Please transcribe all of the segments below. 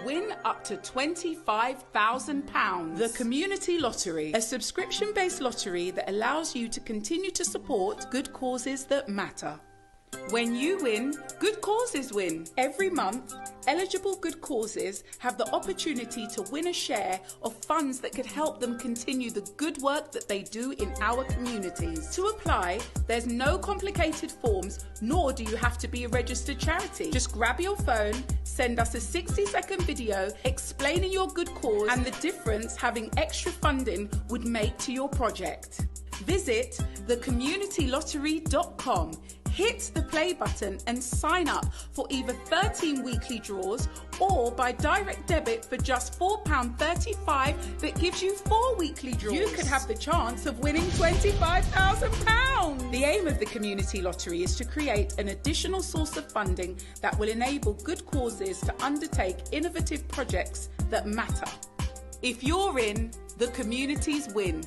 Win up to £25,000. The Community Lottery, a subscription-based lottery that allows you to continue to support good causes that matter. When you win, good causes win. Every month, eligible good causes have the opportunity to win a share of funds that could help them continue the good work that they do in our communities. To apply, there's no complicated forms, nor do you have to be a registered charity. Just grab your phone, send us a 60-second video explaining your good cause and the difference having extra funding would make to your project. Visit thecommunitylottery.com. Hit the play button and sign up for either 13 weekly draws or by direct debit for just £4.35 that gives you 4 weekly draws. You could have the chance of winning £25,000. The aim of the Community Lottery is to create an additional source of funding that will enable good causes to undertake innovative projects that matter. If you're in, the communities win.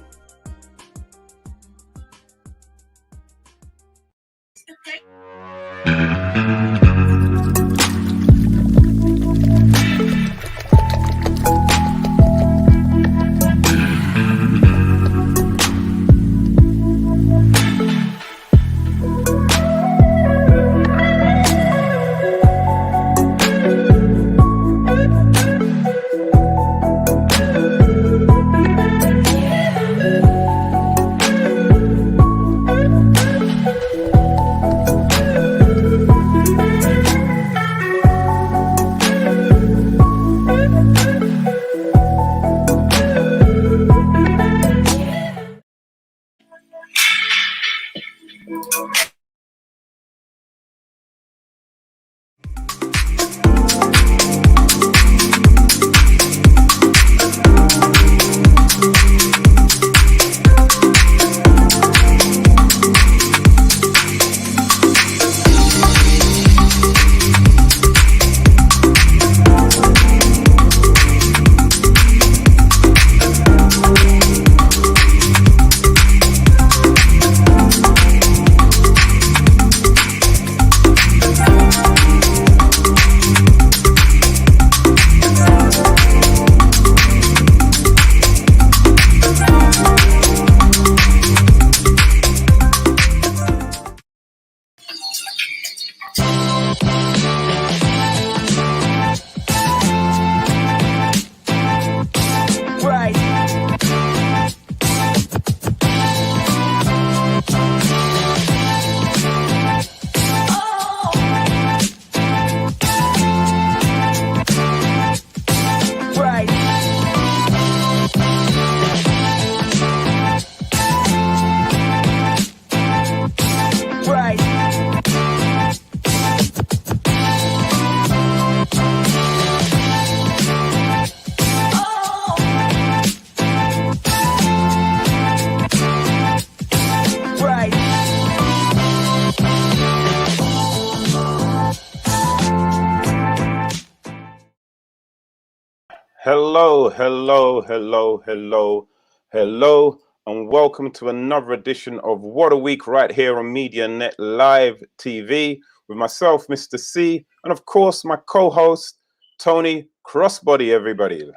Hello, and welcome to another edition of What a Week right here on MediaNet Live TV with myself, Mr. C, and of course my co-host Tony Crossbody. Everybody,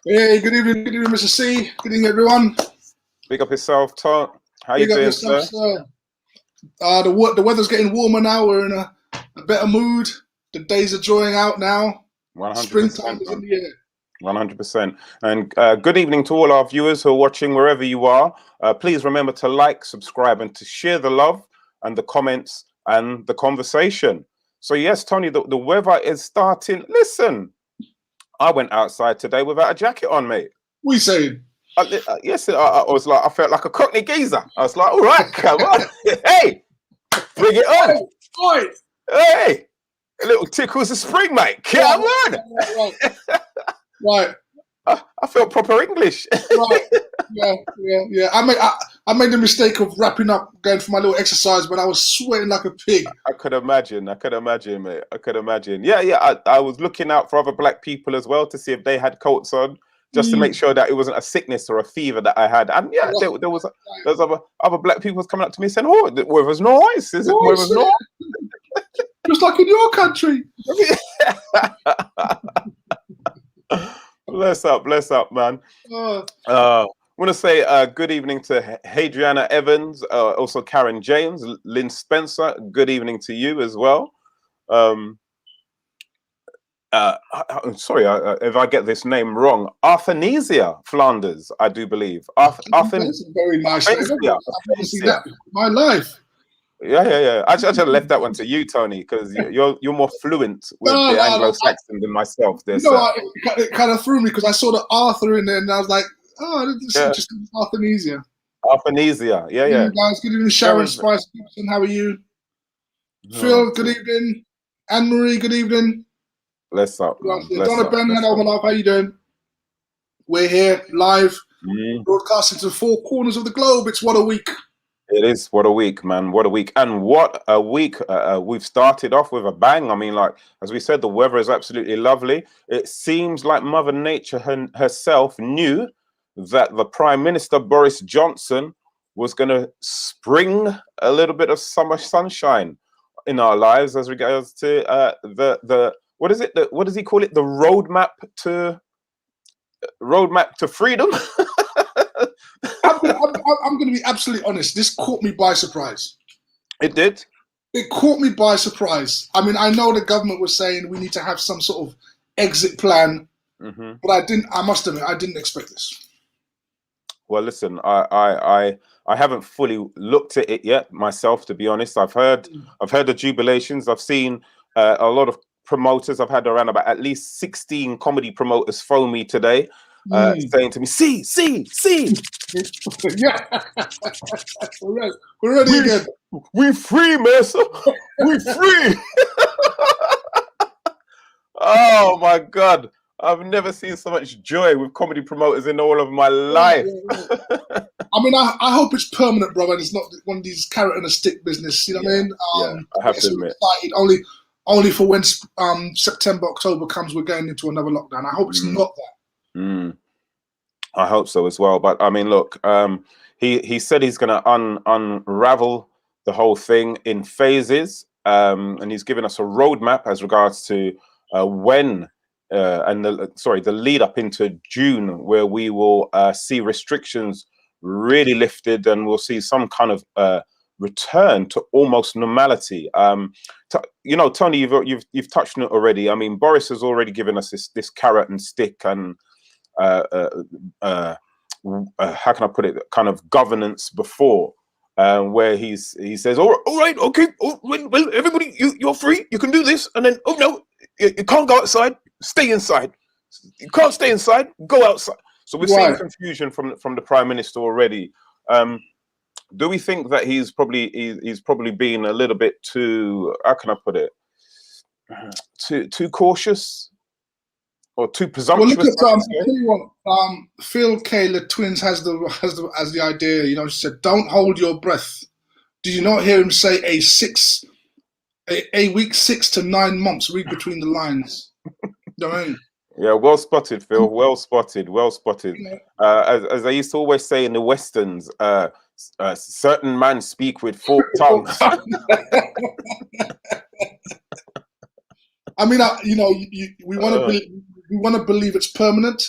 hey, good evening, Mr. C. Good evening, everyone. Big up yourself, Tony. How you doing, sir? The weather's getting warmer now. We're in a better mood. The days are drawing out now. 100%. Springtime is in the air. 100%. And good evening to all our viewers who are watching wherever you are. Please remember to like, subscribe, and to share the love and the comments and the conversation. So yes, Tony, the weather is starting. Listen, I went outside today without a jacket on, mate. What are you saying? Yes, I was like, I felt like a Cockney geezer. I was like, all right, come on. Hey, bring it on. Oi. Hey, a little tickles of spring, mate. Come on. Right. I felt proper English. Right. Yeah. I made the mistake of wrapping up, going for my little exercise, but I was sweating like a pig. I could imagine, mate. I could imagine. Yeah. I was looking out for other black people as well to see if they had coats on, just to make sure that it wasn't a sickness or a fever that I had. And yeah, there was other black people coming up to me saying, "Oh, the weather's nice. Is it weather's nice?" Just like in your country. bless up, man. Oh, I want to say good evening to Hadriana Evans, also Karen James, Lynn Spencer. Good evening to you as well. I'm sorry if I get this name wrong. Arthenesia Flanders, I do believe. that's a very nice name. I've never seen that in my life. Yeah. I should have left that one to you, Tony, because you're more fluent with the Anglo-Saxon than myself. There, it kind of threw me because I saw the Arthur in there, and I was like, "Oh, this is interesting." Arthenesia. Arthenesia, yeah. Good evening, guys. Good evening, Sharon Spice Gibson. How are you? Phil, good evening. Anne Marie, good evening. Bless up. Donna Ben, hello, my love. How you doing? We're here live, broadcasting to the four corners of the globe. It's what a week. It is. What a week, man. What a week. And what a week. We've started off with a bang. I mean, like, as we said, the weather is absolutely lovely. It seems like Mother Nature herself knew that the Prime Minister, Boris Johnson, was going to spring a little bit of summer sunshine in our lives as regards to the what is it? What does he call it? The roadmap to freedom. I'm going to be absolutely honest. This caught me by surprise. It did. It caught me by surprise. I mean, I know the government was saying we need to have some sort of exit plan, but I must admit, I didn't expect this. Well, listen, I haven't fully looked at it yet myself, to be honest. I've heard the jubilations. I've seen a lot of promoters. I've had around about at least 16 comedy promoters phone me today, saying to me, see. Yeah. We're ready again. We free, Mercer. We free. Oh my God. I've never seen so much joy with comedy promoters in all of my life. I mean, I hope it's permanent, brother. And it's not one of these carrot and a stick business. You know what I mean? I have to admit. Only for when September, October comes, we're going into another lockdown. I hope it's not that. I hope so as well. But I mean, look, he said he's going to unravel the whole thing in phases, and he's given us a roadmap as regards to when and the lead up into June, where we will see restrictions really lifted, and we'll see some kind of return to almost normality. You know, Tony, you've touched on it already. I mean, Boris has already given us this carrot and stick and how can I put it, kind of governance before, where he says, all right, okay, well, everybody, you're free, you can do this, and then, oh no, you can't go outside, stay inside. You can't stay inside, go outside. So we're seeing confusion from the Prime Minister already. Do we think that he's probably been a little bit too, how can I put it, too cautious or too presumptuous? Well, look at I tell you what, Phil K. the Twins has the idea. You know, she said, "Don't hold your breath." Did you not hear him say a week 6 to 9 months? Read between the lines. You know what I mean? Yeah, well spotted, Phil. Well spotted. As I used to always say in the Westerns, certain men speak with forked tongues. I mean, we want to believe it's permanent.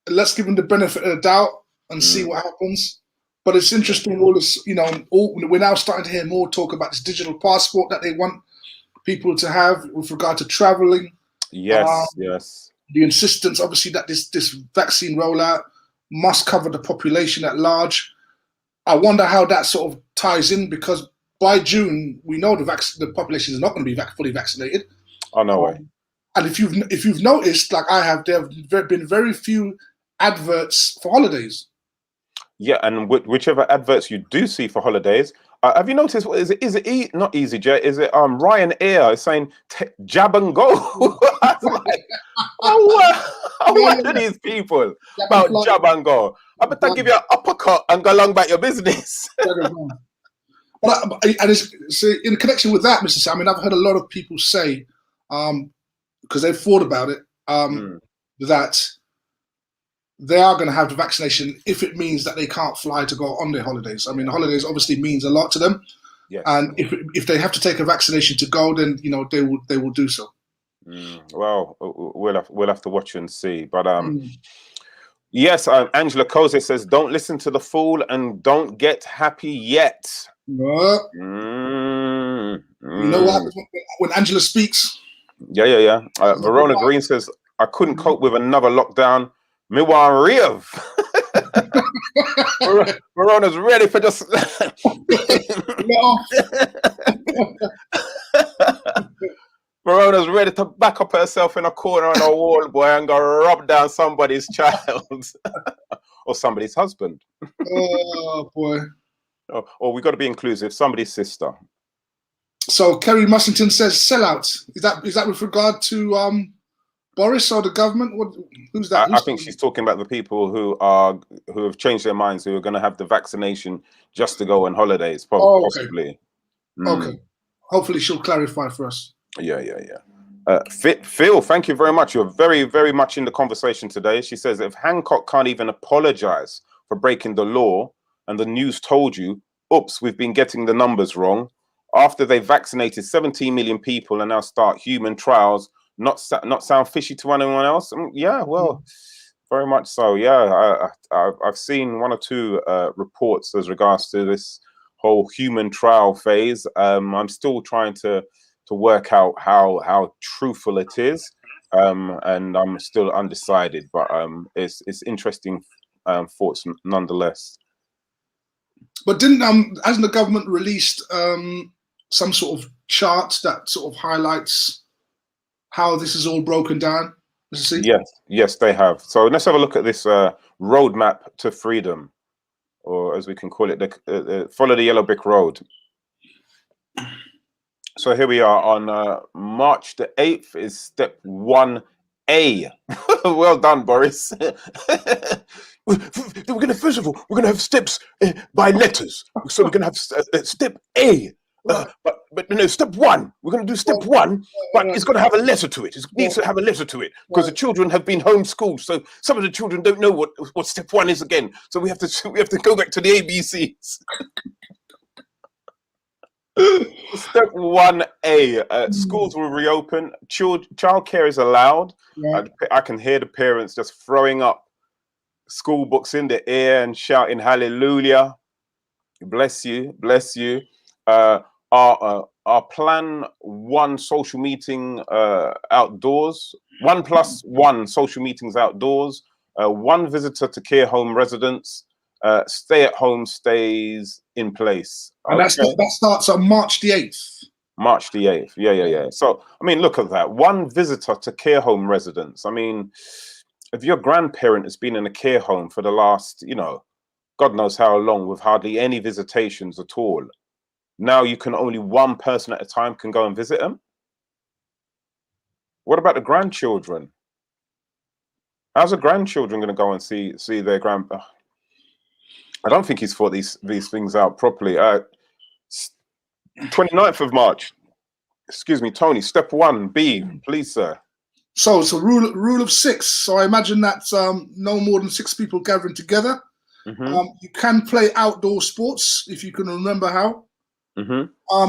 Let's give them the benefit of the doubt and see what happens. But it's interesting, all this, we're now starting to hear more talk about this digital passport that they want people to have with regard to traveling. Yes. The insistence, obviously, that this vaccine rollout must cover the population at large. I wonder how that sort of ties in, because by June we know the population is not going to be fully vaccinated. Oh, no way. And if you've noticed, like I have, there have been very few adverts for holidays. Yeah, and whichever adverts you do see for holidays, have you noticed? Is it not EasyJet? Is it Ryanair is saying jab and go? I was like, I wonder these people about jab and go. I better give you an uppercut and go along about your business. And it's in connection with that, Mr. Sam. I mean, I've heard a lot of people say, because they've thought about it, that they are going to have the vaccination if it means that they can't fly to go on their holidays. I mean, holidays obviously means a lot to them, and if they have to take a vaccination to go, then they will do so. Well, we'll have to watch and see. But yes, Angela Koze says, "Don't listen to the fool and don't get happy yet." You know what happens when Angela speaks? Yeah. Verona Green says, "I couldn't cope with another lockdown. Me want rave." Verona's ready for just. Verona's ready to back up herself in a corner on a wall, boy, and go rub down somebody's child or somebody's husband. Oh boy! Or we got to be inclusive. Somebody's sister. So Kerry Mussington says sellout. Is that with regard to Boris or the government? Who's that? I think she's talking about the people who have changed their minds, who are going to have the vaccination just to go on holidays, possibly. Okay. Hopefully she'll clarify for us. Yeah. Phil, thank you very much. You're very, very much in the conversation today. She says, if Hancock can't even apologize for breaking the law and the news told you, oops, we've been getting the numbers wrong, after they vaccinated 17 million people and now start human trials, not sound fishy to anyone else? Yeah, well, very much so. Yeah, I've seen one or two reports as regards to this whole human trial phase. I'm still trying to work out how truthful it is, and I'm still undecided. But it's interesting thoughts nonetheless. But hasn't the government released some sort of chart that sort of highlights how this is all broken down? Yes, they have. So let's have a look at this roadmap to freedom, or as we can call it, the follow the yellow brick road. So here we are on March the 8th is step 1A. Well done, Boris. First of all, we're gonna have steps by letters. So we're gonna have step A. But no, step 1. We're going to do step 1, but it's got to have a letter to it. It needs to have a letter to it because the children have been homeschooled. So some of the children don't know what step 1 is again. So we have to go back to the ABCs. Step 1A. Schools will reopen. Childcare is allowed. I can hear the parents just throwing up school books in the air and shouting hallelujah. Bless you. Our plan 1 social meeting outdoors, 1+1 social meetings outdoors, 1 visitor to care home residents, stay at home stays in place. And that starts on March the 8th. March the 8th. Yeah. So, I mean, look at that. 1 visitor to care home residents. I mean, if your grandparent has been in a care home for the last, God knows how long with hardly any visitations at all, now you can only 1 person at a time can go and visit them. What about the grandchildren? How's the grandchildren going to go and see their grandpa? I don't think he's thought these things out properly. 29th of March. Excuse me, Tony. Step 1B, please, sir. So it's a rule of 6. So I imagine that's no more than 6 people gathering together. You can play outdoor sports if you can remember how.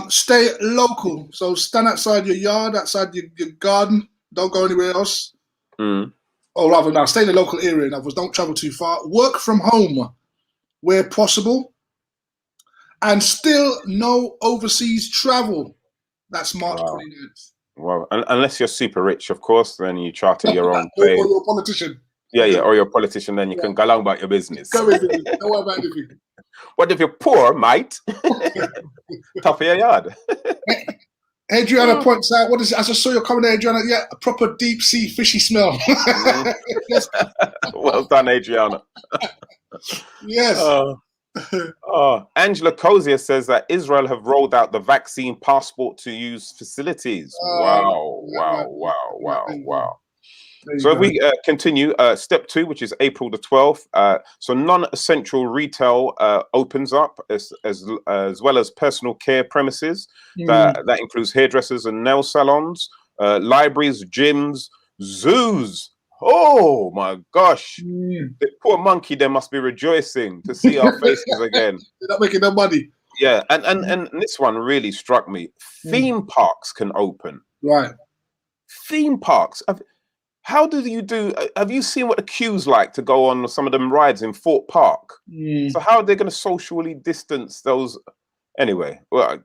Stay local. So stand outside your yard, outside your garden. Don't go anywhere else. Or rather, now stay in the local area. In other words, don't travel too far. Work from home where possible. And still no overseas travel. That's March 29th. Well, unless you're super rich, of course, then you charter your own plane. Or you're a politician. Yeah, or you're a politician, then you can go along about your business. Don't worry about anything. What if you're poor, mate? Top of your yard. Adriana points out, what is it? As I saw your comment, Adriana, a proper deep sea fishy smell. Well done, Adriana. Yes. Angela Kozier says that Israel have rolled out the vaccine passport to use facilities. Wow. So if we continue, step 2, which is April the 12th. So non-essential retail opens up as well as personal care premises. That includes hairdressers and nail salons, libraries, gyms, zoos. Oh my gosh. The poor monkey there must be rejoicing to see our faces again. They're not making no money. Yeah, and this one really struck me. Theme parks can open. Right. theme parks. How do you do? Have you seen what the queues like to go on some of them rides in Fort Park? So how are they going to socially distance those? Anyway, well,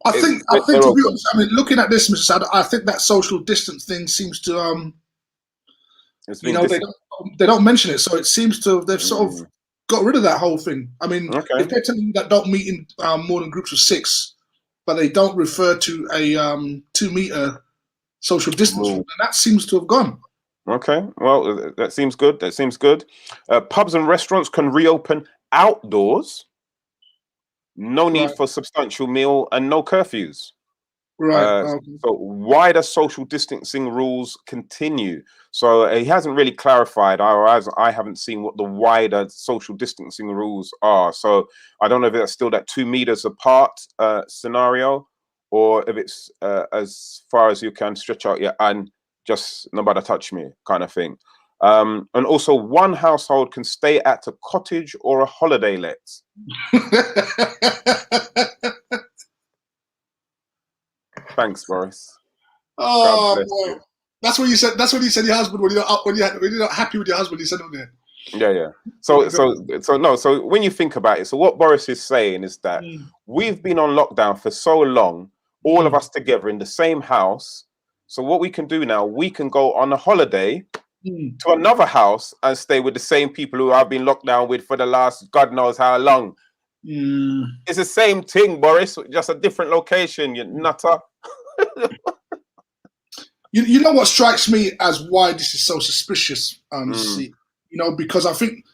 I think they're to be open. honest, I mean, looking at this, Mr. Sad, I think that social distance thing seems to It's you been know, they don't mention it, so it seems to they've sort of got rid of that whole thing. I mean, if they're telling you that don't meet in more than groups of 6, but they don't refer to a 2-meter social distance rule, and that seems to have gone. Okay, well, that seems good. That seems good. Pubs and restaurants can reopen outdoors. No need for substantial meal and no curfews. So wider social distancing rules continue. So he hasn't really clarified, or I haven't seen what the wider social distancing rules are. So I don't know if that's still that 2 meters apart scenario, or if it's as far as you can stretch out your hand, just nobody touch me kind of thing. And also, one household can stay at a cottage or a holiday let. Thanks, Boris. Oh boy, that's what you said. That's what you said. Your husband when you're not happy with your husband, you sent him there. Yeah. So when you think about it, so what Boris is saying is that we've been on lockdown for so long, all of us together in the same house. So what we can do now, we can go on a holiday to another house and stay with the same people who I've been locked down with for the last God knows how long. It's the same thing, Boris, just a different location, you nutter. You know what strikes me as why this is so suspicious, you know, because I think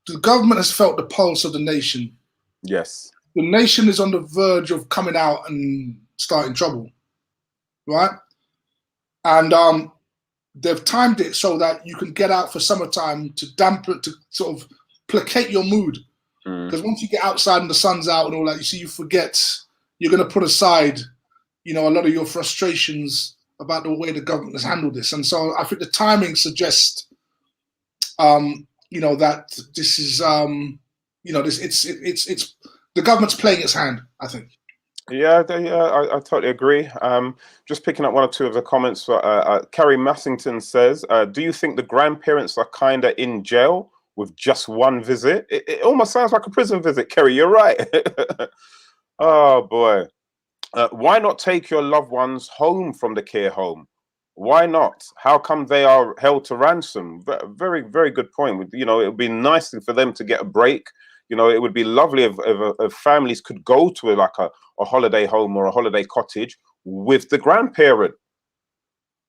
the government has felt the pulse of the nation. Yes. The nation is on the verge of coming out and starting trouble, right? And they've timed it so that you can get out for summertime to dampen, to sort of placate your mood. Because once you get outside and the sun's out and all that, you forget, you're going to put aside, you know, a lot of your frustrations about the way the government has handled this. And so I think the timing suggests, you know, that this is, you know, it's the government's playing its hand, I think. Yeah, I totally agree. Just picking up one or two of the comments. Carrie Massington says, do you think the grandparents are kind of in jail with just one visit? It almost sounds like a prison visit, Kerry. You're right. Oh, boy. Why not take your loved ones home from the care home? Why not? How come they are held to ransom? Very, very good point. You know, it would be nice for them to get a break. You know, it would be lovely if families could go to a holiday home or a holiday cottage with the grandparent.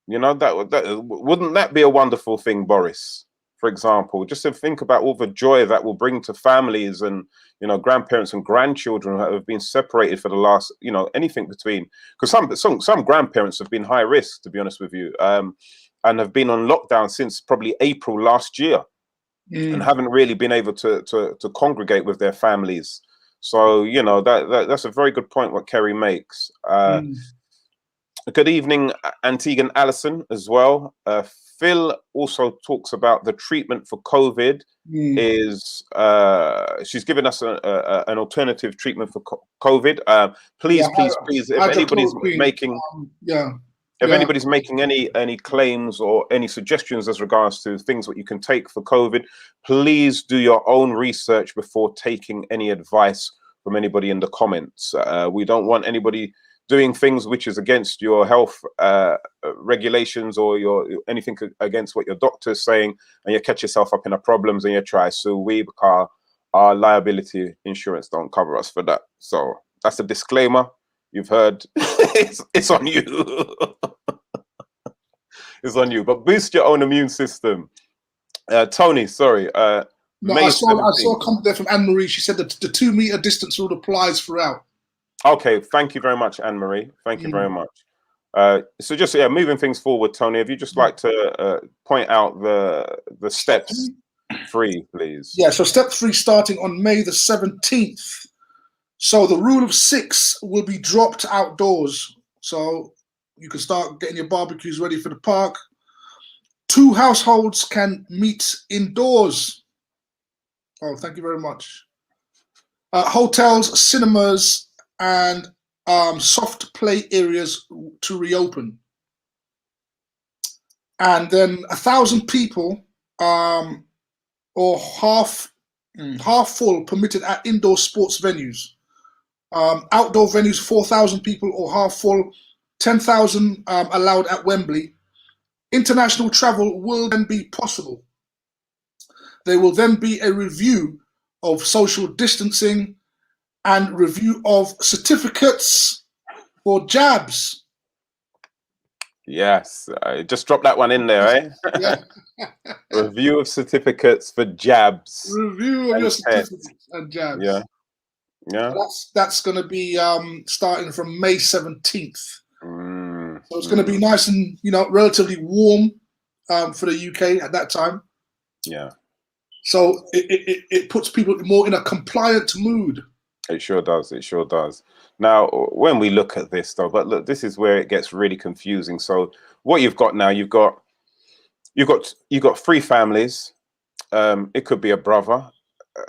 You know, wouldn't that be a wonderful thing, Boris? For example, just to think about all the joy that will bring to families and, you know, grandparents and grandchildren that have been separated for the last, you know, anything between, because some grandparents have been high risk, to be honest with you, and have been on lockdown since probably April last year. And haven't really been able to congregate with their families. So, you know, that's a very good point what Kerry makes. Good evening, Antigua and Allison as well. Phil also talks about the treatment for COVID is she's given us an alternative treatment for COVID. Please, if anybody's making if anybody's making any claims or any suggestions as regards to things that you can take for COVID, please do your own research before taking any advice from anybody in the comments. We don't want anybody doing things which is against your health regulations or anything against what your doctor is saying, and you catch yourself up in a problems and you try sue we because our liability insurance don't cover us for that. So that's a disclaimer. You've heard. It's on you. It's on you. But boost your own immune system. Tony, sorry. No, I saw a comment there from Anne Marie. She said that the 2 meter distance rule applies throughout. Okay, thank you very much, Anne Marie. Thank you very much. So just moving things forward, Tony, if you just like to point out the steps 3, please. Yeah. So step 3 starting on May the 17th. So the rule of 6 will be dropped outdoors. So you can start getting your barbecues ready for the park. 2 households can meet indoors. Oh, thank you very much. Hotels, cinemas, and soft play areas to reopen. and then 1,000 people or half full permitted at indoor sports venues. Outdoor venues, 4,000 people or half full, 10,000 allowed at Wembley. International travel will then be possible. There will then be a review of social distancing and review of certificates for jabs. Yes, just drop that one in there, eh? Yeah. Review of certificates for jabs. Review of your certificates and jabs. Yeah, yeah. So that's going to be starting from May 17th. So it's going to be nice and relatively warm for the UK at that time. Yeah. So it puts people more in a compliant mood. It sure does. It sure does. Now, when we look at this, though, but look, this is where it gets really confusing. So, what you've got now, you've got 3 families. It could be a brother,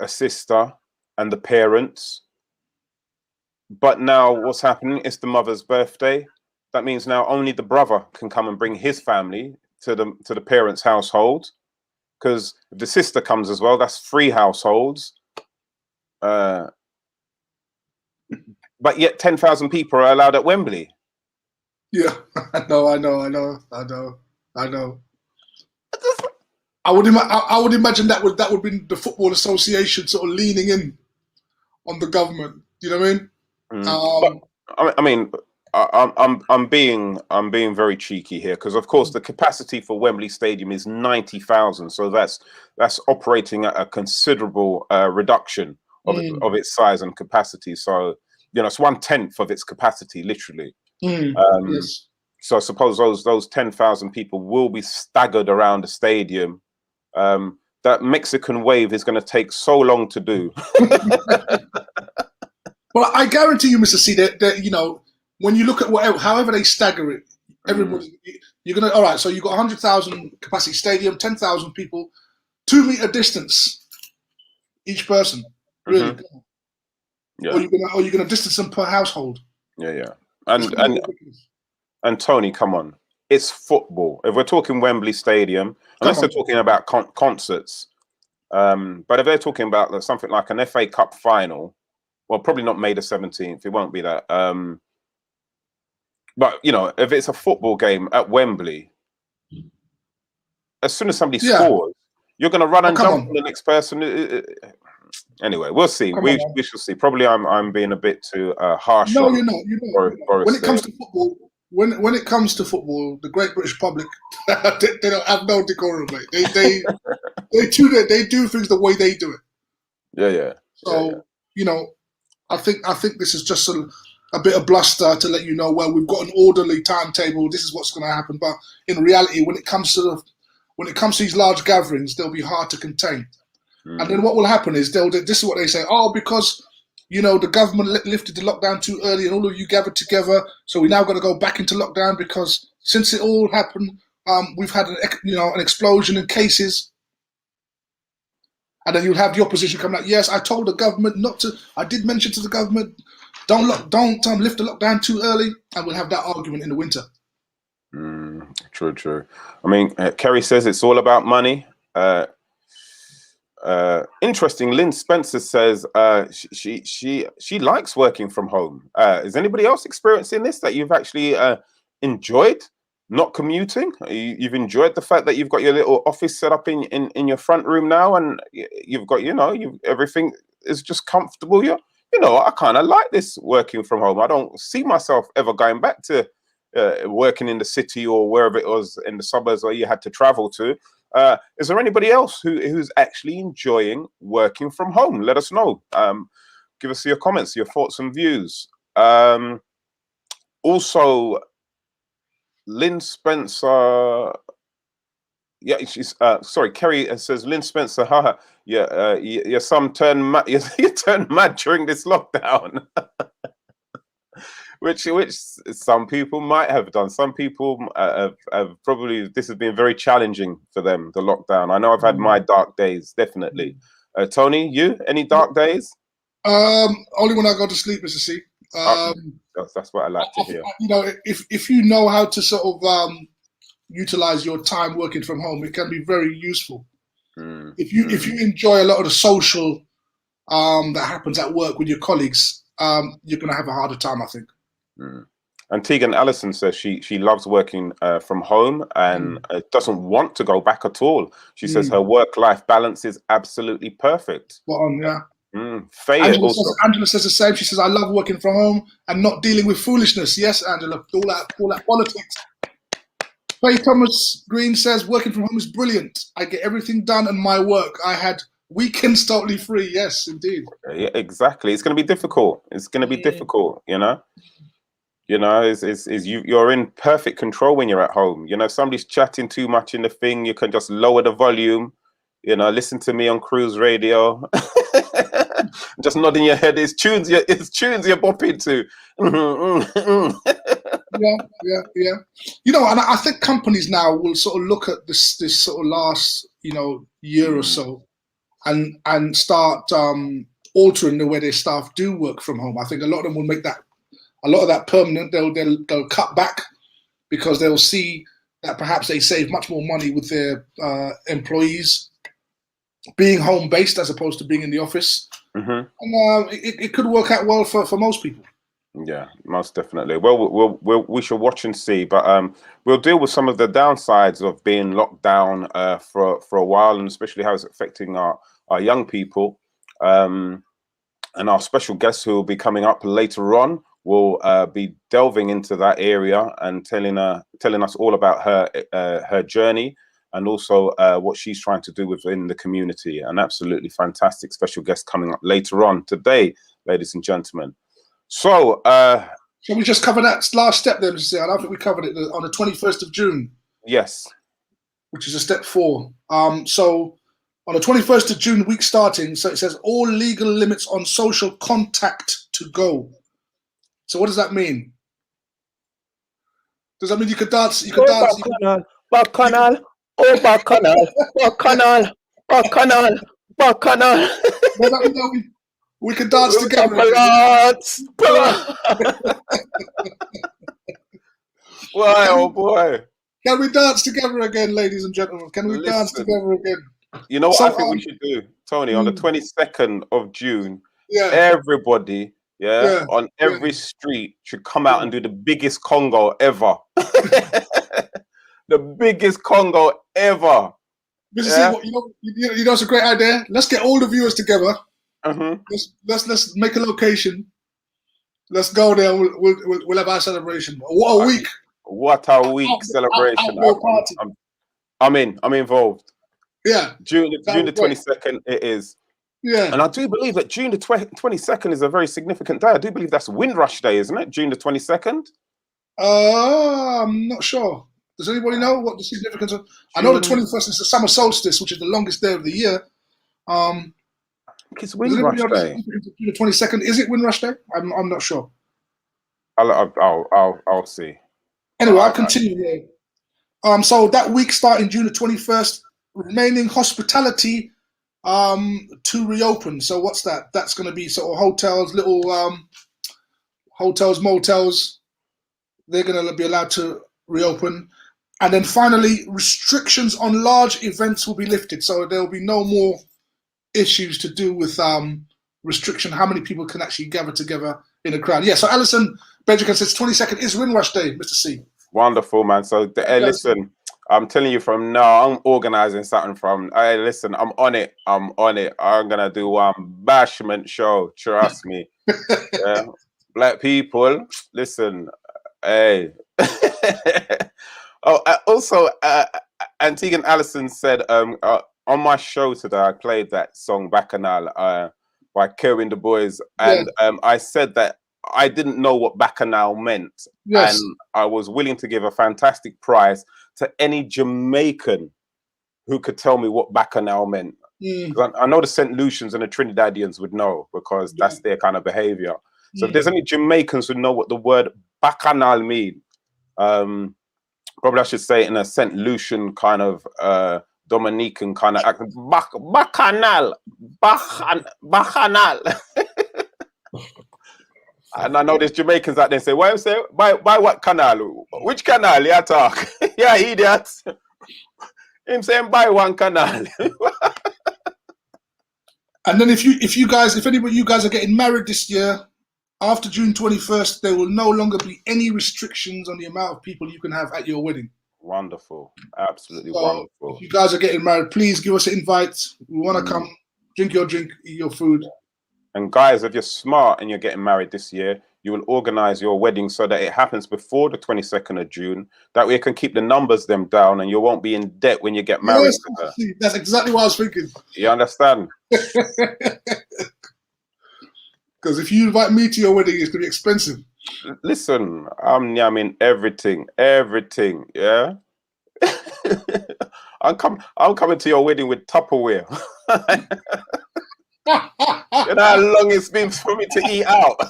a sister, and the parents. But now, what's happening? It's the mother's birthday. That means now only the brother can come and bring his family to the parents' household. Because if the sister comes as well, that's 3 households. But yet 10,000 people are allowed at Wembley. Yeah, I know. I would imagine that would be the Football Association sort of leaning in on the government. You know what I mean? I'm being very cheeky here, because of course the capacity for Wembley Stadium is 90,000, so that's operating at a considerable reduction of its size and capacity. So it's 1/10 of its capacity, literally. Yes. So I suppose those 10,000 people will be staggered around the stadium. That Mexican wave is going to take so long to do. Well, I guarantee you, Mr. C, that when you look at however they stagger it, everybody, you're gonna, all right. So you got 100,000 capacity stadium, 10,000 people, 2 meter distance each person. Really? Yeah. Or you're gonna distance them per household. Yeah. And Tony, come on, it's football. If we're talking Wembley Stadium, unless they're talking about concerts, but if they're talking about something like an FA Cup final, well, probably not May the 17th. It won't be that. But if it's a football game at Wembley, as soon as somebody scores, you're going to run and jump on the next person. Anyway, we'll see. We shall see. Probably I'm being a bit too harsh. No, you're not. When it comes to football, when it comes to football, the Great British public, they don't have no decorum, mate. They do things the way they do it. Yeah. So I think this is just a bit of bluster to let you know, well, we've got an orderly timetable. This is what's going to happen. But in reality, when it comes to these large gatherings, they'll be hard to contain. And then what will happen is this is what they say. Oh, because the government lifted the lockdown too early, and all of you gathered together, so we're now going to go back into lockdown because since it all happened, we've had an explosion in cases. And then you'll have the opposition coming out. Yes, I told the government not to. I did mention to the government, don't lift the lockdown too early, and we'll have that argument in the winter. True. I mean, Kerry says it's all about money. Interesting. Lynn Spencer says she likes working from home. Is anybody else experiencing this, that you've actually enjoyed not commuting? You've enjoyed the fact that you've got your little office set up in your front room now, and you've got everything is just comfortable. I kind of like this working from home. I don't see myself ever going back to working in the city or wherever it was in the suburbs where you had to travel to. Is there anybody else who's actually enjoying working from home? Let us know. Give us your comments, your thoughts and views. Also, Lynn Spencer, she's sorry. Kerry says Lynn Spencer, haha, your son turned mad. You turned mad during this lockdown, which some people might have done. Some people have probably. This has been very challenging for them. The lockdown. I know I've had my dark days, definitely. Tony, you any dark days? Only when I go to sleep, Mr. C. That's what I like to hear. If you know how to sort of utilize your time working from home, it can be very useful. If you enjoy a lot of the social that happens at work with your colleagues, you're going to have a harder time, I think. And Tegan Allison says she loves working from home and doesn't want to go back at all. She says her work-life balance is absolutely perfect. Spot on, yeah. Angela says the same. She says, I love working from home and not dealing with foolishness. Yes, Angela, all that politics. Faye Thomas Green says, working from home is brilliant. I get everything done in my work. I had weekends totally free. Yes, indeed. Yeah, exactly. It's going to be difficult. It's going to be difficult, you know. You know, you're in perfect control when you're at home. You know, if somebody's chatting too much in the thing, you can just lower the volume, you know, listen to me on cruise radio. Just nodding your head. It's tunes you're bopping to. Yeah. You know, and I think companies now will sort of look at this sort of last, year or so and start altering the way their staff do work from home. I think a lot of them will make that permanent. They'll cut back because they'll see that perhaps they save much more money with their employees being home based as opposed to being in the office. And it could work out well for most people. Yeah, most definitely. Well, we shall watch and see, but we'll deal with some of the downsides of being locked down for a while, and especially how it's affecting our young people. And our special guest, who will be coming up later on, will be delving into that area and telling us all about her journey and also what she's trying to do within the community. An absolutely fantastic special guest coming up later on today, ladies and gentlemen. So, shall we just cover that last step then? I don't think we covered it on the 21st of June. Yes. Which is a step 4. So on the 21st of June, week starting, so it says all legal limits on social contact to go. So what does that mean? Does that mean you could dance? Bacchanal. We could dance together. Why, oh boy. Can we dance together again, ladies and gentlemen? Can we dance together again? You know what I think we should do, Tony? On the 22nd of June, everybody on every street should come out and do the biggest Congo ever. The biggest Congo ever. You know, it's a great idea. Let's get all the viewers together. Let's make a location. Let's go there. We'll have our celebration. What a week! What a week celebration! I'm involved. Yeah, June the 22nd it is. Yeah, and I do believe that June the 22nd is a very significant day. I do believe that's Windrush Day, isn't it? June the 22nd. I'm not sure. Does anybody know what the significance of? I know the 21st is the summer solstice, which is the longest day of the year. It's Windrush Day. The 22nd, is it Windrush Day? I'm not sure. I'll see. Anyway, I'll continue here. So that week starting June the 21st, remaining hospitality to reopen. So what's that? That's going to be sort of hotels, little hotels, motels. They're going to be allowed to reopen. And then finally, restrictions on large events will be lifted. So there will be no more issues to do with restriction, how many people can actually gather together in a crowd. Yeah, so Alison Benjamin says 22nd is Windrush Day, Mr. C. Wonderful, man. So, listen, I'm telling you from now, I'm organizing something from, listen, I'm on it. I'm going to do one bashment show. Trust me. Yeah. Black people, listen, hey. Also, Antigua and Allison said, on my show today, I played that song Bacchanal by Kerwin Du Bois, and I said that I didn't know what Bacchanal meant, and I was willing to give a fantastic prize to any Jamaican who could tell me what Bacchanal meant. I know the St. Lucians and the Trinidadians would know because that's their kind of behavior. So if there's any Jamaicans who know what the word Bacchanal mean, probably I should say it in a St. Lucian kind of Dominican kind of accent. Bacchanal. And I know there's Jamaicans out there say, why what canal? Which canal you talk? Yeah, idiot. Him saying buy one canal. And then if anybody you guys are getting married this year, after June 21st, there will no longer be any restrictions on the amount of people you can have at your wedding. Wonderful. Absolutely So wonderful. if you guys are getting married, please give us an invite. We want to come, drink your drink, eat your food. And guys, if you're smart and you're getting married this year, you will organize your wedding so that it happens before the 22nd of June. That way you can keep the numbers them down and you won't be in debt when you get married. Yes, that's exactly what I was thinking. You understand? Because if you invite me to your wedding, it's going to be expensive. Listen, I'm everything, yeah? I'm coming to your wedding with Tupperware. You know how long it's been for me to eat out.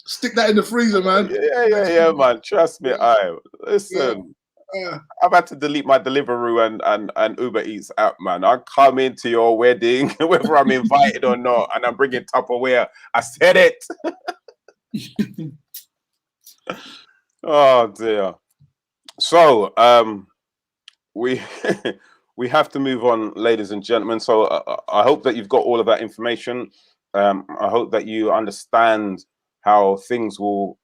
Stick that in the freezer, man. Yeah, man. Trust me. Listen. I've had to delete my Deliveroo and Uber Eats app, man. I come into your wedding, whether I'm invited or not, and I'm bringing Tupperware. I said it. Oh dear. So we we have to move on, ladies and gentlemen. So I hope that you've got all of that information. I hope that you understand how things will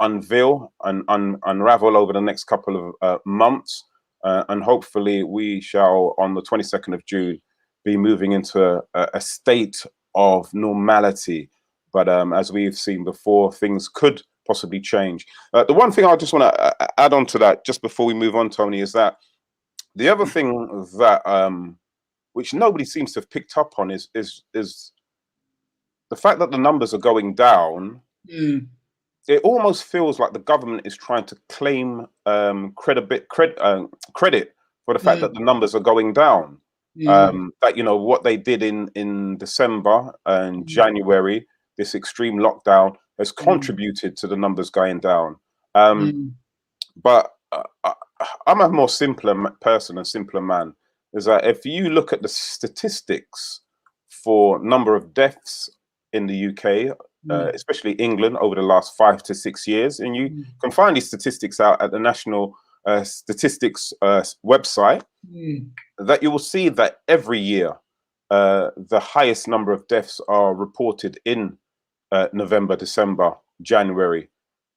unveil and unravel over the next couple of months. And hopefully we shall, on the 22nd of June, be moving into a state of normality. But as we've seen before, things could possibly change. The one thing I just want to add on to that, just before we move on, Tony, is that the other thing that which nobody seems to have picked up on is the fact that the numbers are going down. It almost feels like the government is trying to claim credit for the fact that the numbers are going down. That, you know, what they did in December and January, this extreme lockdown, has contributed to the numbers going down. But I'm a more simpler person, a simpler man. Is that if you look at the statistics for number of deaths in the UK, especially England, over the last 5 to 6 years, and you can find these statistics out at the National Statistics website, that you will see that every year the highest number of deaths are reported in November, December, January,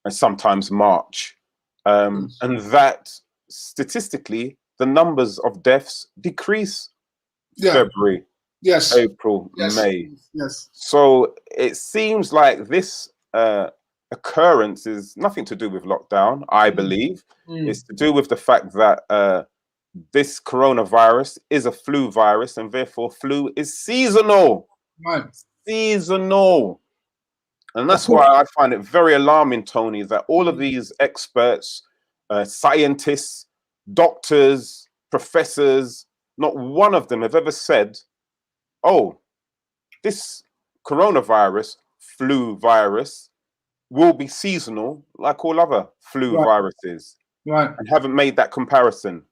and sometimes March. And that statistically, the numbers of deaths decrease February, April, May. So it seems like this occurrence is nothing to do with lockdown, I believe. It's to do with the fact that this coronavirus is a flu virus, and therefore flu is seasonal. Seasonal. And that's why I find it very alarming, Tony, that all of these experts, scientists, doctors, professors, not one of them have ever said, oh, this coronavirus, flu virus, will be seasonal like all other flu viruses. And haven't made that comparison.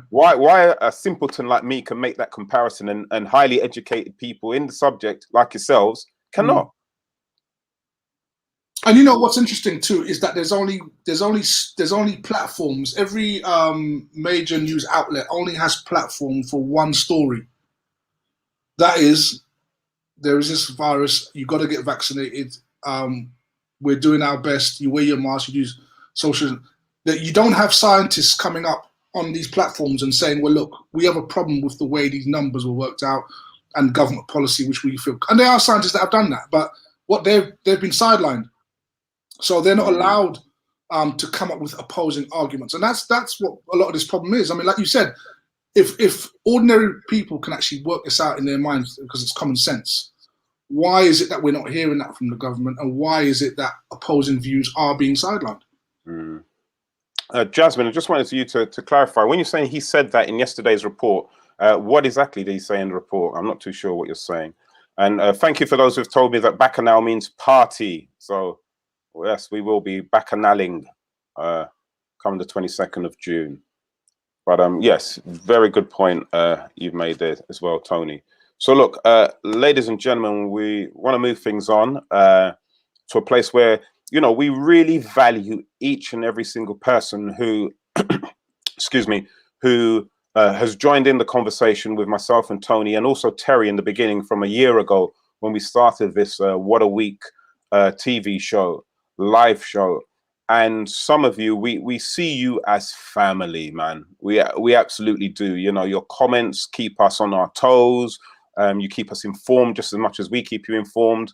Why a simpleton like me can make that comparison, and highly educated people in the subject like yourselves cannot. And you know what's interesting too is that there's only platforms. Every major news outlet only has platform for one story. That is, there is this virus. You got to get vaccinated. We're doing our best. You wear your mask. You use social. That you don't have scientists coming up on these platforms and saying, "Well, look, we have a problem with the way these numbers were worked out and government policy, which we feel." And there are scientists that have done that, but what they've been sidelined. So they're not allowed to come up with opposing arguments, and that's what a lot of this problem is. I mean, like you said, if ordinary people can actually work this out in their minds because it's common sense, why is it that we're not hearing that from the government, and why is it that opposing views are being sidelined? Jasmine, I just wanted you to clarify, when you're saying he said that in yesterday's report, what exactly did he say in the report? I'm not too sure what you're saying. And thank you for those who've told me that bacchanal means party. So yes, we will be bacchanalling come the 22nd of June. But yes, very good point you've made there as well, Tony. So look, ladies and gentlemen, we want to move things on to a place where you know, we really value each and every single person who, excuse me, who has joined in the conversation with myself and Tony, and also Terry in the beginning from a year ago when we started this What a Week TV show, live show. And some of you, we see you as family, man. We absolutely do. You know, your comments keep us on our toes. You keep us informed just as much as we keep you informed.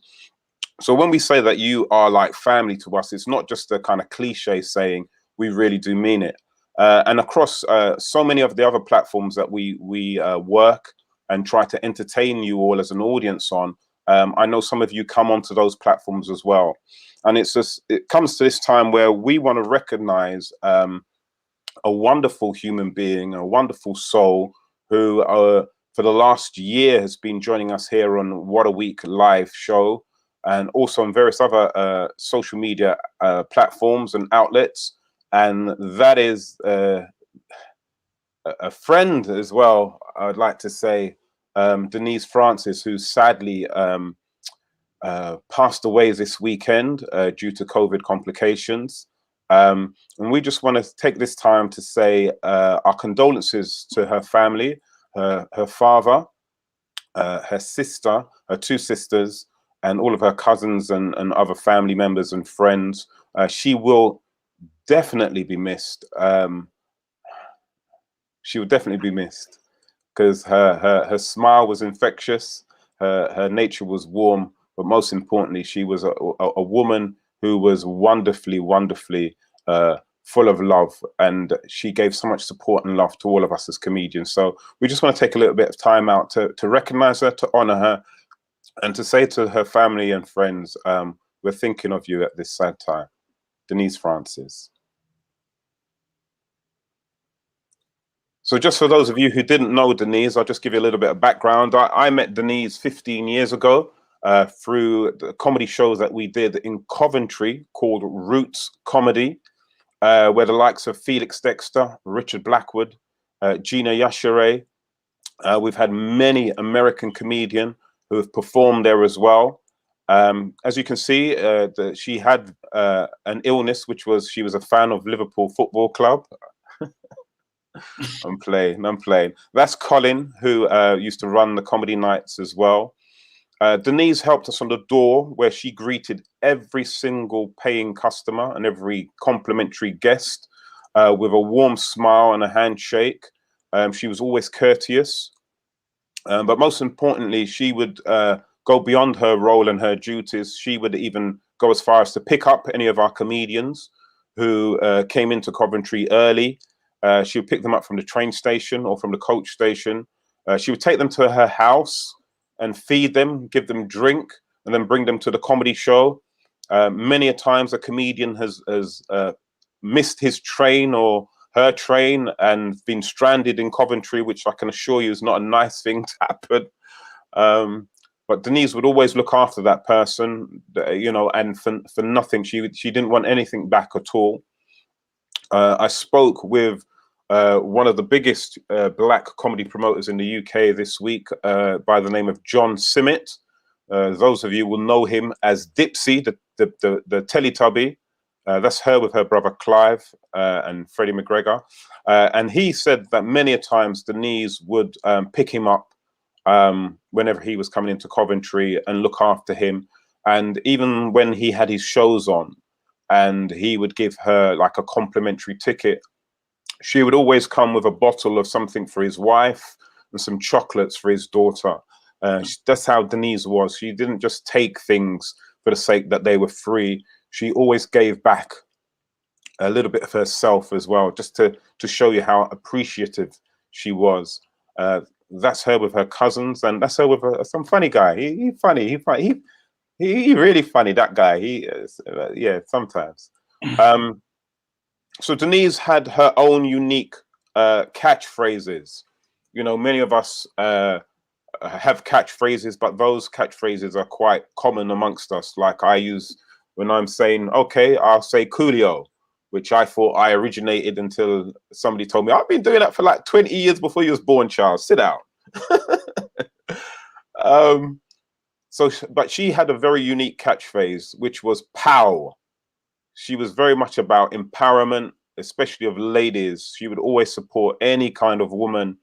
So when we say that you are like family to us, it's not just a kind of cliche saying. We really do mean it. And across so many of the other platforms that we work and try to entertain you all as an audience on, I know some of you come onto those platforms as well. And it's just, it comes to this time where we want to recognize a wonderful human being, a wonderful soul who for the last year has been joining us here on What a Week live show, and also on various other social media platforms and outlets. And that is a friend as well, I'd like to say, Denise Francis, who sadly passed away this weekend due to COVID complications. And we just want to take this time to say our condolences to her family, her father, her sister, her two sisters, and all of her cousins and other family members and friends. She will definitely be missed. She will definitely be missed because her smile was infectious. Her nature was warm, but most importantly, she was a woman who was wonderfully full of love, and she gave so much support and love to all of us as comedians. So we just want to take a little bit of time out to recognize her, to honor her, and to say to her family and friends, we're thinking of you at this sad time. Denise Francis. So just for those of you who didn't know Denise, I'll just give you a little bit of background. I met Denise 15 years ago through the comedy shows that we did in Coventry called Roots Comedy, where the likes of Felix Dexter, Richard Blackwood, Gina Yashere, we've had many American comedians who have performed there as well. As you can see, she had an illness, which was she was a fan of Liverpool Football Club. I'm playing. That's Colin, who used to run the comedy nights as well. Denise helped us on the door, where she greeted every single paying customer and every complimentary guest with a warm smile and a handshake. She was always courteous. But most importantly, she would go beyond her role and her duties. She would even go as far as to pick up any of our comedians who came into Coventry early. She would pick them up from the train station or from the coach station. She would take them to her house and feed them, give them drink, and then bring them to the comedy show. Many a times a comedian has missed his train or her train and been stranded in Coventry, which I can assure you is not a nice thing to happen. But Denise would always look after that person, you know, and for nothing. She didn't want anything back at all. I spoke with one of the biggest black comedy promoters in the UK this week by the name of John Simmet. Those of you will know him as Dipsy, the Teletubby. That's her with her brother Clive and Freddie McGregor. And he said that many a times Denise would pick him up whenever he was coming into Coventry and look after him. And even when he had his shows on and he would give her like a complimentary ticket, she would always come with a bottle of something for his wife and some chocolates for his daughter. That's how Denise was. She didn't just take things for the sake that they were free. She always gave back a little bit of herself as well, just to show you how appreciative she was. That's her with her cousins, and that's her with some funny guy. He funny. He really funny, that guy. He is, yeah, sometimes. So Denise had her own unique catchphrases. You know, many of us have catchphrases, but those catchphrases are quite common amongst us. Like I use when I'm saying, okay, I'll say Coolio, which I thought I originated until somebody told me, I've been doing that for like 20 years before you was born, Charles. Sit down. But she had a very unique catchphrase, which was pow. she was very much about empowerment, especially of ladies. She would always support any kind of woman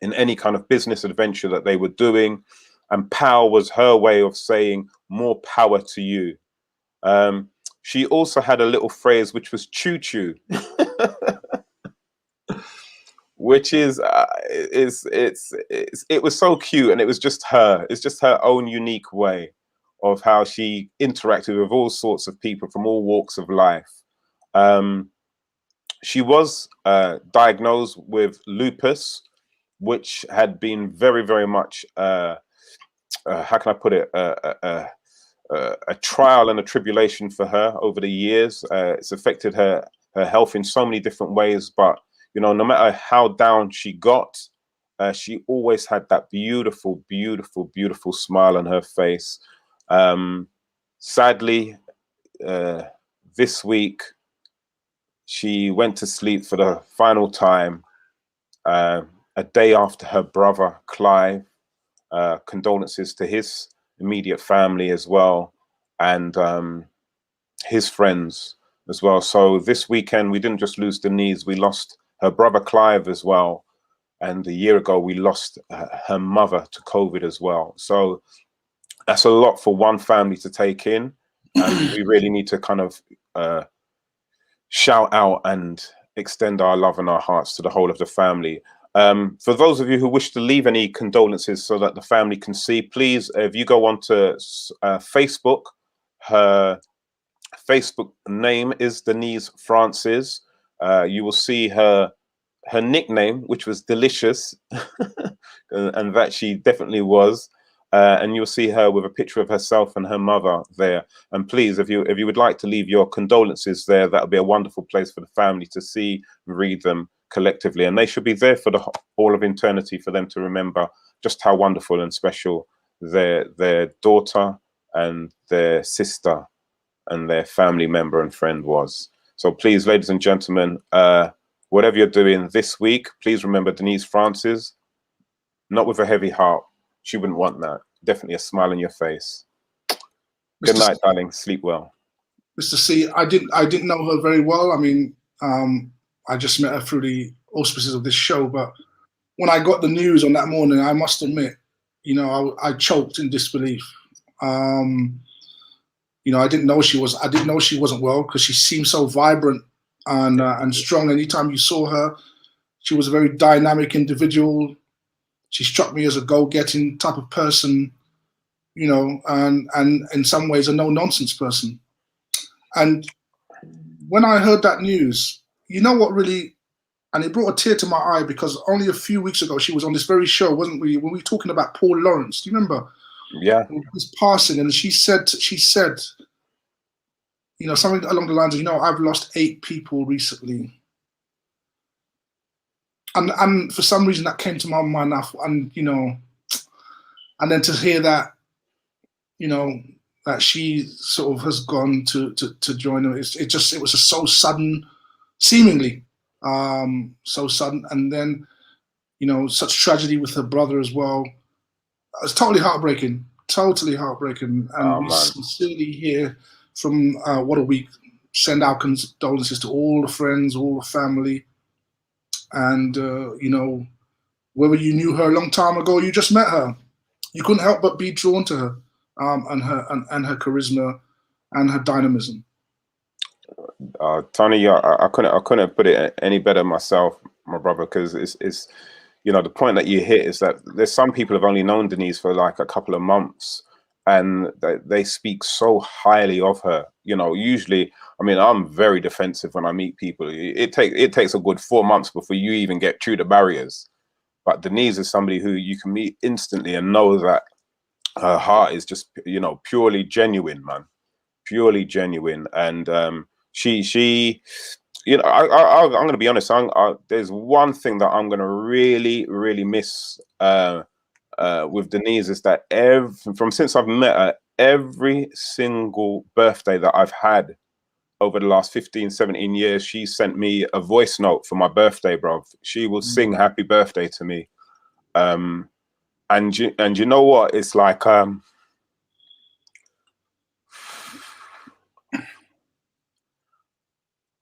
in any kind of business adventure that they were doing. And power was her way of saying more power to you. She also had a little phrase which was choo choo, which is it was so cute, and it was just her. It's just her own unique way of how she interacted with all sorts of people from all walks of life. She was diagnosed with lupus, which had been very, very much, how can I put it, a trial and a tribulation for her over the years. It's affected her health in so many different ways, but you know, no matter how down she got, she always had that beautiful, beautiful, beautiful smile on her face. Sadly, this week, she went to sleep for the final time, a day after her brother, Clive. Condolences to his immediate family as well, and his friends as well. So this weekend, we didn't just lose Denise, we lost her brother, Clive, as well. And a year ago, we lost her mother to COVID as well. So that's a lot for one family to take in. And we really need to kind of shout out and extend our love and our hearts to the whole of the family. For those of you who wish to leave any condolences so that the family can see, please, if you go on to Facebook, her Facebook name is Denise Francis. You will see her nickname, which was Delicious, and that she definitely was. And you'll see her with a picture of herself and her mother there. And please, if you would like to leave your condolences there, that would be a wonderful place for the family to see and read them collectively. And they should be there for all of eternity, for them to remember just how wonderful and special their daughter and their sister and their family member and friend was. So please, ladies and gentlemen, whatever you're doing this week, please remember Denise Francis, not with a heavy heart. She wouldn't want that. Definitely a smile on your face. Good night, darling. Sleep well. Mr. C, I didn't know her very well. I mean, I just met her through the auspices of this show. But when I got the news on that morning, I must admit, you know, I choked in disbelief. You know, I didn't know she wasn't well, because she seemed so vibrant and strong. Anytime you saw her, she was a very dynamic individual. She struck me as a go-getting type of person, you know, and in some ways a no-nonsense person. And when I heard that news, you know what really, and it brought a tear to my eye, because only a few weeks ago she was on this very show, wasn't we? When we were talking about Paul Lawrence, do you remember? Yeah. His passing, and she said, you know, something along the lines of, you know, I've lost 8 people recently. And for some reason that came to my mind, and you know, and then to hear that, you know, that she sort of has gone to join them, it was just so sudden, seemingly so sudden, and then, you know, such tragedy with her brother as well. It's totally heartbreaking, and we sincerely hear from we send our condolences to all the friends, all the family. And, you know, whether you knew her a long time ago, you just met her, you couldn't help but be drawn to her, and her charisma and her dynamism. Tony, I couldn't put it any better myself, my brother, because it's you know, the point that you hit is that there's some people who've only known Denise for like a couple of months, and they speak so highly of her. You know, usually, I mean, I'm very defensive when I meet people. It takes a good 4 months before you even get through the barriers. But Denise is somebody who you can meet instantly and know that her heart is just, you know, purely genuine, man, purely genuine. And she, you know, I'm going to be honest. There's one thing that I'm going to really, really miss with Denise, is that since I've met her, every single birthday that I've had over the last 15, 17 years, she sent me a voice note for my birthday, bro. She will sing happy birthday to me. And you know what? It's like,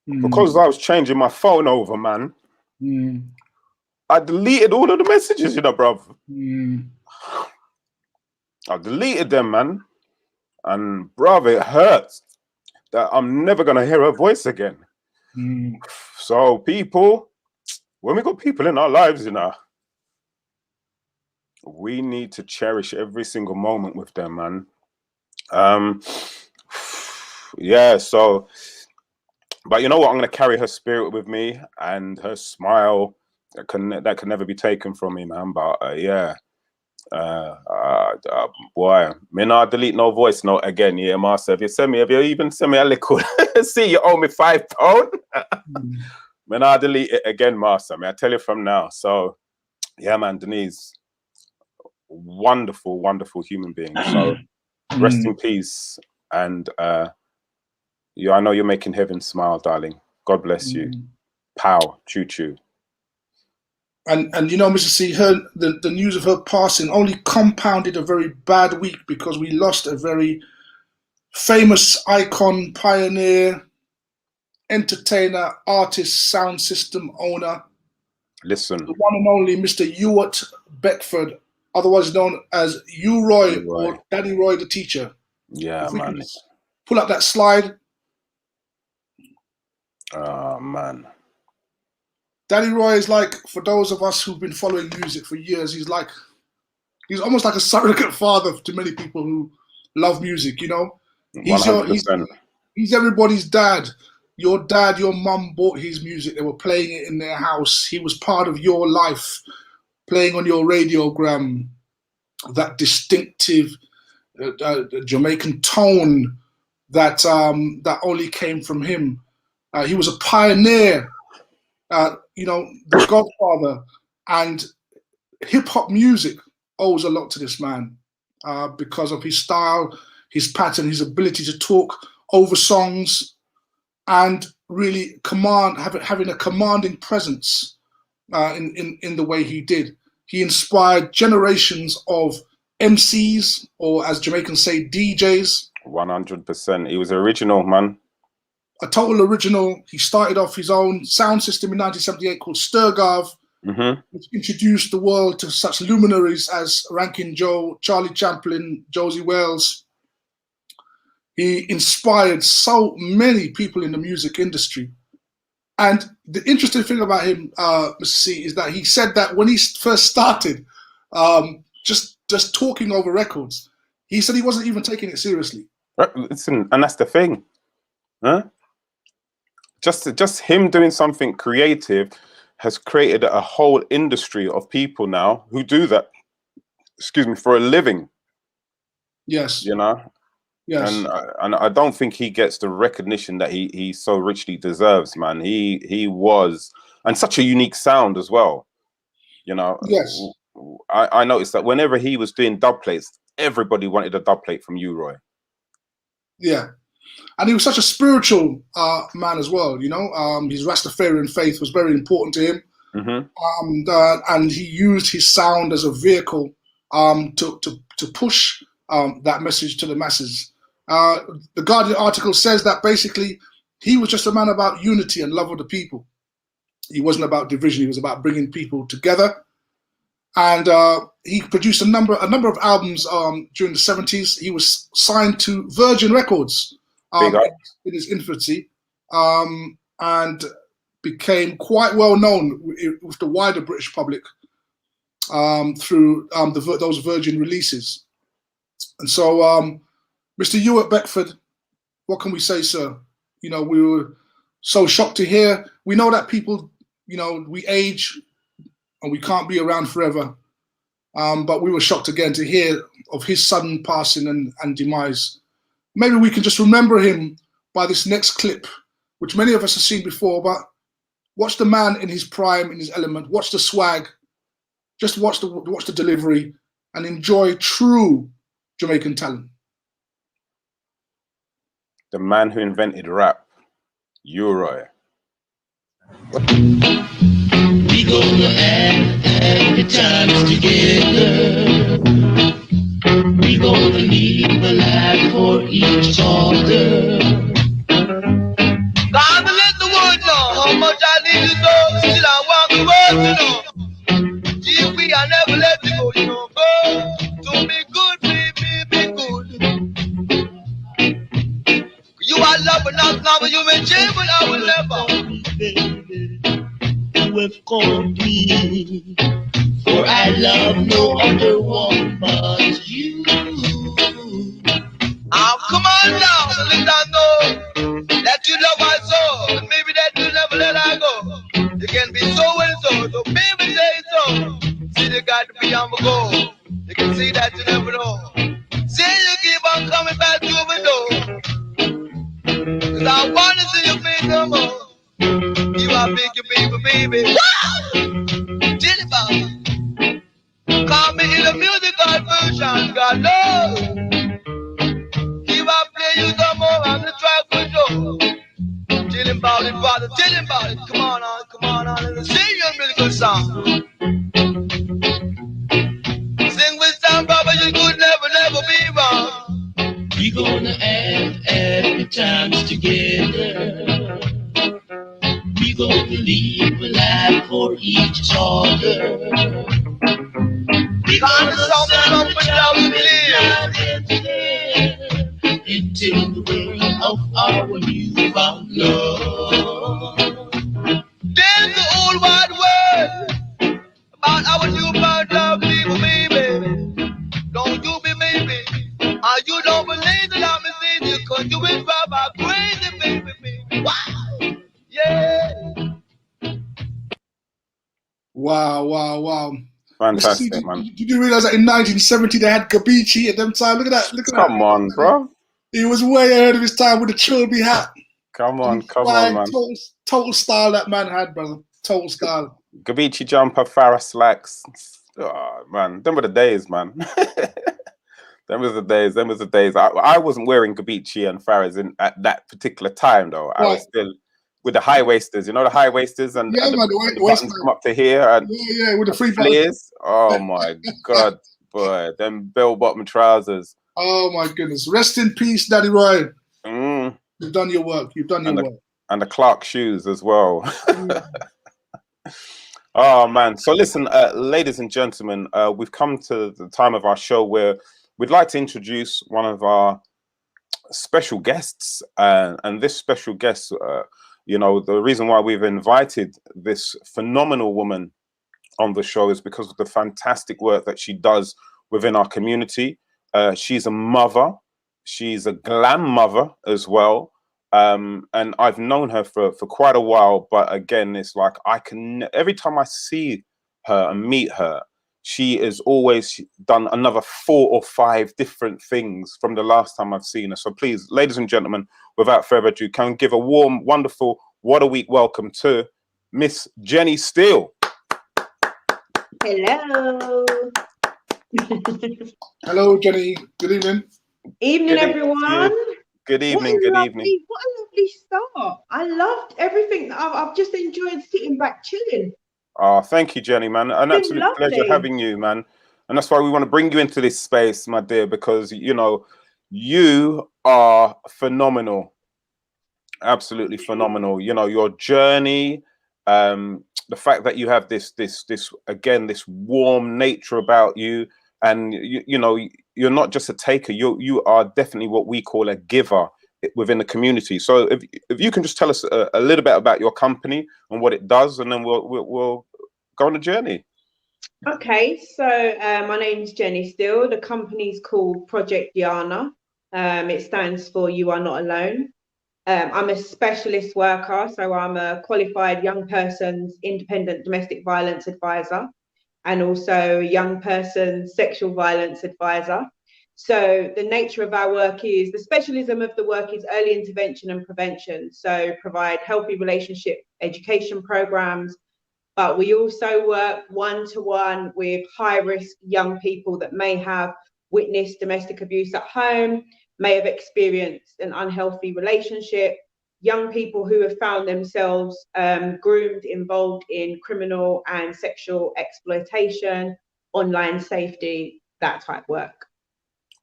because I was changing my phone over, man. I deleted all of the messages, you know, bruv. I deleted them, man. And bruv, it hurts that I'm never gonna hear her voice again. So people, when we got people in our lives, you know, we need to cherish every single moment with them, man. Yeah, so, but you know what? I'm gonna carry her spirit with me and her smile that can never be taken from me, man. But yeah, boy, me not delete no voice note again. Yeah, master. If you even send me a liquid, see you owe me £5. Me not delete it again, master. I tell you from now. So yeah, man, Denise, wonderful, wonderful human being. So rest in peace. And I know you're making heaven smile, darling. God bless you. Pow, choo choo. And you know, Mr. C, the news of her passing only compounded a very bad week because we lost a very famous icon, pioneer, entertainer, artist, sound system owner. Listen. The one and only Mr. Ewart Beckford, otherwise known as U-Roy or Daddy Roy the teacher. Yeah, man. Pull up that slide. Oh, man. Daddy Roy is like, for those of us who've been following music for years, he's almost like a surrogate father to many people who love music, you know? He's everybody's dad. Your dad, your mum bought his music. They were playing it in their house. He was part of your life, playing on your radiogram, that distinctive Jamaican tone that only came from him. He was a pioneer, you know, the godfather, and hip-hop music owes a lot to this man because of his style, his pattern, his ability to talk over songs, and really having a commanding presence in the way he did. He inspired generations of MCs, or as Jamaicans say, DJs. 100%. He was original, man. A total original. He started off his own sound system in 1978 called Sturgarv, which introduced the world to such luminaries as Rankin Joe, Charlie Chaplin, Josie Wales. He inspired so many people in the music industry. And the interesting thing about him, Mr. C, is that he said that when he first started, just talking over records, he said he wasn't even taking it seriously. Listen, and that's the thing, huh? Just him doing something creative has created a whole industry of people now who do that, excuse me, for a living. Yes. You know? Yes. And I don't think he gets the recognition that he so richly deserves, man. He was, and such a unique sound as well. You know? Yes. I noticed that whenever he was doing dub plates, everybody wanted a dub plate from you, Roy. Yeah. And he was such a spiritual man as well, you know. His Rastafarian faith was very important to him. And he used his sound as a vehicle to push that message to the masses. The Guardian article says that basically he was just a man about unity and love of the people. He wasn't about division. He was about bringing people together. And he produced a number of albums during the 70s. He was signed to Virgin Records in his infancy, and became quite well known with the wider British public through those Virgin releases. And so, Mr. Ewart Beckford, what can we say, sir? You know, we were so shocked to hear. We know that people, you know, we age and we can't be around forever. But we were shocked again to hear of his sudden passing and demise. Maybe we can just remember him by this next clip, which many of us have seen before, but watch the man in his prime, in his element, watch the swag, just watch the delivery, and enjoy true Jamaican talent. The man who invented rap, U-Roy. We gonna have the times together. We gonna live a life for each other. God let the know how much I need you so. Still I want the world to know. Gee, we I never let you go, you know. Go to be good, be good. You are love, but not love. You may change, but I will never. You have called me, for I love no other one but you. Come on now, so let I know that you love my soul, and maybe that you never let I go. You can be so and so baby say so. See, they got to be on the go. You can see that you never know. See, you keep on coming back to the door, 'cause I want to see your face no more. You are big, you baby. Wow! Chilly Bob. Call me in the musical version, God knows. If I play you some more, I'm the track for sure. Chillin' about it, brother, chillin' about it. Come on, and sing your musical song. Sing with some brother, you could never be wrong. We gonna have every chance together. We gonna live a life for each other. We gonna sum up without clear. Into the world of our new found love. There's the old wide world about our new found love, people, baby. Don't you be maybe, or you don't believe that I'm a savior, 'cause you been my crazy, baby. Wow, yeah. Wow. Fantastic, man. Did you realize that in 1970 they had Gabici at them time? Look at that. Come on, bro. He was way ahead of his time with the Trilby hat. Come on, man. Total style that man had, brother. Total style. Gabici jumper, Farrah slacks. Oh, man. Them were the days, man. Them was the days. I wasn't wearing Gabici and Farrahs at that particular time, though. I was still with the high waisters, you know, the high waisters and the buttons come up to here. And with the free flares. Oh, my God, boy. Them bell-bottom trousers. Oh my goodness! Rest in peace, Daddy Roy. You've done your work. And the Clark shoes as well. Oh man! So listen, ladies and gentlemen, we've come to the time of our show where we'd like to introduce one of our special guests, and this special guest, you know, the reason why we've invited this phenomenal woman on the show is because of the fantastic work that she does within our community. She's a mother. She's a glam mother as well. And I've known her for quite a while. But again, it's like every time I see her and meet her, she has always done another 4 or 5 different things from the last time I've seen her. So please, ladies and gentlemen, without further ado, can give a warm, wonderful, what a week welcome to Miss Jenny Steele. Hello. Hello, Jenny. Good evening. Evening, everyone. Good evening. Good evening. What a lovely start. I loved everything. I've just enjoyed sitting back, chilling. Oh, thank you, Jenny, man. An absolute pleasure having you, man. And that's why we want to bring you into this space, my dear, because, you know, you are phenomenal. Absolutely phenomenal. You know, your journey, the fact that you have this warm nature about you. And, you know, you're not just a taker. You are definitely what we call a giver within the community. So if you can just tell us a little bit about your company and what it does, and then we'll go on a journey. Okay, so my name's Jenny Steele. The company's called Project Yana. It stands for You Are Not Alone. I'm a specialist worker, so I'm a qualified young person's independent domestic violence advisor, and also young person's sexual violence advisor. So the nature of our work is, the specialism of the work is early intervention and prevention. So provide healthy relationship education programs, but we also work one-to-one with high-risk young people that may have witnessed domestic abuse at home, may have experienced an unhealthy relationship, young people who have found themselves groomed, involved in criminal and sexual exploitation, online safety, that type work.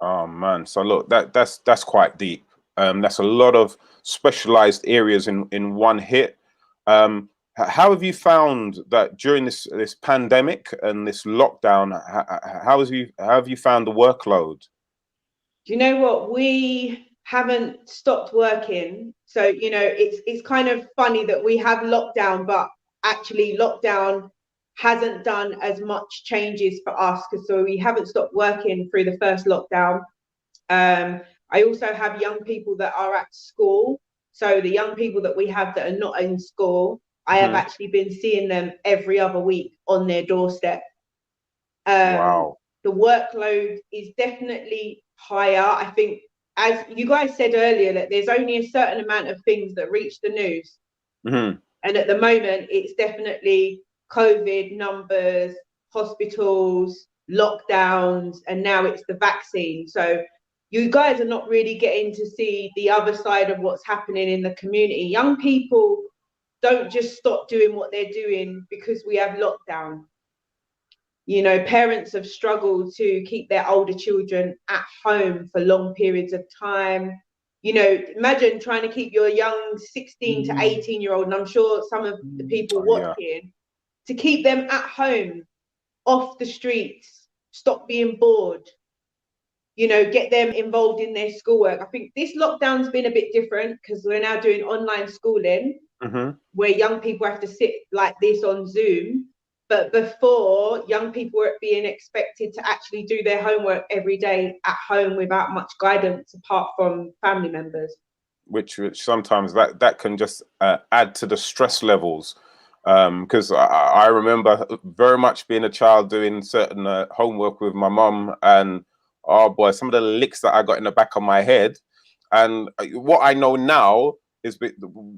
Oh man, so look, that's quite deep. That's a lot of specialized areas in one hit. How have you found that during this pandemic and this lockdown? How have you found the workload? Do you know what? We haven't stopped working. So, you know, it's kind of funny that we have lockdown, but actually lockdown hasn't done as much changes for us, because so we haven't stopped working through the first lockdown. I also have young people that are at school. So the young people that we have that are not in school, I have actually been seeing them every other week on their doorstep. Wow. The workload is definitely higher. I think, as you guys said earlier, that there's only a certain amount of things that reach the news. And at the moment, it's definitely COVID numbers, hospitals, lockdowns, and now it's the vaccine. So you guys are not really getting to see the other side of what's happening in the community. Young people don't just stop doing what they're doing because we have lockdown. You know, parents have struggled to keep their older children at home for long periods of time. You know, imagine trying to keep your young 16 to 18-year-old, and I'm sure some of the people watching, to keep them at home, off the streets, stop being bored, you know, get them involved in their schoolwork. I think this lockdown's been a bit different because we're now doing online schooling, where young people have to sit like this on Zoom. But before, young people were being expected to actually do their homework every day at home without much guidance apart from family members. Which sometimes that can just add to the stress levels. Because I remember very much being a child doing certain homework with my mum, and oh boy, some of the licks that I got in the back of my head. And what I know now is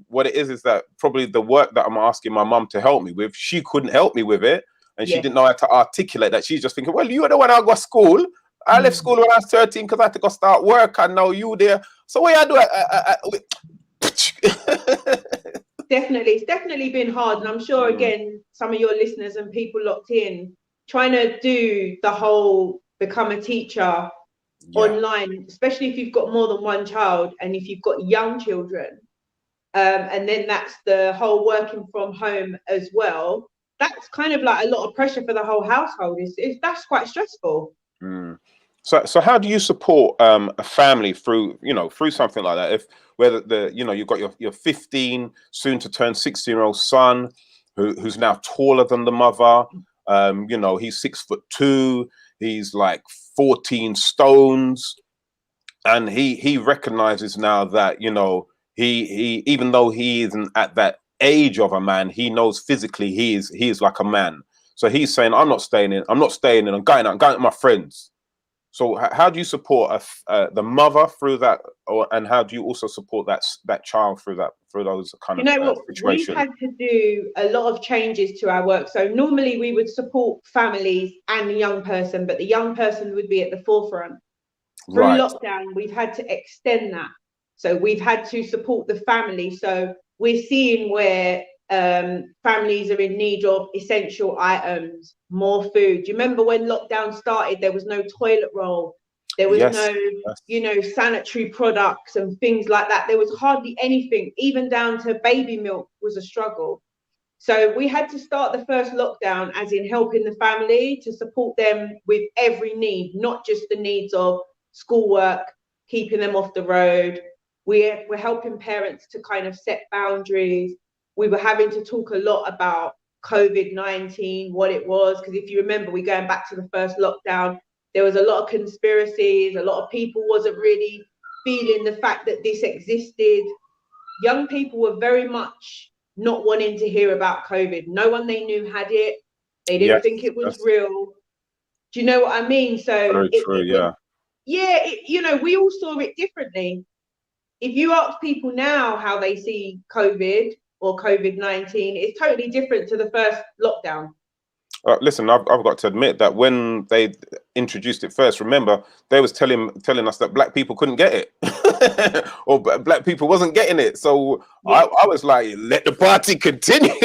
what it is that probably the work that I'm asking my mum to help me with, she couldn't help me with it, and she didn't know how to articulate that. She's just thinking, well, you were the one I got school. I left school when I was 13 because I had to go start work. I know you there. So what I do? Definitely, it's definitely been hard, and I'm sure again some of your listeners and people locked in trying to do the whole become a teacher online, especially if you've got more than one child and if you've got young children. And then that's the whole working from home as well. That's kind of like a lot of pressure for the whole household. That's quite stressful. So how do you support a family through something like that? If whether you've got your 15 soon to turn 16-year-old son who's now taller than the mother. He's 6'2". He's like 14 stones, and he recognizes now that he even though he isn't at that age of a man, he knows physically he is like a man. So he's saying, I'm not staying in. I'm going out with my friends. So how do you support the mother through that, and how do you also support that child through those kind of situations? We've had to do a lot of changes to our work. So normally we would support families and the young person, but the young person would be at the forefront. Through lockdown, we've had to extend that. So we've had to support the family. So we're seeing where families are in need of essential items, more food. Do you remember when lockdown started, there was no toilet roll, there was no sanitary products and things like that. There was hardly anything, even down to baby milk was a struggle. So we had to start the first lockdown as in helping the family to support them with every need, not just the needs of schoolwork, keeping them off the road. We're helping parents to kind of set boundaries. We were having to talk a lot about COVID-19, what it was, because if you remember, we're going back to the first lockdown, there was a lot of conspiracies, a lot of people wasn't really feeling the fact that this existed. Young people were very much not wanting to hear about COVID. No one they knew had it. They didn't think it was real. Do you know what I mean? So we all saw it differently. If you ask people now how they see COVID or COVID-19, it's totally different to the first lockdown. Listen, I've got to admit that when they introduced it first, remember, they was telling us that black people couldn't get it or black people wasn't getting it. So I was like, let the party continue.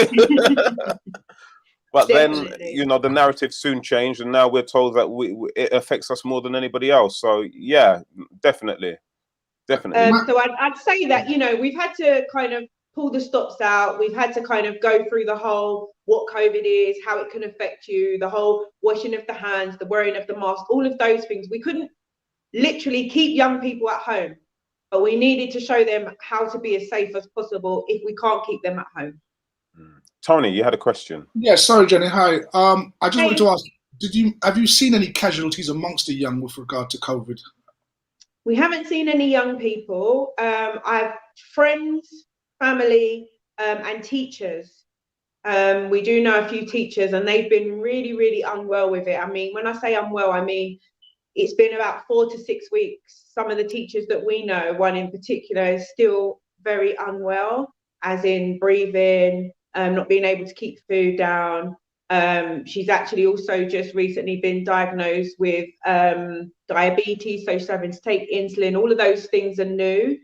But definitely. Then, the narrative soon changed, and now we're told that it affects us more than anybody else. So yeah, definitely. So I'd say that, we've had to kind of pull the stops out. We've had to kind of go through the whole what COVID is, how it can affect you, the whole washing of the hands, the wearing of the mask, all of those things. We couldn't literally keep young people at home, but we needed to show them how to be as safe as possible if we can't keep them at home. Tony, you had a question. Yeah, sorry, Jenny. Hi. I just wanted to ask, have you seen any casualties amongst the young with regard to COVID? We haven't seen any young people. I've friends, family, and teachers. We do know a few teachers, and they've been really, really unwell with it. I mean, when I say unwell, I mean it's been about 4 to 6 weeks. Some of the teachers that we know, one in particular, is still very unwell, as in breathing, not being able to keep food down. She's actually also just recently been diagnosed with diabetes, so she's having to take insulin. All of those things are new.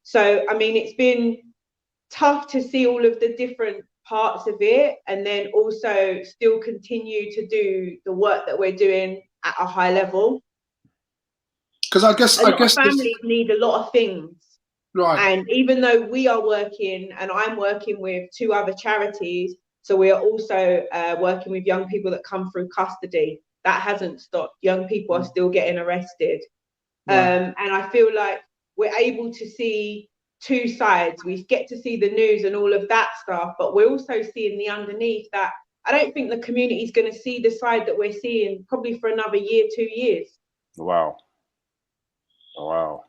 So, I mean, it's been tough to see all of the different parts of it, and then also still continue to do the work that we're doing at a high level. Because I guess families need a lot of things. Right. And even though we are working, and I'm working with 2 other charities, so we are also working with young people that come through custody. That hasn't stopped. Young people are still getting arrested. Right. And I feel like we're able to see 2 sides. We get to see the news and all of that stuff, but we're also seeing the underneath that I don't think the community is going to see the side that we're seeing probably for another year, 2 years. Wow. Wow.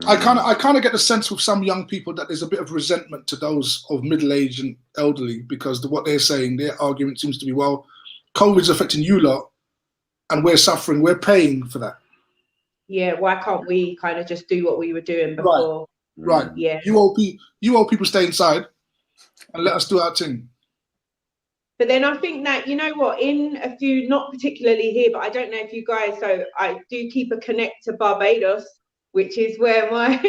I kind of get the sense with some young people that there's a bit of resentment to those of middle age and elderly, because what they're saying, their argument seems to be, well, COVID's affecting you lot and we're suffering, we're paying for that. Yeah, why can't we kind of just do what we were doing before? Right. Yeah. You old people stay inside and let us do our thing. But then I think that, you know what, in a few, not particularly here, but I don't know if you guys, so I do keep a connect to Barbados, which is where my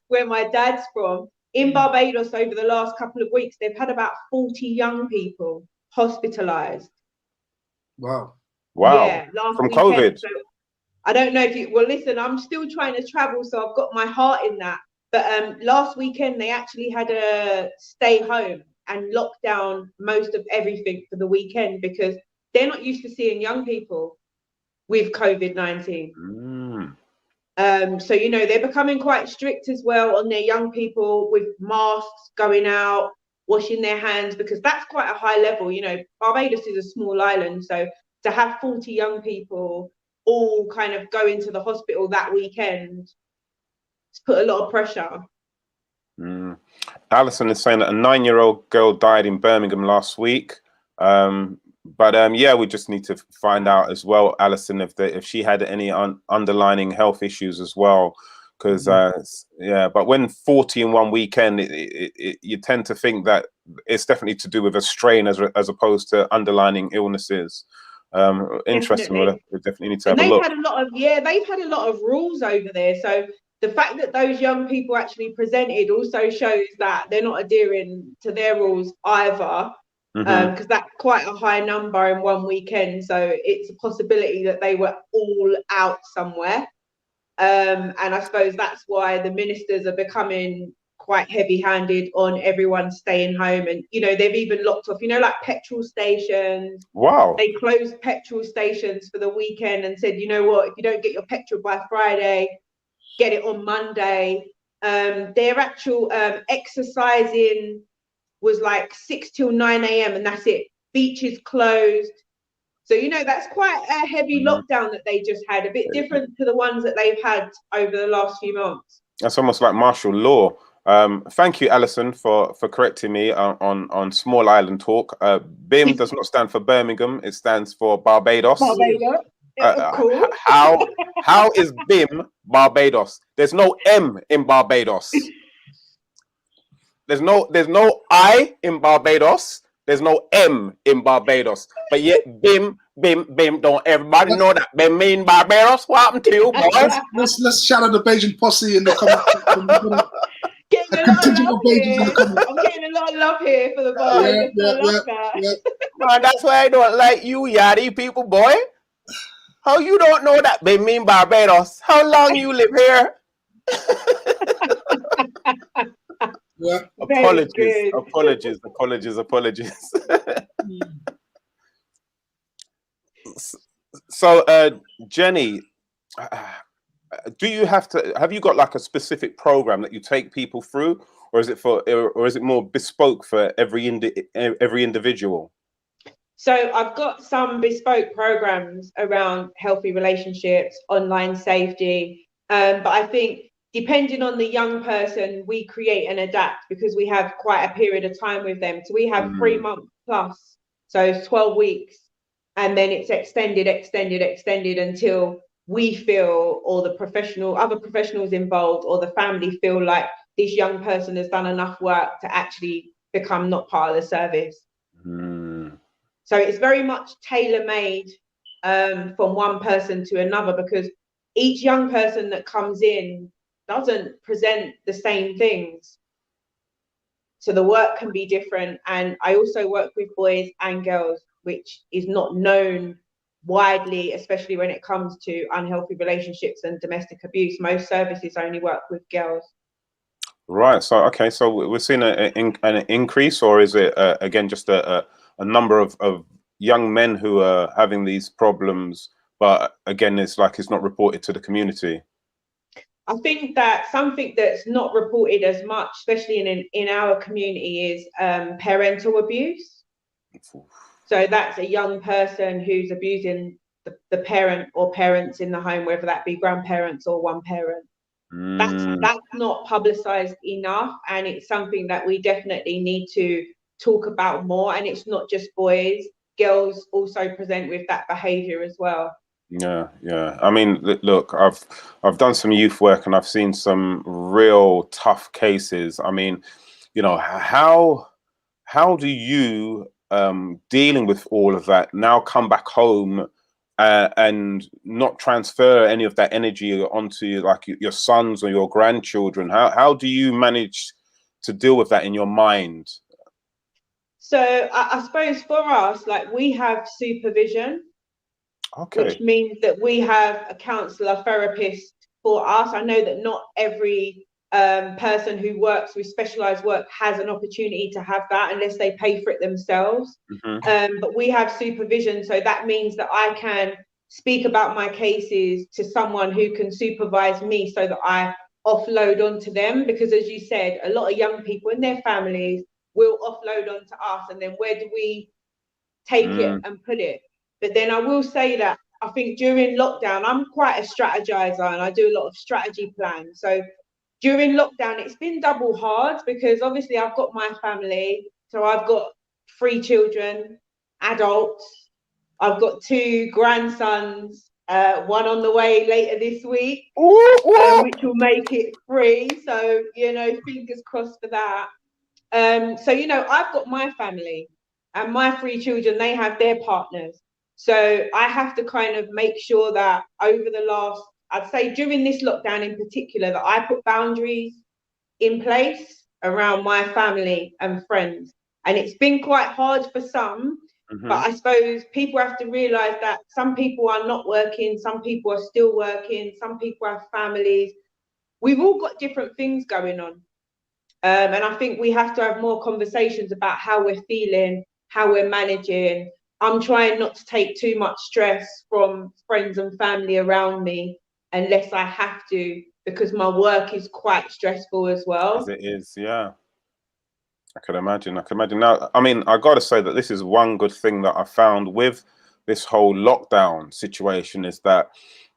where my dad's from. In Barbados over the last couple of weeks, they've had about 40 young people hospitalized. Wow. Yeah, from COVID. So I don't know if you, well, listen, I'm still trying to travel, so I've got my heart in that. But last weekend, they actually had a stay home and lock down most of everything for the weekend, because they're not used to seeing young people with COVID-19. So, you know, they're becoming quite strict as well on their young people with masks, going out, washing their hands, because that's quite a high level. You know, Barbados is a small island, so to have 40 young people all kind of go into the hospital that weekend, it's put a lot of pressure. Alison is saying that a 9-year-old girl died in Birmingham last week. Yeah, we just need to find out as well, Alison, if she had any underlying health issues as well. Because but when 40 in one weekend, you tend to think that it's definitely to do with a strain as opposed to underlying illnesses. Interesting. Definitely. We definitely need to have a look. They've had a lot of rules over there. So the fact that those young people actually presented also shows that they're not adhering to their rules either. Because that's quite a high number in one weekend, so it's a possibility that they were all out somewhere, and I suppose that's why the ministers are becoming quite heavy-handed on everyone staying home. And you know, they've even locked off, you know, like petrol stations. Wow. They closed petrol stations for the weekend and said, you know what, if you don't get your petrol by Friday, get it on Monday. Their actual exercising was like 6 till 9 a.m. and that's it. Beaches closed. So, you know, that's quite a heavy lockdown that they just had, a bit different to the ones that they've had over the last few months. That's almost like martial law. Thank you, Alison, for correcting me on small island talk. BIM does not stand for Birmingham. It stands for Barbados. Barbados. Cool. How is BIM Barbados? There's no M in Barbados. There's no I in Barbados. There's no M in Barbados. But yet BIM. Don't everybody know that BIM mean Barbados? What happened to you, boys? Let's shout out the Bajan posse in the comments. I'm getting a lot of love here for the Barbados. Man, that's why I don't like you, Yachty people, boy. How you don't know that BIM mean Barbados? How long you live here? Yeah. Very Apologies, good. apologies. So, Jenny, do you have you got like a specific program that you take people through, or is it more bespoke for every individual? So I've got some bespoke programs around healthy relationships, online safety, but I think depending on the young person, we create and adapt because we have quite a period of time with them. So we have 3 months plus, so it's 12 weeks, and then it's extended until we feel, or the other professionals involved, or the family feel like this young person has done enough work to actually become not part of the service. So it's very much tailor-made from one person to another, because each young person that comes in doesn't present the same things. So the work can be different. And I also work with boys and girls, which is not known widely, especially when it comes to unhealthy relationships and domestic abuse. Most services only work with girls. Right. So, okay. So we're seeing an increase, or is it again just a number of young men who are having these problems, but again, it's not reported to the community? I think that something that's not reported as much, especially in our community, is parental abuse. So that's a young person who's abusing the parent or parents in the home, whether that be grandparents or one parent. That's not publicized enough, and it's something that we definitely need to talk about more. And it's not just boys, girls also present with that behavior as well. Yeah. I mean, look, I've done some youth work and I've seen some real tough cases. I mean, how do you dealing with all of that now come back home and not transfer any of that energy onto like your sons or your grandchildren? How do you manage to deal with that in your mind? So I suppose for us, like, we have supervision. Okay. Which means that we have a counsellor, therapist for us. I know that not every person who works with specialised work has an opportunity to have that unless they pay for it themselves. But we have supervision, so that means that I can speak about my cases to someone who can supervise me, so that I offload onto them. Because as you said, a lot of young people and their families will offload onto us, and then where do we take it and put it? But then I will say that I think during lockdown, I'm quite a strategizer and I do a lot of strategy plans. So during lockdown, it's been double hard because obviously I've got my family. So I've got 3 children, adults. I've got 2 grandsons, one on the way later this week, which will make it 3. So, fingers crossed for that. So, I've got my family and my 3 children, they have their partners. So I have to kind of make sure that over the last, I'd say during this lockdown in particular, that I put boundaries in place around my family and friends. And it's been quite hard for some, but I suppose people have to realise that some people are not working, some people are still working, some people have families. We've all got different things going on. And I think we have to have more conversations about how we're feeling, how we're managing. I'm trying not to take too much stress from friends and family around me unless I have to, because my work is quite stressful as well. As it is, yeah. I can imagine. Now, I mean, I got to say that this is one good thing that I found with this whole lockdown situation, is that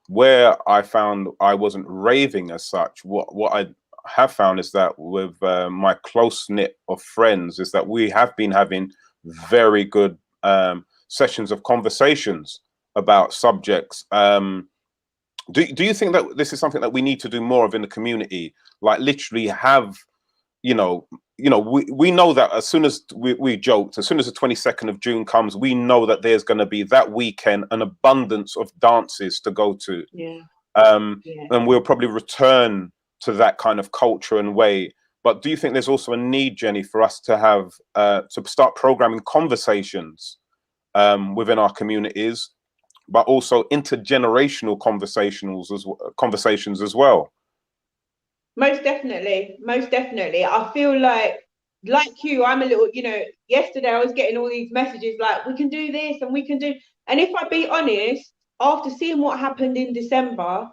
where I found I wasn't raving as such, what I have found is that with my close knit of friends, is that we have been having very good sessions of conversations about subjects. Do you think that this is something that we need to do more of in the community? Like literally have, we know that as soon as we joked, as soon as the 22nd of June comes, we know that there's going to be that weekend an abundance of dances to go to. And we'll probably return to that kind of culture and way. But do you think there's also a need, Jenny, for us to have to start programming conversations within our communities, but also intergenerational conversations as well? Most definitely, most definitely. I feel like you, I'm a little, yesterday I was getting all these messages like, we can do this and we can do. And if I be honest, after seeing what happened in December,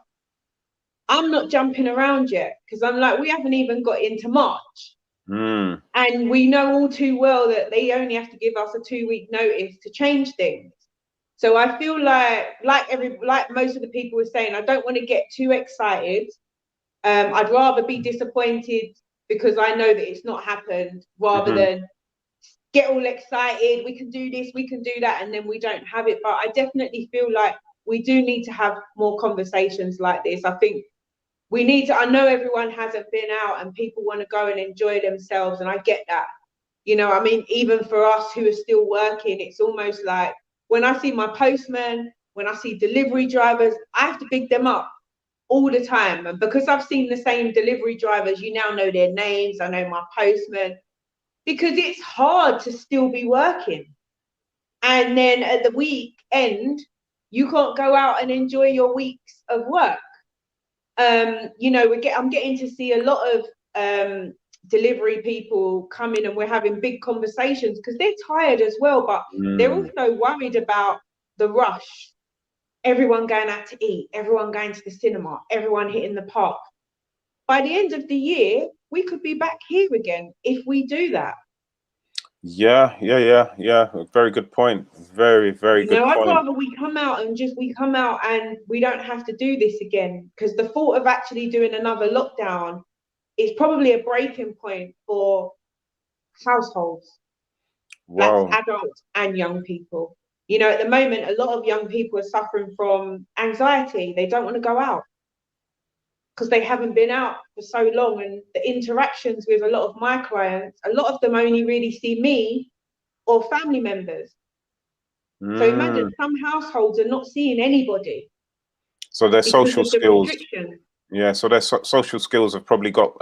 I'm not jumping around yet because I'm like, we haven't even got into March. And we know all too well that they only have to give us a 2-week notice to change things. So I feel like most of the people were saying, I don't want to get too excited. I'd rather be disappointed because I know that it's not happened rather than get all excited. We can do this, we can do that, and then we don't have it. But I definitely feel like we do need to have more conversations like this. I think we need to, I know everyone hasn't been out and people want to go and enjoy themselves, and I get that. I mean, even for us who are still working, it's almost like when I see my postman, when I see delivery drivers, I have to big them up all the time. And because I've seen the same delivery drivers, you now know their names, I know my postman, because it's hard to still be working. And then at the weekend, you can't go out and enjoy your weeks of work. I'm getting to see a lot of delivery people come in, and we're having big conversations because they're tired as well, but they're also worried about the rush. Everyone going out to eat, everyone going to the cinema, everyone hitting the park. By the end of the year, we could be back here again if we do that. Yeah. Very good point. Very, very good point. I'd rather we come out and we don't have to do this again, because the thought of actually doing another lockdown is probably a breaking point for households. Wow. That's adults and young people. At the moment, a lot of young people are suffering from anxiety. They don't want to go out because they haven't been out for so long. And the interactions with a lot of my clients, a lot of them only really see me or family members. So imagine some households are not seeing anybody. So their social skills, so their social skills have probably got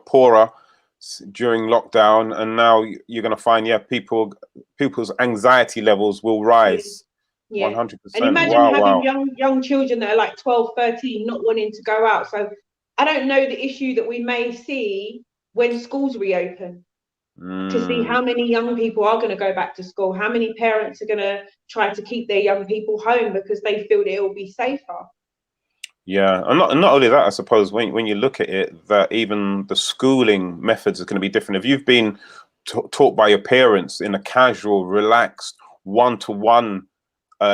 poorer during lockdown, and now you're going to find people's anxiety levels will rise. 100%. And imagine having young children that are like 12, 13 not wanting to go out. So I don't know the issue that we may see when schools reopen, to see how many young people are going to go back to school, how many parents are going to try to keep their young people home because they feel that it will be safer. Yeah, and not only that, I suppose when you look at it, that even the schooling methods are going to be different. If you've been taught by your parents in a casual, relaxed, one-to-one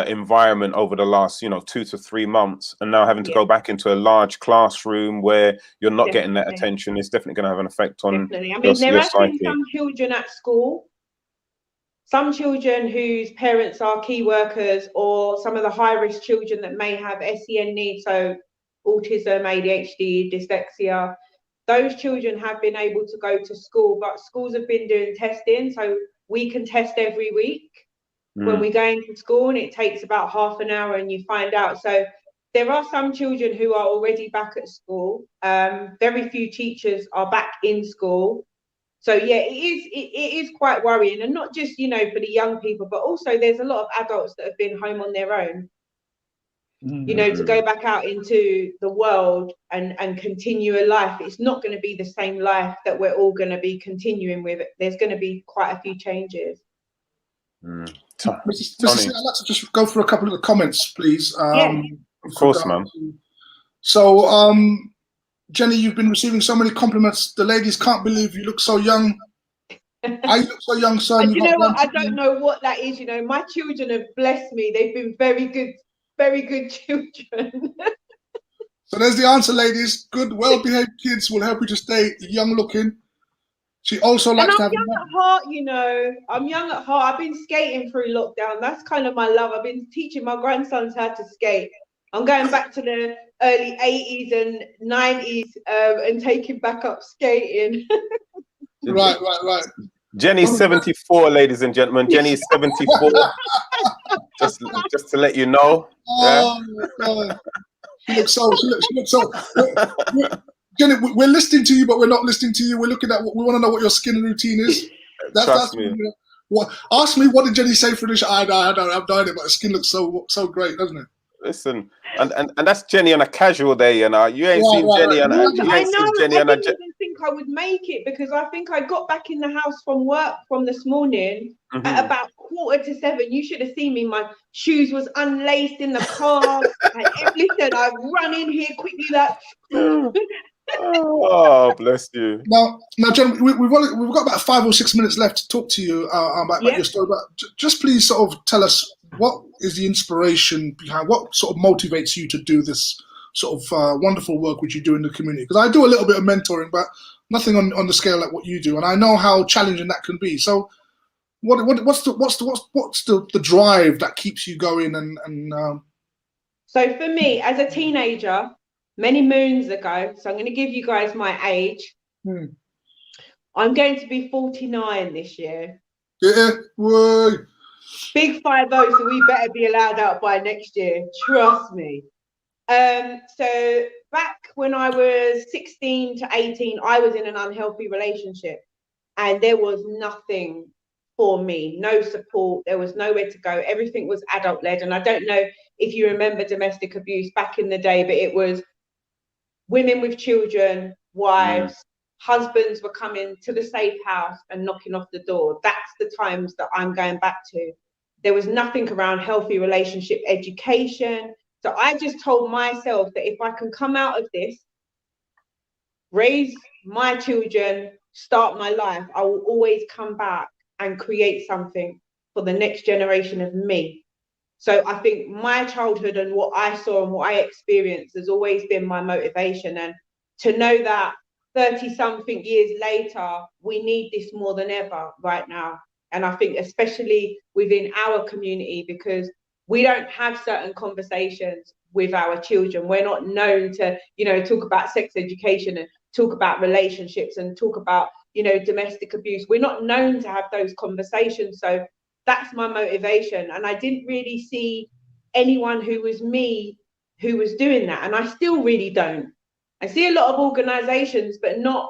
environment over the last 2 to 3 months, and now having to go back into a large classroom where you're not getting that attention, it's definitely going to have an effect on I mean, your there have psyche. been some children at school, some children whose parents are key workers, or some of the high-risk children that may have SEN needs, so autism, ADHD, dyslexia. Those children have been able to go to school, but schools have been doing testing, so we can test every week when we go into school, and it takes about half an hour and you find out. So there are some children who are already back at school. Very few teachers are back in school. So yeah, it is quite worrying, and not just for the young people, but also there's a lot of adults that have been home on their own. To go back out into the world and continue a life, it's not going to be the same life that we're all going to be continuing with. There's going to be quite a few changes. Mrs. I'd like to just go through a couple of the comments, please. Of course, man. So, Jenny, you've been receiving so many compliments. The ladies can't believe you look so young. I look so young, son. You know what? I don't know what that is. My children have blessed me. They've been very good children. So there's the answer, ladies. Good, well-behaved kids will help you to stay young-looking. She also likes to have. I'm young at heart, I'm young at heart. I've been skating through lockdown. That's kind of my love. I've been teaching my grandsons how to skate. I'm going back to the early 80s and 90s and taking back up skating. Right. Jenny's 74, ladies and gentlemen. Jenny's 74. just to let you know. Oh, God. She looks so. Jenny, we're listening to you, but we're not listening to you. We're looking at we want to know what your skin routine is. Trust me. Ask me, what did Jenny say for this? I don't have no idea, but her skin looks so great, doesn't it? Listen, and that's Jenny on a casual day, you know. You ain't seen Jenny on a, I you ain't seen know. Jenny I on a. didn't even think I would make it because I think I got back in the house from work from this morning at about 6:45. You should have seen me. My shoes was unlaced in the car. And listen, I run in here quickly like. Oh, bless you. Now, Jen, we've got about 5 or 6 minutes left to talk to you about your story. But just please sort of tell us what is the inspiration behind, what sort of motivates you to do this sort of wonderful work which you do in the community? Because I do a little bit of mentoring, but nothing on the scale like what you do, and I know how challenging that can be. So, what's the drive that keeps you going? And So for me, as a teenager, many moons ago, so I'm going to give you guys my age. I'm going to be 49 this year. Yeah, way. Big 50, so we better be allowed out by next year. Trust me. So back when I was 16 to 18, I was in an unhealthy relationship and there was nothing for me, no support. There was nowhere to go. Everything was adult led. And I don't know if you remember domestic abuse back in the day, but it was women with children, wives, husbands were coming to the safe house and knocking off the door. That's the times that I'm going back to. There was nothing around healthy relationship education. So I just told myself that if I can come out of this, raise my children, start my life, I will always come back and create something for the next generation of me. So I think my childhood and what I saw and what I experienced has always been my motivation. And to know that 30-something years later, we need this more than ever right now. And I think especially within our community, because we don't have certain conversations with our children. We're not known to, talk about sex education and talk about relationships and talk about, domestic abuse. We're not known to have those conversations. So that's my motivation. And I didn't really see anyone who was me who was doing that. And I still really don't. I see a lot of organizations, but not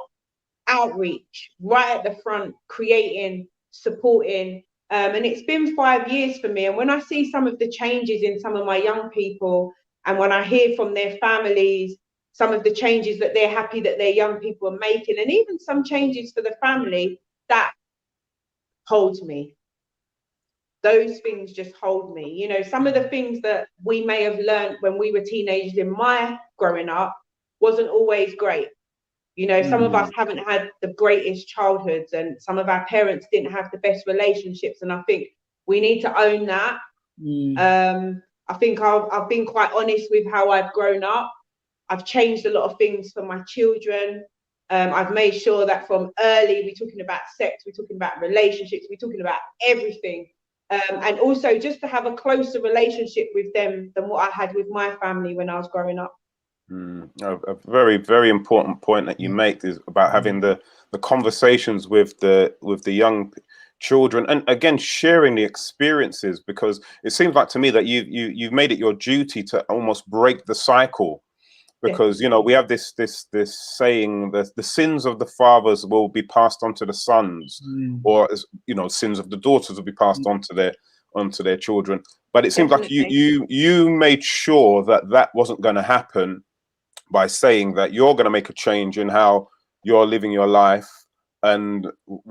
outreach right at the front, creating, supporting. And it's been 5 years for me. And when I see some of the changes in some of my young people, and when I hear from their families, some of the changes that they're happy that their young people are making, and even some changes for the family, that holds me. Those things just hold me. Some of the things that we may have learned when we were teenagers in my growing up wasn't always great. Some of us haven't had the greatest childhoods, and some of our parents didn't have the best relationships. And I think we need to own that. I think I've been quite honest with how I've grown up. I've changed a lot of things for my children. I've made sure that from early, we're talking about sex, we're talking about relationships, we're talking about everything. And also just to have a closer relationship with them than what I had with my family when I was growing up. A very, very important point that you make is about having the conversations with the young children, and again sharing the experiences, because it seems like to me that you've made it your duty to almost break the cycle, because we have this saying that the sins of the fathers will be passed on to the sons, or sins of the daughters will be passed on to their children. But it seems like you made sure that wasn't going to happen by saying that you're going to make a change in how you're living your life and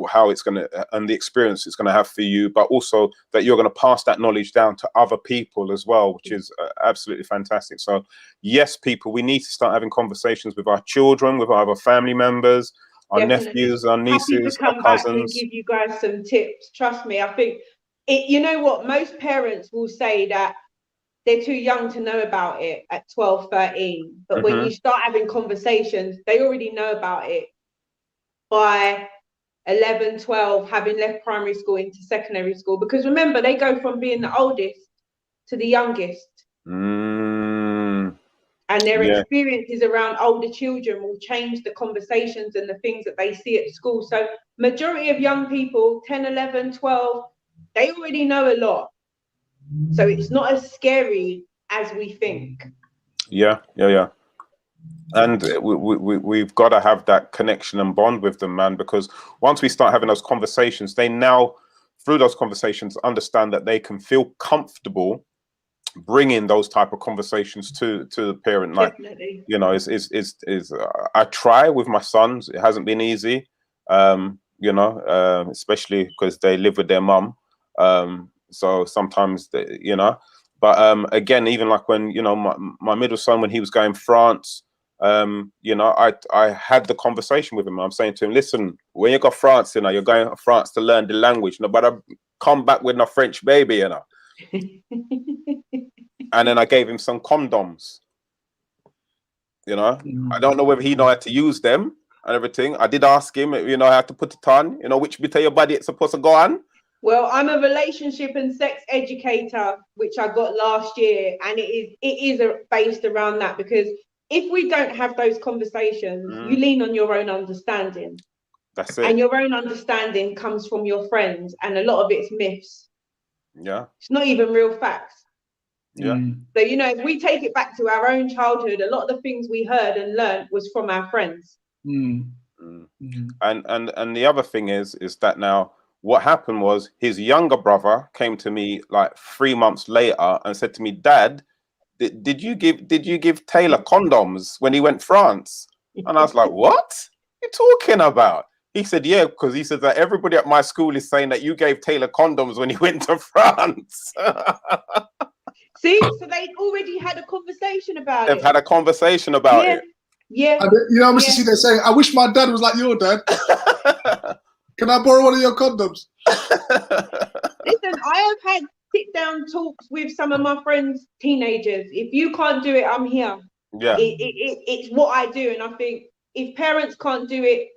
how it's going to, and the experience it's going to have for you, but also that you're going to pass that knowledge down to other people as well, which is absolutely fantastic. So yes, people, we need to start having conversations with our children, with our other family members, our nephews, our nieces, our cousins. Back and give you guys some tips. Trust me, I think most parents will say that they're too young to know about it at 12, 13. But when you start having conversations, they already know about it by 11, 12, having left primary school into secondary school. Because remember, they go from being the oldest to the youngest. And their experiences around older children will change the conversations and the things that they see at school. So majority of young people, 10, 11, 12, they already know a lot. So it's not as scary as we think. Yeah. And we've got to have that connection and bond with them, man, because once we start having those conversations, they now, through those conversations, understand that they can feel comfortable bringing those type of conversations to the parent. Like, Definitely. you know, I try with my sons. It hasn't been easy, you know, especially because they live with their mum. So sometimes, you know, but again, even like when, you know, my middle son, when he was going France, you know, I had the conversation with him. I'm saying to him, listen, when you go France, you know, you're going to France to learn the language, no, but I come back with no French baby, you know. And then I gave him some condoms, you know. I don't know whether he know how to use them and everything. I did ask him, you know, how to put it on, you know, which bit of your body it's supposed to go on. Well, I'm a relationship and sex educator, which I got last year, and it is based around that, because if we don't have those conversations, you lean on your own understanding. That's it. And your own understanding comes from your friends, and a lot of it's myths. Yeah. It's not even real facts. Yeah. So, you know, if we take it back to our own childhood, a lot of the things we heard and learned was from our friends. And the other thing is that now what happened was his younger brother came to me like 3 months later and said to me, Dad, did you give Taylor condoms when he went France? And I was like, what are you talking about? He said, yeah, because he said that everybody at my school is saying that you gave Taylor condoms when he went to France. See, so they already had a conversation about it. They've had a conveison about it. Yeah. And, you know, Mr. C, they're saying, I wish my dad was like your dad. Can I borrow one of your condoms? Listen, I have had sit-down talks with some of my friends, teenagers. If you can't do it, I'm here. Yeah. It's what I do. And I think if parents can't do it,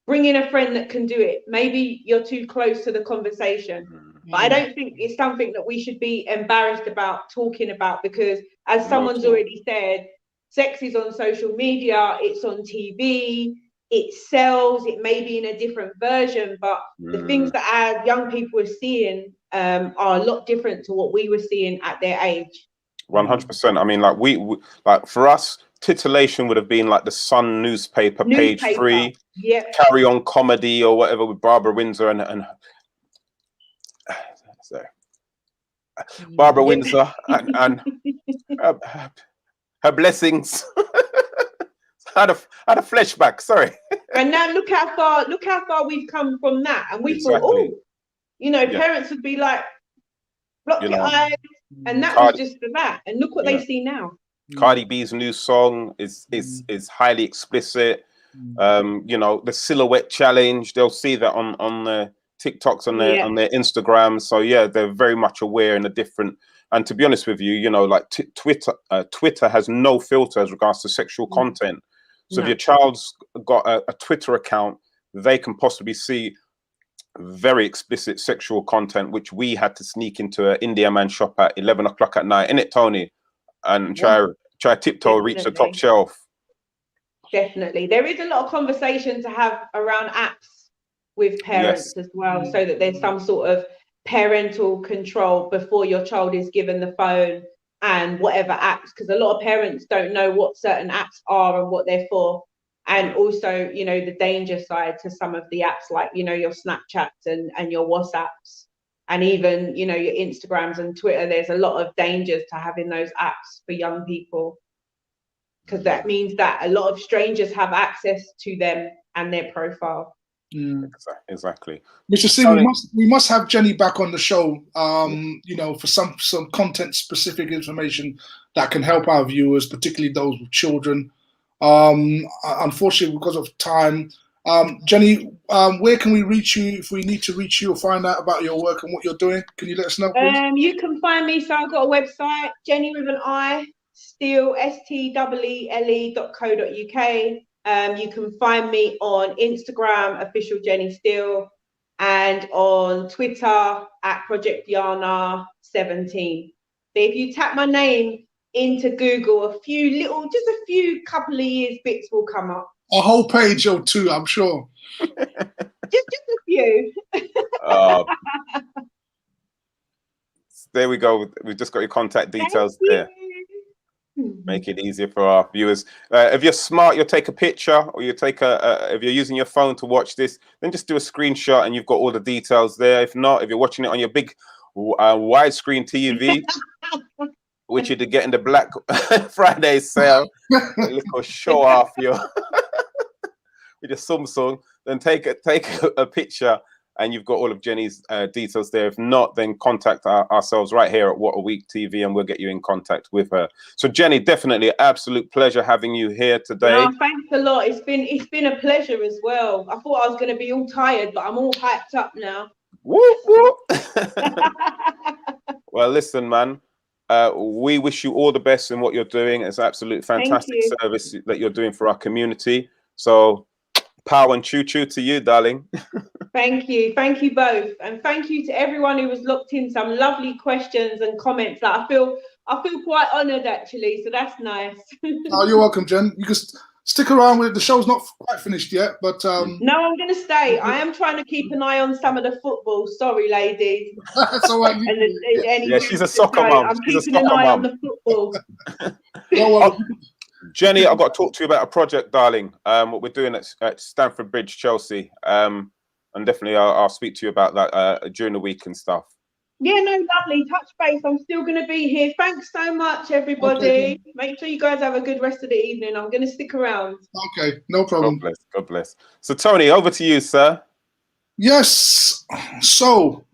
bring in a friend that can do it. Maybe you're too close to the conversation. But I don't think it's something that we should be embarrassed about talking about, because as someone's already said, sex is on social media, it's on TV, it sells, it may be in a different version, but the things that our young people are seeing are a lot different to what we were seeing at their age. 100%. I mean, like we like for us, titillation would have been like the Sun newspaper. Page 3, Carry On Comedy or whatever with Barbara Windsor and Barbara Windsor and her blessings. had a flashback. Sorry. And now look how far we've come from that, and we thought, oh, you know, parents would be like, block your eyes, and that was just for that. And look what they see now. Cardi B's new song is highly explicit. You know, the silhouette challenge, they'll see that on the TikToks on their Instagram. So yeah, they're very much aware in a different. And to be honest with you, you know, like Twitter has no filter as regards to sexual content. So if your child's got a Twitter account, they can possibly see very explicit sexual content, which we had to sneak into an India Man shop at 11 o'clock at night, innit, Tony? And try tiptoe reach the top shelf. Definitely. There is a lot of conversation to have around apps with parents as well, so that there's some sort of parental control before your child is given the phone and whatever apps, because a lot of parents don't know what certain apps are and what they're for. And also, you know, the danger side to some of the apps, like, you know, your Snapchats and your WhatsApps, and even, you know, your Instagrams and Twitter. There's a lot of dangers to having those apps for young people, because that means that a lot of strangers have access to them and their profile. Exactly. Mr. C, we must have Jenny back on the show, you know, for some content specific information that can help our viewers, particularly those with children. Unfortunately, because of time, Jenny, where can we reach you if we need to reach you or find out about your work and what you're doing? Can you let us know, please? You can find me. So I've got a website, Jenny with an I, Steele, STEELE.co.uk. You can find me on Instagram, official Jenny Steele, and on Twitter at Project Diana 17. But if you tap my name into Google, just a few couple of years bits will come up. A whole page or two, I'm sure. just a few. There we go. We've just got your contact details there. Make it easier for our viewers. If you're smart, you'll take a picture, or you take if you're using your phone to watch this, then just do a screenshot and you've got all the details there. If not, if you're watching it on your big widescreen TV, which you'd get in the Black Friday sale. A little show off your with your Samsung. Then take a picture, and you've got all of Jenny's details there. If not, then contact ourselves right here at What a Week TV, and we'll get you in contact with her. So Jenny, definitely absolute pleasure having you here today. No, thanks a lot. It's been a pleasure as well. I thought I was going to be all tired, but I'm all hyped up now. Whoop, whoop. Well, listen, man. We wish you all the best in what you're doing. It's absolute fantastic service that you're doing for our community. So power and choo-choo to you, darling. Thank you both, and thank you to everyone who was locked in. Some lovely questions and comments. Like I feel quite honoured actually, so that's nice. Oh, you're welcome, Jen. You just stick around with it. The show's not quite finished yet, but no, I'm going to stay. I am trying to keep an eye on some of the football. Sorry, ladies. That's all right. Yeah, she's a soccer mom. I'm keeping an eye on the football. Jenny, I've got to talk to you about a project, darling. What we're doing at Stamford Bridge, Chelsea. And definitely I'll speak to you about that during the week and stuff. Yeah, no, lovely. Touch base. I'm still going to be here. Thanks so much, everybody. Okay. Make sure you guys have a good rest of the evening. I'm going to stick around. Okay, no problem. God bless. God bless. So, Tony, over to you, sir. Yes. So,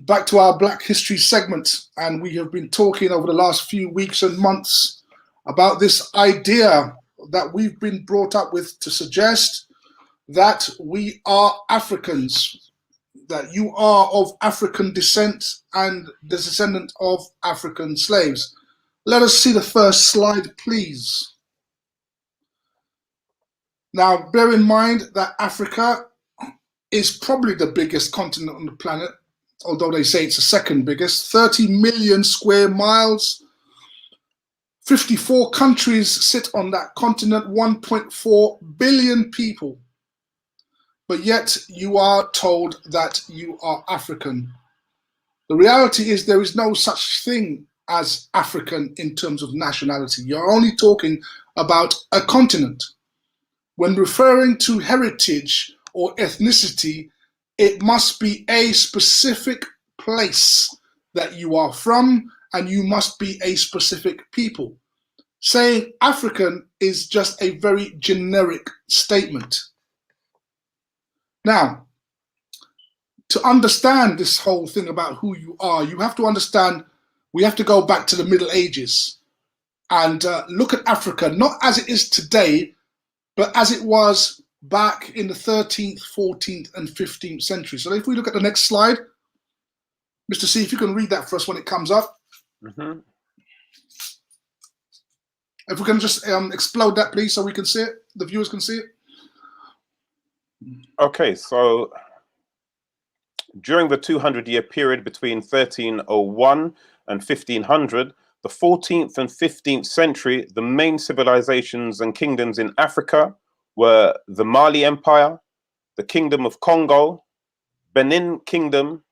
back to our Black History segment. And we have been talking over the last few weeks and months about this idea that we've been brought up with to suggest that we are Africans, that you are of African descent and the descendant of African slaves. Let us see the first slide, please. Now, bear in mind that Africa is probably the biggest continent on the planet, although they say it's the second biggest. 30 million square miles. 54 countries sit on that continent, 1.4 billion people. But yet you are told that you are African. The reality is there is no such thing as African in terms of nationality. You're only talking about a continent. When referring to heritage or ethnicity, it must be a specific place that you are from, and you must be a specific people. Saying African is just a very generic statement. Now, to understand this whole thing about who you are, you have to understand, we have to go back to the Middle Ages and look at Africa, not as it is today, but as it was back in the 13th, 14th, and 15th century. So if we look at the next slide, Mr. C, if you can read that for us when it comes up. Mm-hmm. If we can just explode that, please, so we can see it, the viewers can see it. Okay, so during the 200-year period between 1301 and 1500, the 14th and 15th century, the main civilizations and kingdoms in Africa were the Mali Empire, the Kingdom of Congo, Benin Kingdom,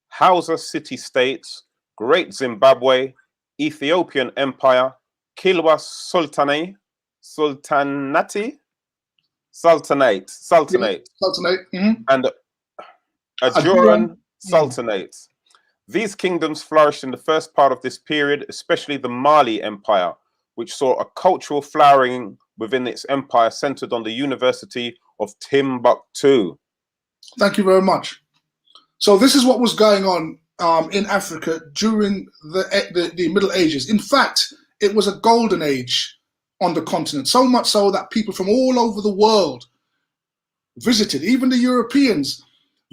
Hausa city-states, Great Zimbabwe, Ethiopian Empire, Kilwa Sultanate, mm-hmm. and Ajuran Sultanate. These kingdoms flourished in the first part of this period, especially the Mali Empire, which saw a cultural flowering within its empire centered on the University of Timbuktu. Thank you very much. So this is what was going on in Africa during the Middle Ages. In fact, it was a golden age on the continent, so much so that people from all over the world visited, even the Europeans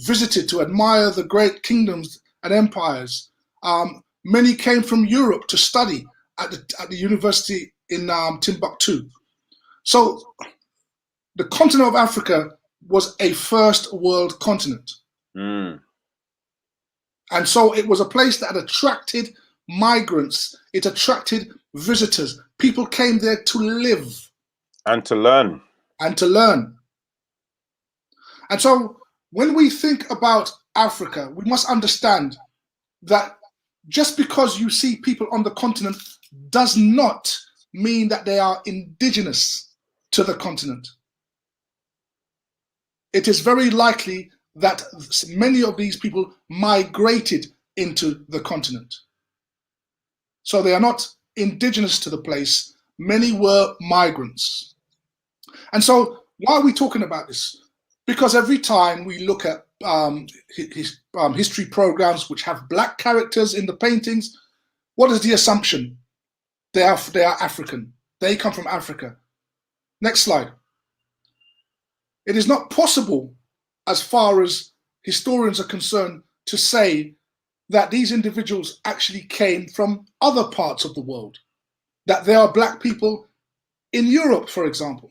visited to admire the great kingdoms and empires. Many came from Europe to study at the university in Timbuktu. So the continent of Africa was a first world continent. Mm. And so it was a place that had attracted migrants. It attracted visitors. People came there to live. And to learn. And to learn. And so when we think about Africa, we must understand that just because you see people on the continent does not mean that they are indigenous to the continent. It is very likely that many of these people migrated into the continent. So they are not indigenous to the place. Many were migrants. And so why are we talking about this? Because every time we look at history programs which have black characters in the paintings, what is the assumption? They are African. They come from Africa. Next slide. It is not possible, as far as historians are concerned, to say that these individuals actually came from other parts of the world, that there are black people in Europe, for example,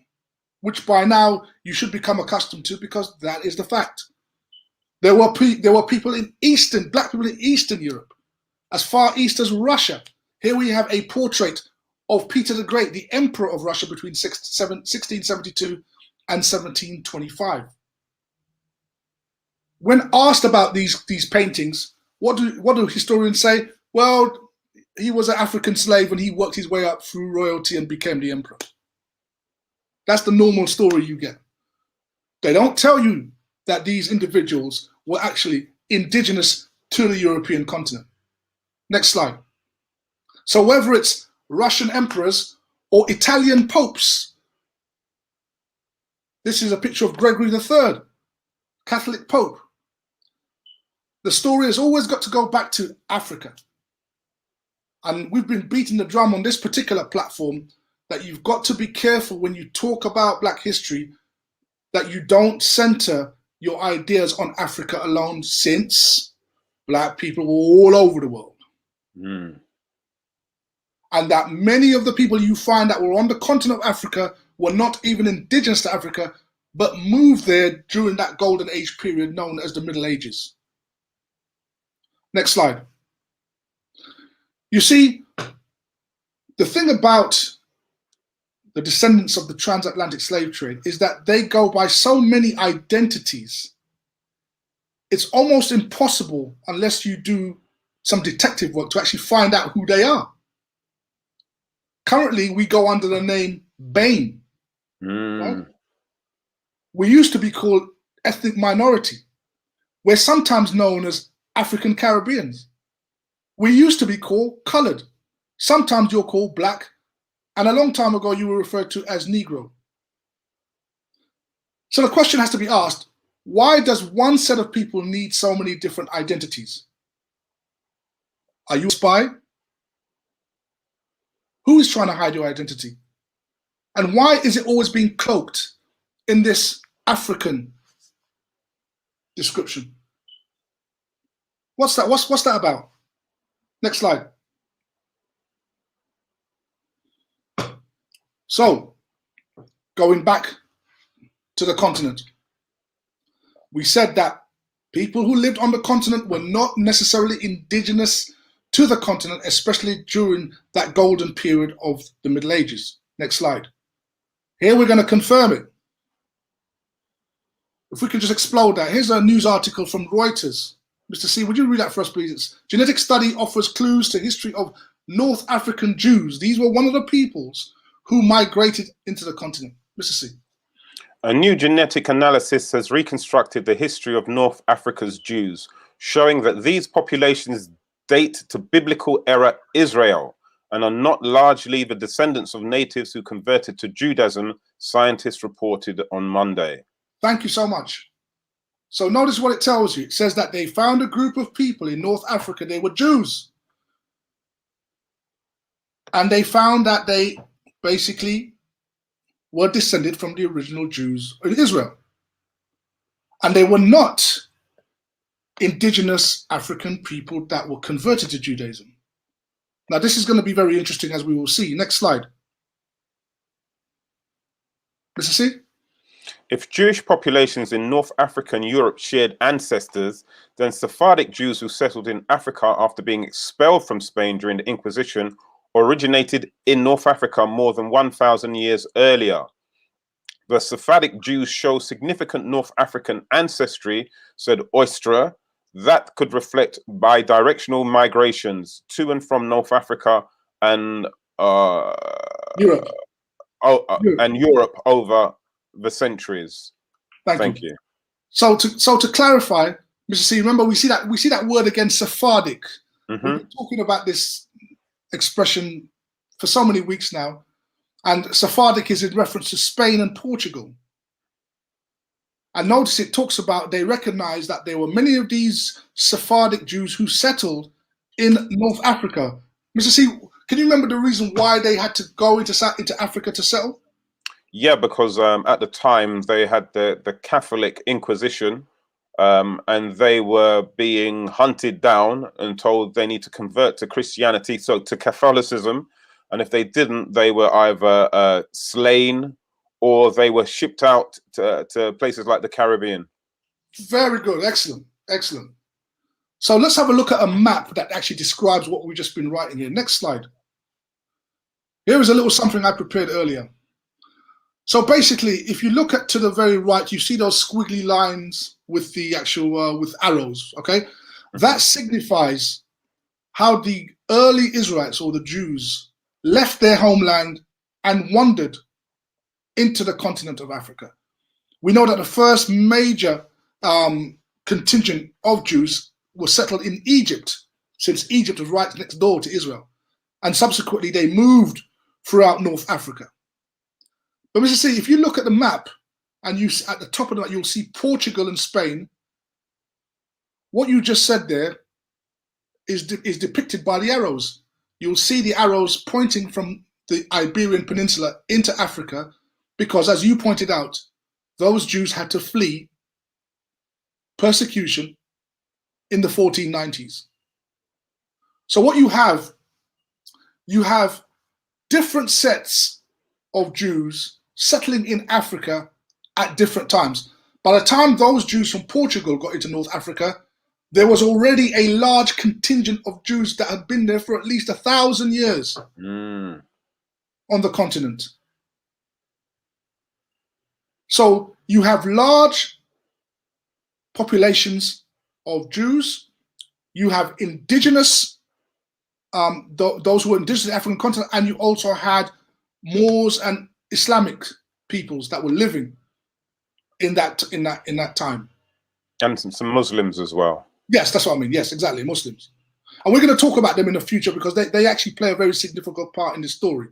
which by now you should become accustomed to, because that is the fact. There were people in black people in Eastern Europe, as far east as Russia. Here we have a portrait of Peter the Great, the Emperor of Russia, between 1672 and 1725. When asked about these paintings, what do historians say? Well, he was an African slave and he worked his way up through royalty and became the emperor. That's the normal story you get. They don't tell you that these individuals were actually indigenous to the European continent. Next slide. So whether it's Russian emperors or Italian popes, this is a picture of Gregory III, Catholic Pope. The story has always got to go back to Africa. And we've been beating the drum on this particular platform that you've got to be careful when you talk about Black history, that you don't center your ideas on Africa alone, since Black people were all over the world. Mm. And that many of the people you find that were on the continent of Africa were not even indigenous to Africa, but moved there during that golden age period known as the Middle Ages. Next slide. You see, the thing about the descendants of the transatlantic slave trade is that they go by so many identities. It's almost impossible, unless you do some detective work, to actually find out who they are. Currently, we go under the name Bane. Right? We used to be called ethnic minority. We're sometimes known as African Caribbeans. We used to be called colored. Sometimes you're called black, and a long time ago you were referred to as Negro. So the question has to be asked, why does one set of people need so many different identities? Are you a spy? Who is trying to hide your identity? And why is it always being cloaked in this African description? What's that? What's that about? Next slide. So, going back to the continent, we said that people who lived on the continent were not necessarily indigenous to the continent, especially during that golden period of the Middle Ages. Next slide. Here we're going to confirm it. If we could just explode that. Here's a news article from Reuters. Mr. C, would you read that for us, please? It's genetic study offers clues to history of North African Jews. These were one of the peoples who migrated into the continent. Mr. C. A new genetic analysis has reconstructed the history of North Africa's Jews, showing that these populations date to biblical era Israel and are not largely the descendants of natives who converted to Judaism, scientists reported on Monday. Thank you so much. So notice what it tells you. It says that they found a group of people in North Africa. They were Jews. And they found that they basically were descended from the original Jews in Israel. And they were not indigenous African people that were converted to Judaism. Now, this is going to be very interesting, as we will see. Next slide. Mr. C? If Jewish populations in North Africa and Europe shared ancestors, then Sephardic Jews who settled in Africa after being expelled from Spain during the Inquisition originated in North Africa more than 1,000 years earlier. The Sephardic Jews show significant North African ancestry, said Oystra, that could reflect bi-directional migrations to and from North Africa and Europe. And Europe over the centuries. Thank you. So to clarify, Mr. C, remember we see that word again, Sephardic. Mm-hmm. We're talking about this expression for so many weeks now, and Sephardic is in reference to Spain and Portugal. And notice it talks about, they recognize that there were many of these Sephardic Jews who settled in North Africa. Mr. C, can you remember the reason why they had to go into Africa to settle? Yeah, because at the time they had the Catholic Inquisition, and they were being hunted down and told they need to convert to Christianity, so to Catholicism. And if they didn't, they were either slain or they were shipped out to places like the Caribbean. Very good. Excellent. Excellent. So let's have a look at a map that actually describes what we've just been writing here. Next slide. Here is a little something I prepared earlier. So basically, if you look to the very right, you see those squiggly lines with the actual, with arrows, okay? That signifies how the early Israelites, or the Jews, left their homeland and wandered into the continent of Africa. We know that the first major contingent of Jews was settled in Egypt, since Egypt was right next door to Israel. And subsequently, they moved throughout North Africa. But Mr. C, if you look at the map, and you at the top of the map, you'll see Portugal and Spain. What you just said there is depicted by the arrows. You'll see the arrows pointing from the Iberian Peninsula into Africa, because, as you pointed out, those Jews had to flee persecution in the 1490s. So what you have different sets of Jews settling in Africa at different times. By the time those Jews from Portugal got into North Africa, there was already a large contingent of Jews that had been there for at least 1,000 years on the continent. So you have large populations of Jews, you have indigenous, those who were indigenous to the African continent, and you also had Moors and Islamic peoples that were living in that time. And some Muslims as well. Yes, that's what I mean. Yes, exactly, Muslims. And we're going to talk about them in the future, because they actually play a very significant part in this story.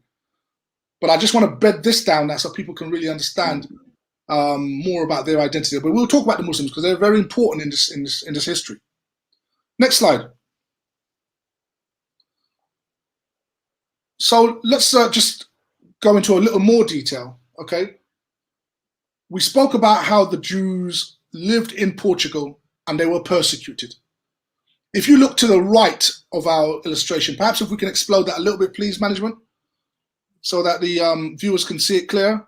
But I just want to bed this down now so people can really understand more about their identity. But we'll talk about the Muslims because they're very important in this history. Next slide. So let's just go into a little more detail, okay? We spoke about how the Jews lived in Portugal and they were persecuted. If you look to the right of our illustration, perhaps if we can explode that a little bit, please, management, so that the viewers can see it clear.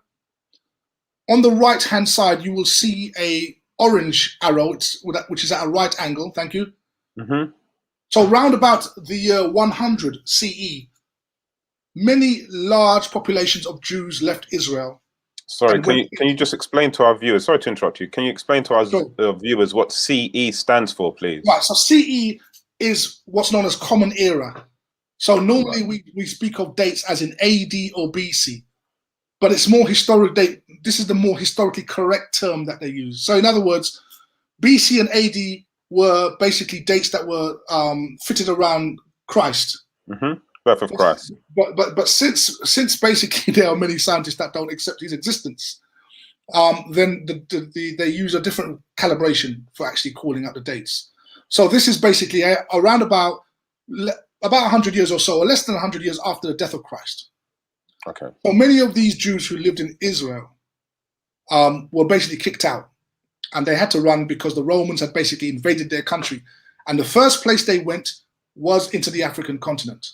On the right-hand side, you will see a orange arrow, which is at a right angle. Thank you. Mm-hmm. So round about the year 100 CE, many large populations of Jews left Israel. Sorry, can you just explain to our viewers? Sorry to interrupt you. Can you explain to our viewers what CE stands for, please? Right. So CE is what's known as Common Era. So normally we speak of dates as in AD or BC, but it's more historic date. This is the more historically correct term that they use. So in other words, BC and AD were basically dates that were fitted around Christ. Mm-hmm. Birth of Christ. But since basically there are many scientists that don't accept his existence, then they use a different calibration for actually calling out the dates. So this is basically around about 100 years or so, or less than 100 years after the death of Christ. Okay. So many of these Jews who lived in Israel were basically kicked out, and they had to run because the Romans had basically invaded their country. And the first place they went was into the African continent.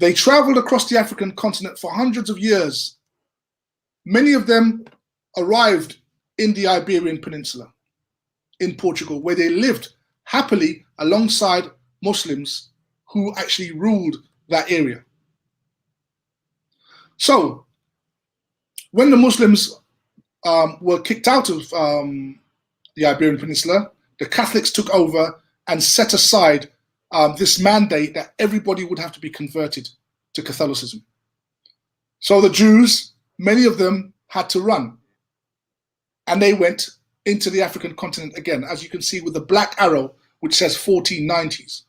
They traveled across the African continent for hundreds of years. Many of them arrived in the Iberian Peninsula, in Portugal, where they lived happily alongside Muslims who actually ruled that area. So, when the Muslims were kicked out of the Iberian Peninsula, the Catholics took over and set aside this mandate that everybody would have to be converted to Catholicism. So the Jews, many of them had to run, and they went into the African continent again, as you can see with the black arrow, which says 1490s.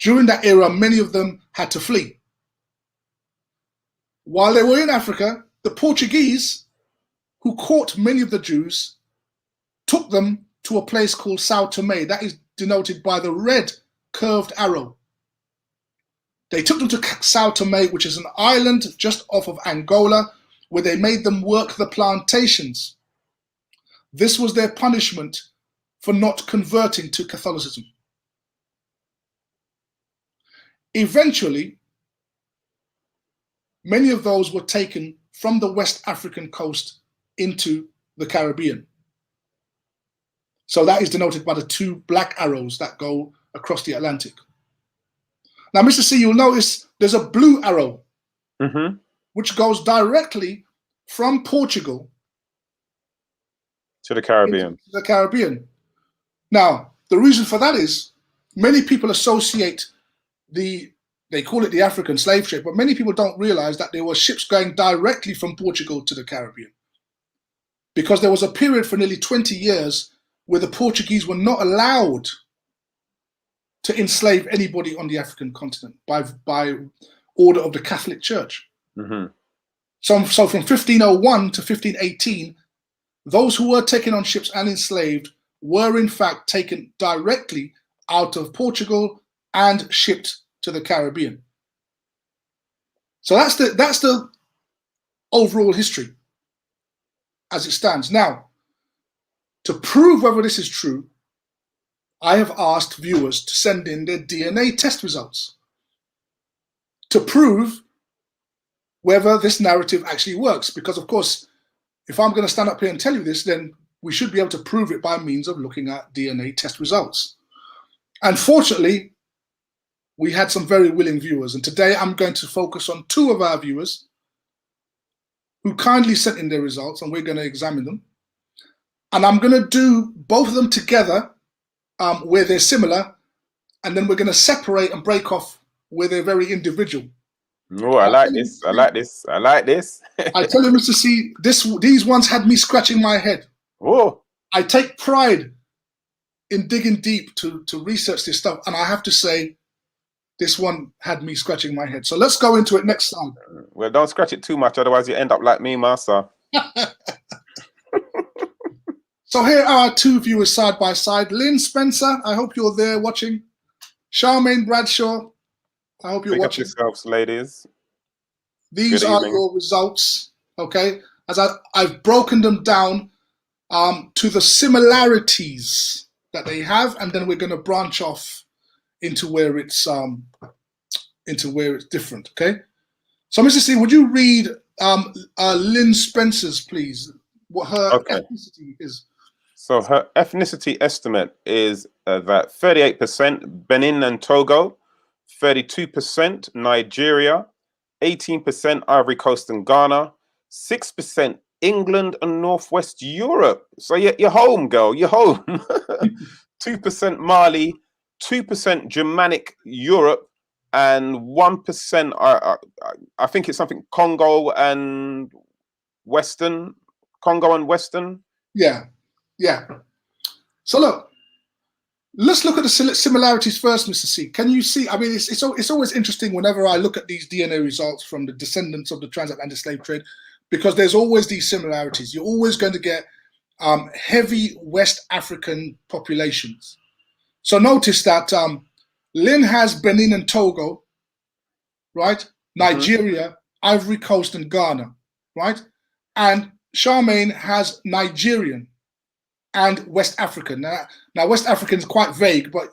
During that era, many of them had to flee. While they were in Africa, the Portuguese, who caught many of the Jews, took them to a place called Sao Tome. That is denoted by the red curved arrow. They took them to Sao Tome, which is an island just off of Angola, where they made them work the plantations. This was their punishment for not converting to Catholicism. Eventually, many of those were taken from the West African coast into the Caribbean. So that is denoted by the two black arrows that go across the Atlantic. Now, Mr. C, you'll notice there's a blue arrow, which goes directly from Portugal to the Caribbean. To the Caribbean. Now, the reason for that is many people associate they call it the African slave trade, but many people don't realize that there were ships going directly from Portugal to the Caribbean. Because there was a period for nearly 20 years where the Portuguese were not allowed to enslave anybody on the African continent by order of the Catholic Church. So from 1501 to 1518, those who were taken on ships and enslaved were in fact taken directly out of Portugal and shipped to the Caribbean. So that's the overall history as it stands. Now, to prove whether this is true, I have asked viewers to send in their DNA test results to prove whether this narrative actually works. Because, of course, if I'm going to stand up here and tell you this, then we should be able to prove it by means of looking at DNA test results. Unfortunately, we had some very willing viewers, and today I'm going to focus on two of our viewers who kindly sent in their results, and we're going to examine them. And I'm going to do both of them together where they're similar, and then we're going to separate and break off where they're very individual. Oh, I like this. I like this. I like this. I tell you, Mr. C, these ones had me scratching my head. Oh, I take pride in digging deep to research this stuff, and I have to say, this one had me scratching my head. So let's go into it. Next slide. Well, don't scratch it too much, otherwise you end up like me, Master. So here are our two viewers side by side. Lynn Spencer, I hope you're there watching. Charmaine Bradshaw, I hope you're Pick watching. up yourselves, ladies. These are your results, okay? As I've broken them down to the similarities that they have, and then we're going to branch off into where it's different, okay? So, Mr. C, would you read Lynn Spencer's, please, what her ethnicity is? So her ethnicity estimate is that 38% Benin and Togo, 32% Nigeria, 18% Ivory Coast and Ghana, 6% England and Northwest Europe. So you're home, girl, you're home. 2% Mali, 2% Germanic Europe, and 1%, I think it's something Congo and Western. Yeah. So look, let's look at the similarities first, Mr. C. Can you see? I mean, it's always interesting whenever I look at these DNA results from the descendants of the transatlantic slave trade, because there's always these similarities. You're always going to get heavy West African populations. So notice that Lynn has Benin and Togo, right? Nigeria, Ivory Coast and Ghana, right? And Charmaine has Nigerian and West African. Now West African is quite vague, but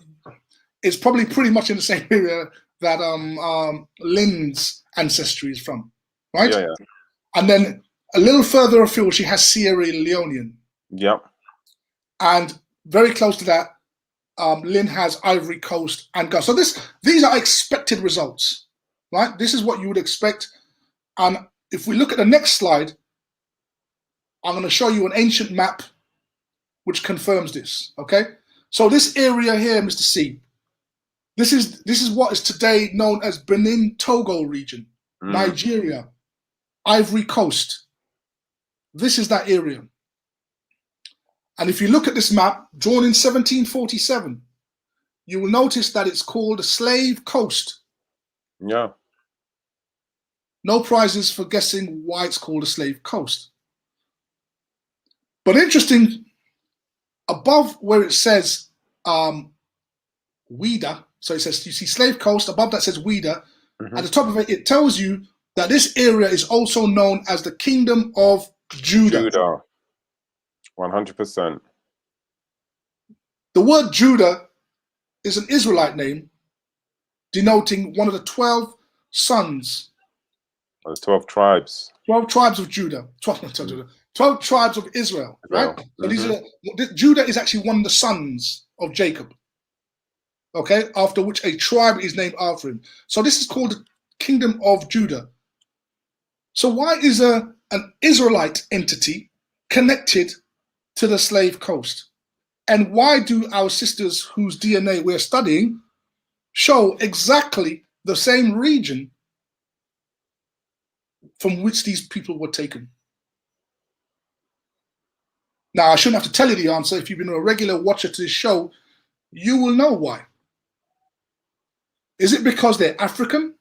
it's probably pretty much in the same area that Lynn's ancestry is from, right? Yeah. And then a little further afield, she has Sierra Leonean. Yep. And very close to that, Lynn has Ivory Coast and Ghana. So these are expected results, right? This is what you would expect. And if we look at the next slide, I'm going to show you an ancient map which confirms this, okay? So this area here, Mr. C, this is what is today known as Benin-Togo region, Nigeria, Ivory Coast. This is that area. And if you look at this map, drawn in 1747, you will notice that it's called the Slave Coast. Yeah. No prizes for guessing why it's called the Slave Coast. But interesting, above where it says Ouida, so it says, you see Slave Coast, above that says Ouida. At the top of it, it tells you that this area is also known as the Kingdom of Judah. Judah. 100%. The word Judah is an Israelite name denoting one of the 12 sons. There's 12 tribes. 12 tribes of Judah. 12 tribes of Israel, right? So these are, Judah is actually one of the sons of Jacob. Okay, after which a tribe is named after him. So this is called the Kingdom of Judah. So why is an Israelite entity connected to the Slave Coast? And why do our sisters whose DNA we're studying show exactly the same region from which these people were taken? Now, I shouldn't have to tell you the answer. If you've been a regular watcher to this show, you will know why. Is it because they're African?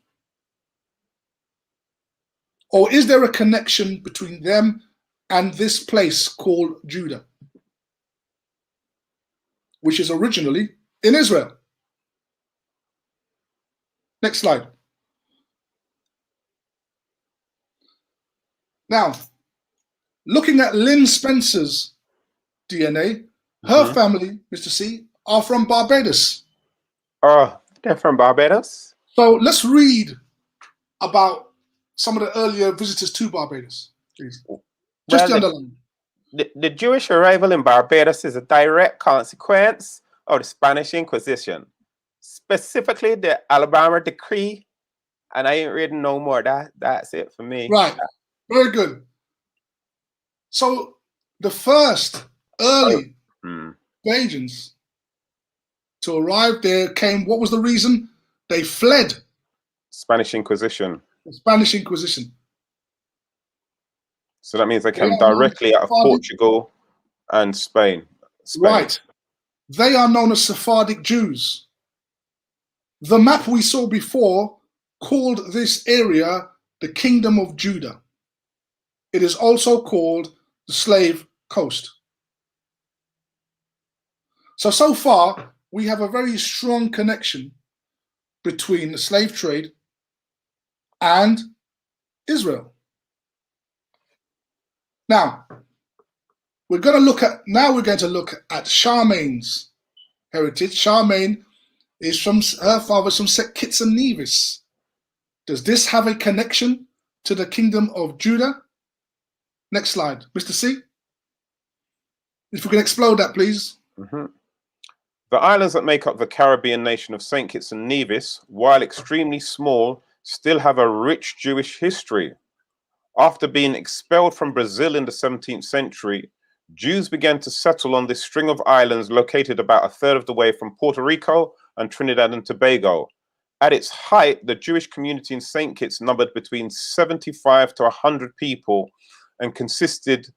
Or is there a connection between them and this place called Judah, which is originally in Israel? Next slide. Now, looking at Lynn Spencer's DNA, her family, Mr. C, are from Barbados. Oh, they're from Barbados? So let's read about some of the earlier visitors to Barbados, please. Just the underline. The Jewish arrival in Barbados is a direct consequence of the Spanish Inquisition, specifically the Alabama Decree, and I ain't reading no more. That's it for me. Right, very good. So the first early Bajans to arrive there came, what was the reason? They fled. Spanish Inquisition. The Spanish Inquisition. So that means they came directly out of Portugal and Spain. Right. They are known as Sephardic Jews. The map we saw before called this area the Kingdom of Judah. It is also called the Slave Coast. So far, we have a very strong connection between the slave trade and Israel. Now, we're going to look at Charmaine's heritage. Charmaine is from her father's from St. Kitts and Nevis. Does this have a connection to the Kingdom of Judah? Next slide, Mr. C. If we can explode that, please. The islands that make up the Caribbean nation of St. Kitts and Nevis, while extremely small, still have a rich Jewish history. After being expelled from Brazil in the 17th century, Jews began to settle on this string of islands located about a third of the way from Puerto Rico and Trinidad and Tobago. At its height, the Jewish community in St. Kitts numbered between 75 to 100 people and consisted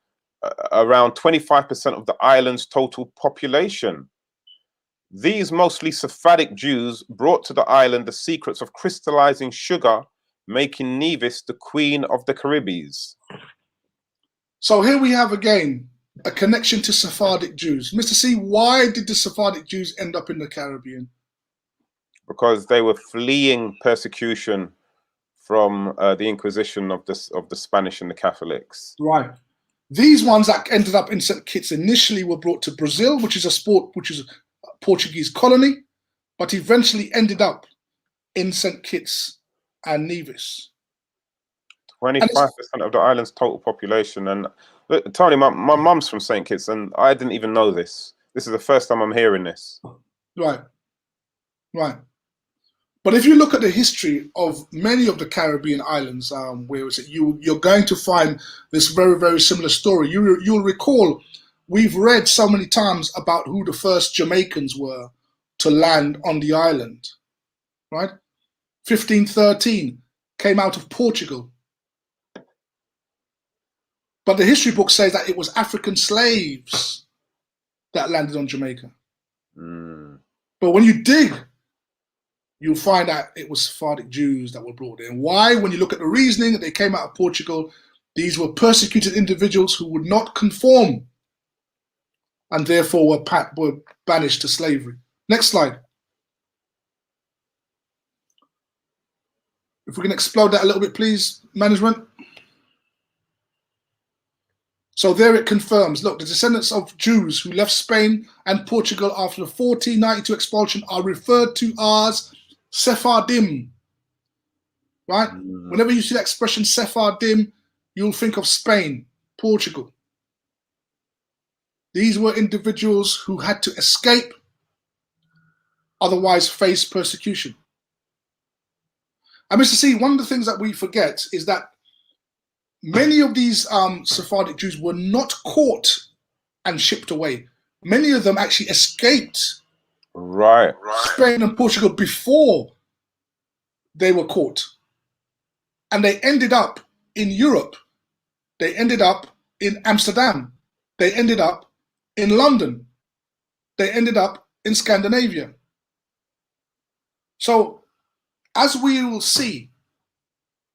around 25% of the island's total population. These mostly Sephardic Jews brought to the island the secrets of crystallizing sugar, making Nevis the queen of the Caribbees. So here we have again a connection to Sephardic Jews. Mr. C, why did the Sephardic Jews end up in the Caribbean? Because they were fleeing persecution from the Inquisition of the Spanish and the Catholics. Right. These ones that ended up in St. Kitts initially were brought to Brazil, which is a Portuguese colony, but eventually ended up in St. Kitts and Nevis. 25% of the island's total population. And Tony, my mum's from St. Kitts, and I didn't even know this. This is the first time I'm hearing this. Right. Right. But if you look at the history of many of the Caribbean islands, you're going to find this very, very similar story. You'll recall we've read so many times about who the first Jamaicans were to land on the island, right? 1513 came out of Portugal. But the history book says that it was African slaves that landed on Jamaica. But when you dig, you'll find out it was Sephardic Jews that were brought in. Why? When you look at the reasoning, that they came out of Portugal, these were persecuted individuals who would not conform and therefore were banished to slavery. Next slide. If we can explode that a little bit, please, management. So there it confirms, look, the descendants of Jews who left Spain and Portugal after the 1492 expulsion are referred to as Sephardim, right? Whenever you see that expression Sephardim, you'll think of Spain, Portugal. These were individuals who had to escape, otherwise face persecution. And Mr. C, one of the things that we forget is that many of these Sephardic Jews were not caught and shipped away. Many of them actually escaped Spain and Portugal before they were caught. And they ended up in Europe. They ended up in Amsterdam. They ended up in London. They ended up in Scandinavia. So, as we will see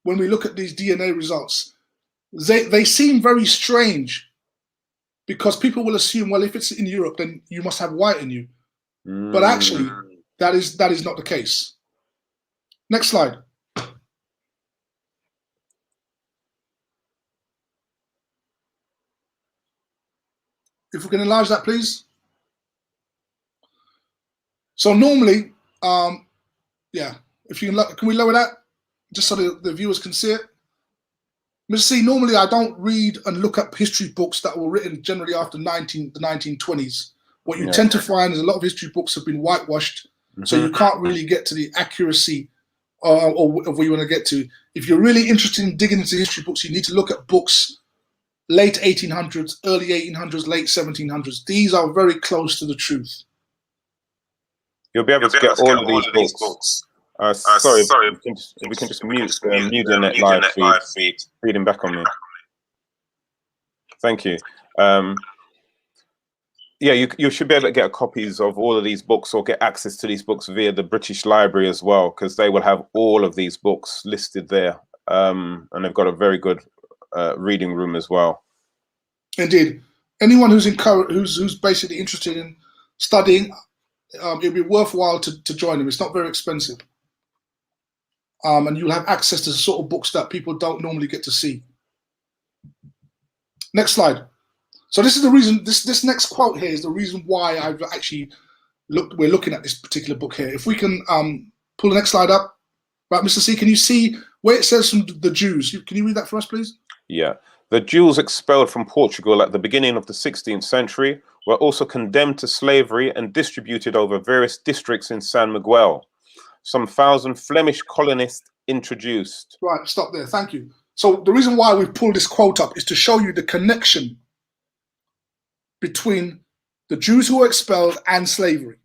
when we look at these DNA results, they seem very strange because people will assume, well, if it's in Europe, then you must have white in you. But actually, that is not the case. Next slide. If we can enlarge that, please. So normally, yeah, if you can we lower that just so the viewers can see it? Mr. C, normally I don't read and look up history books that were written generally after the 1920s. What you tend to find is a lot of history books have been whitewashed, so you can't really get to the accuracy or where you want to get to. If you're really interested in digging into history books, you need to look at books late 1800s, early 1800s, late 1700s. These are very close to the truth. You'll be able to get all of these books. Sorry, if we can just mute the net live feed. Reading back on me. Thank you. Yeah, you should be able to get copies of all of these books or get access to these books via the British Library as well, because they will have all of these books listed there. And they've got a very good reading room as well. Indeed. Anyone who's basically interested in studying, it'll be worthwhile to join them. It's not very expensive. And you'll have access to the sort of books that people don't normally get to see. Next slide. So this is the reason, this next quote here is the reason why I've actually we're looking at this particular book here. If we can pull the next slide up. Right, Mr. C, can you see where it says from the Jews? Can you read that for us, please? Yeah. The Jews expelled from Portugal at the beginning of the 16th century were also condemned to slavery and distributed over various districts in San Miguel. Some 1,000 Flemish colonists introduced. Right, stop there. Thank you. So the reason why we pulled this quote up is to show you the connection between the Jews who were expelled and slavery.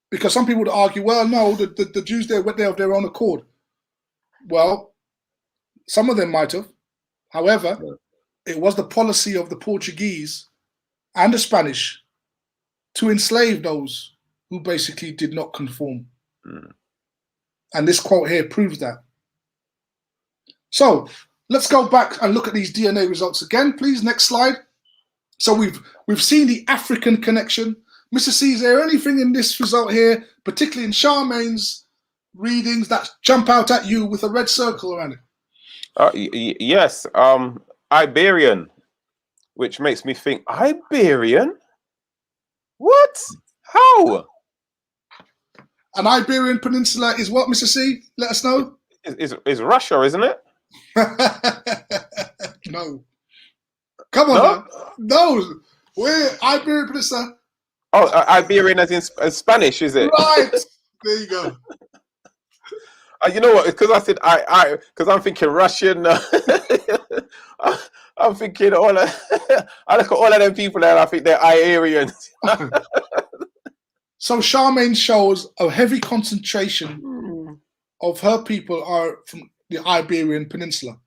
Because some people would argue, well, no, the Jews there went there of their own accord. Well, some of them might have. However, it was the policy of the Portuguese and the Spanish to enslave those who basically did not conform. And this quote here proves that. So let's go back and look at these DNA results again, please. Next slide. So we've seen the African connection. Mr. C, is there anything in this result here, particularly in Charmaine's readings, that jump out at you with a red circle around it? Yes, Iberian, which makes me think, Iberian? What? How? An Iberian Peninsula is what, Mr. C? Let us know. Is Russia, isn't it? No. Come on, no. We're Iberian Peninsula. Oh, Iberian as in Spanish, is it? Right. There you go. You know what? Because I said because I'm thinking Russian. I'm thinking I look at all of them people there and I think they're Iberians. So Charmaine shows a heavy concentration of her people are from the Iberian Peninsula.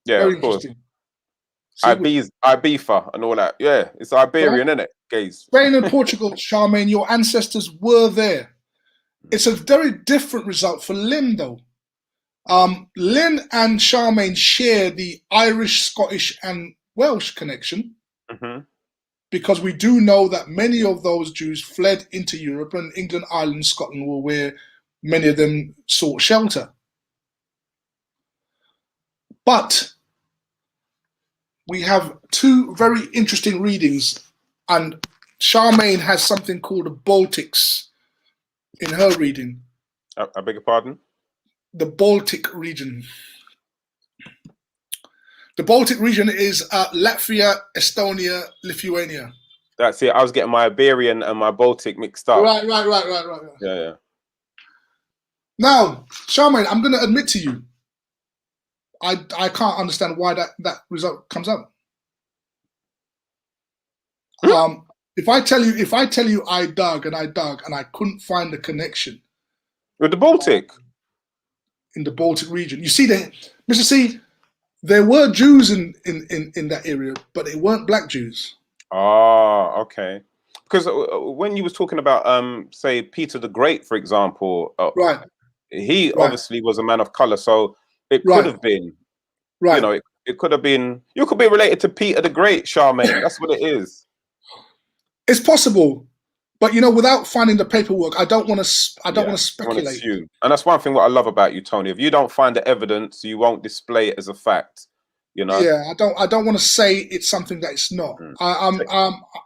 Yeah, Very of course. interesting. Ibiza and all that. Yeah, it's Iberian, isn't it? Gays. Spain and Portugal, Charmaine, your ancestors were there. It's a very different result for Lynn, though. Lynn and Charmaine share the Irish, Scottish, and Welsh connection, because we do know that many of those Jews fled into Europe, and England, Ireland, Scotland were where many of them sought shelter. But we have two very interesting readings, and Charmaine has something called the Baltics in her reading. I beg your pardon? The Baltic region. The Baltic region is Latvia, Estonia, Lithuania. That's it. I was getting my Iberian and my Baltic mixed up. Right. Yeah. Now, Charmaine, I'm going to admit to you, I can't understand why that result comes up. If I tell you I dug and I couldn't find the connection with the Baltic in the Baltic region. You see, Mr. C, there were Jews in that area, but they weren't black Jews. Ah, okay. Because when you was talking about say Peter the Great, for example, right, he obviously was a man of color, so it could have been, you know, it could have been. You could be related to Peter the Great, Charmaine. That's what it is. It's possible, but you know, without finding the paperwork, I don't want to speculate. And that's one thing what I love about you, Tony. If you don't find the evidence, you won't display it as a fact. You know. Yeah, I don't want to say it's something that it's not.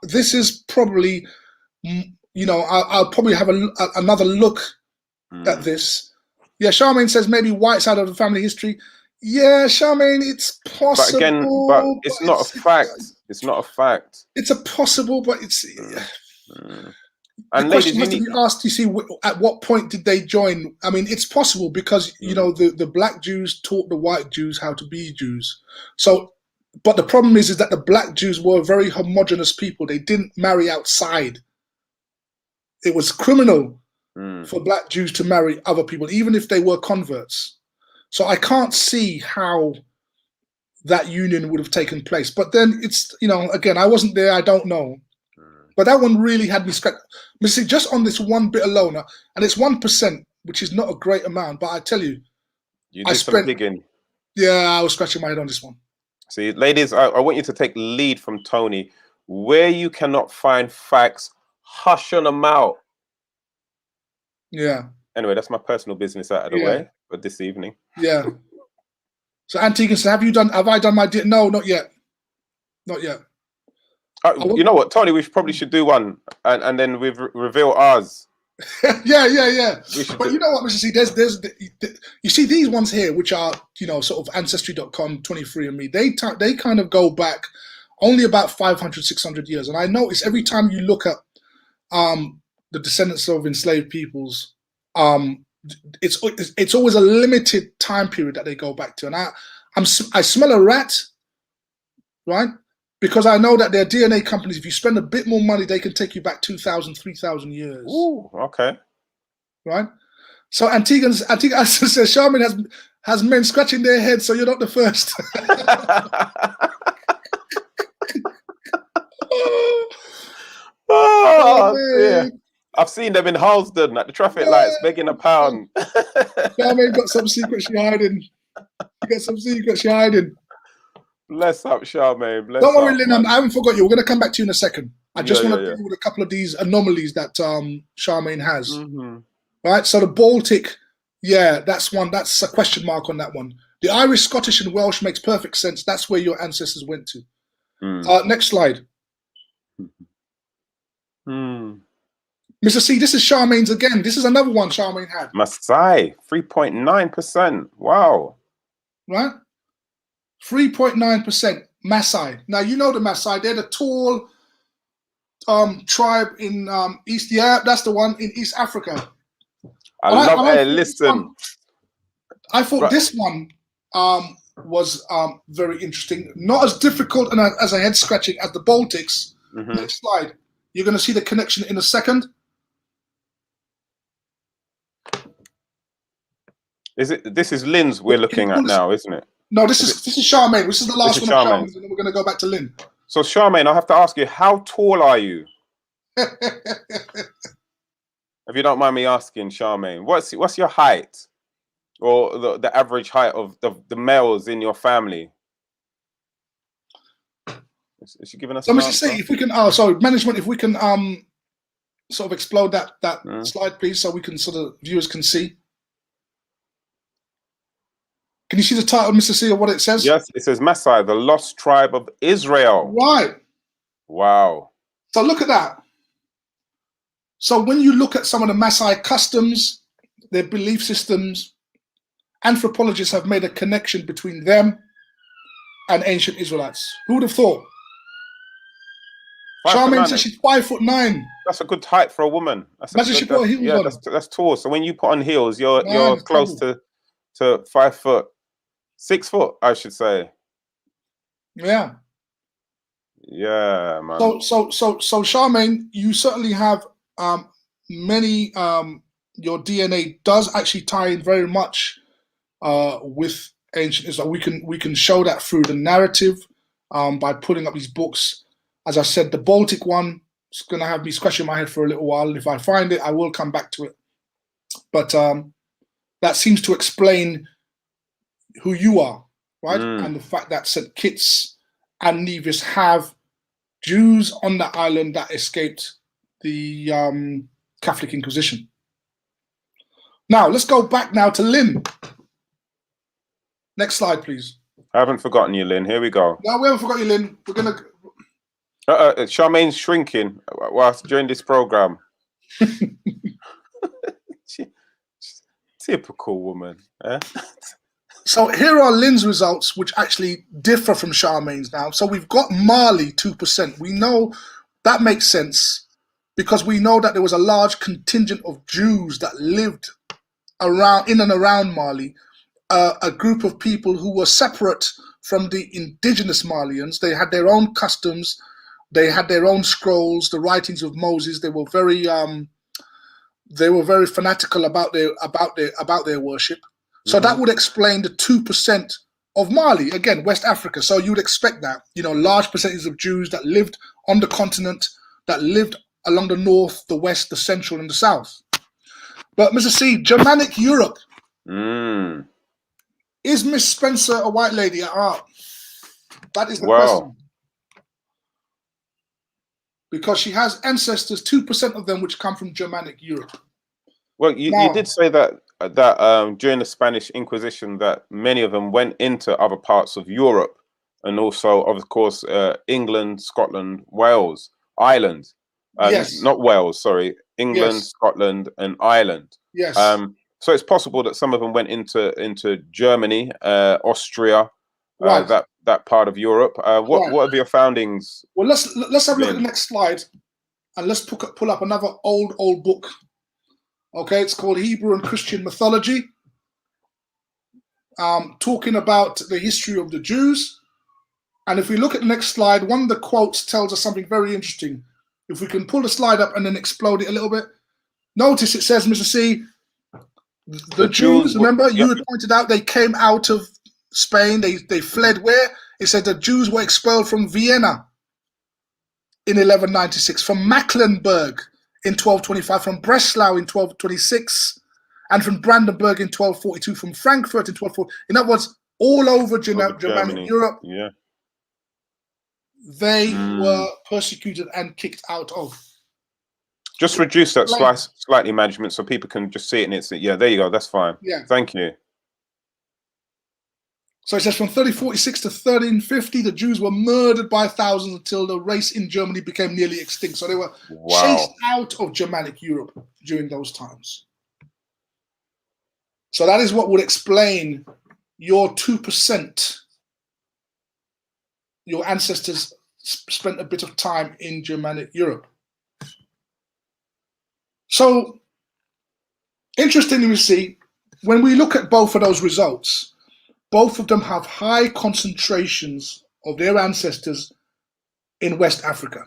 This is probably, you know, I'll probably have another look at this. Yeah, Charmaine says maybe white side of the family history. Yeah, Charmaine, it's possible. But again, it's not a fact. It's not a fact. It's a possible, but it's. And the question has to be asked. You see, at what point did they join? I mean, it's possible because you know the black Jews taught the white Jews how to be Jews. So, but the problem is that the black Jews were very homogenous people. They didn't marry outside. It was criminal for black Jews to marry other people, even if they were converts. So I can't see how that union would have taken place. But then it's, you know, again, I wasn't there. I don't know. But that one really had me scratched. See, just on this one bit alone, and it's 1%, which is not a great amount. But I tell you, did some digging. Yeah, I was scratching my head on this one. See, ladies, I want you to take lead from Tony. Where you cannot find facts, hush on them out. Yeah. Anyway, that's my personal business out of the way for this evening. Yeah. So Antigua said, have I done my deal? No, not yet. Not yet. You know what, Tony, we probably should do one and then we've reveal ours. Yeah. But you know what, Mr. C, there's you see these ones here, which are, you know, sort of Ancestry.com, 23andMe, they kind of go back only about 500, 600 years. And I notice every time you look at the descendants of enslaved peoples, it's always a limited time period that they go back to. And I smell a rat, right? Because I know that their DNA companies, if you spend a bit more money, they can take you back 2,000, 3,000 years. Ooh, okay. Right? So Antigua says, Charmaine has men scratching their heads, so you're not the first. Oh, dear. I've seen them in Halsden at the traffic lights begging a pound. Charmaine got some secrets she hiding. Bless up, Charmaine. Bless Don't worry, up, Lynn, I haven't forgot you. We're going to come back to you in a second. I just want to deal with a couple of these anomalies that Charmaine has. Right? So the Baltic, that's one. That's a question mark on that one. The Irish, Scottish, and Welsh makes perfect sense. That's where your ancestors went to. Next slide. Mr. C, this is Charmaine's again. This is another one Charmaine had. Maasai, 3.9%. Wow. Right? 3.9% Maasai. Now, you know the Maasai. They're the tall tribe in East. Yeah, that's the one in East Africa. Listen. I thought this one was very interesting. Not as difficult and as a head scratching as the Baltics. Next slide. You're going to see the connection in a second. This is Lynn's we're looking at now, isn't it? No, this is Charmaine. This is the last one of Charmaine. Charmaine, and then we're going to go back to Lynn. So Charmaine, I have to ask you, how tall are you? If you don't mind me asking, Charmaine, what's your height, or the average height of the males in your family? Is she giving us? So, Mr. C, if we can, management, if we can sort of explode that slide, please, so we can viewers can see. Can you see the title, Mr. C, of what it says? Yes, it says Masai, the lost tribe of Israel. Right. Wow. So look at that. So when you look at some of the Maasai customs, their belief systems, anthropologists have made a connection between them and ancient Israelites. Who would have thought? Charmaine says she's 5'9". That's a good height for a woman. Imagine she put heels on. That's tall. So when you put on heels, you're close to 5 foot, 6 foot, I should say. Yeah. Yeah, man. So Charmaine, you certainly have many. Your DNA does actually tie in very much with ancient Israel. We can show that through the narrative by pulling up these books. As I said, the Baltic one is going to have me scratching my head for a little while. If I find it, I will come back to it. But that seems to explain who you are, right? And the fact that St. Kitts and Nevis have Jews on that island that escaped the Catholic Inquisition. Now, let's go back now to Lynn. Next slide, please. I haven't forgotten you, Lynn. Here we go. No, we haven't forgotten you, Lynn. We're going to... Charmaine's shrinking whilst during this program. Typical woman. Eh? So here are Lynn's results, which actually differ from Charmaine's now. So we've got Mali 2%. We know that makes sense because we know that there was a large contingent of Jews that lived in and around Mali, a group of people who were separate from the indigenous Malians. They had their own customs. They had their own scrolls, the writings of Moses. They were very fanatical about their worship. So that would explain the 2% of Mali, again, West Africa. So you would expect that, large percentages of Jews that lived on the continent, that lived along the north, the west, the central, and the south. But Mr. C, Germanic Europe. Is Miss Spencer a white lady at heart? That is the question. Because she has ancestors, 2% of them, which come from Germanic Europe. Well, you did say that during the Spanish Inquisition that many of them went into other parts of Europe, and also, of course, England, Scotland, Wales, Ireland. Yes. Not Wales, sorry. England, yes. Scotland, and Ireland. Yes. So it's possible that some of them went into Germany, Austria, right. that part of Europe. What are your foundings? Well, let's have a look at the next slide, and let's pull up another old book. Okay, it's called Hebrew and Christian Mythology, talking about the history of the Jews. And if we look at the next slide, one of the quotes tells us something very interesting. If we can pull the slide up and then explode it a little bit. Notice it says, Mr. C, the Jews, remember, you had pointed out they came out of Spain, they fled where? It said the Jews were expelled from Vienna in 1196, from Mecklenburg in 1225, from Breslau in 1226, and from Brandenburg in 1242, from Frankfurt in 1240. In other words, all over Germanic Europe, they were persecuted and kicked out of. Just reduce that slightly, management, so people can just see it and it's there you go. That's fine. Yeah. Thank you. So it says from 1346 to 1350, the Jews were murdered by thousands until the race in Germany became nearly extinct. So they were chased out of Germanic Europe during those times. So that is what would explain your 2%. Your ancestors spent a bit of time in Germanic Europe. So, interestingly, we see, when we look at both of those results, both of them have high concentrations of their ancestors in West Africa.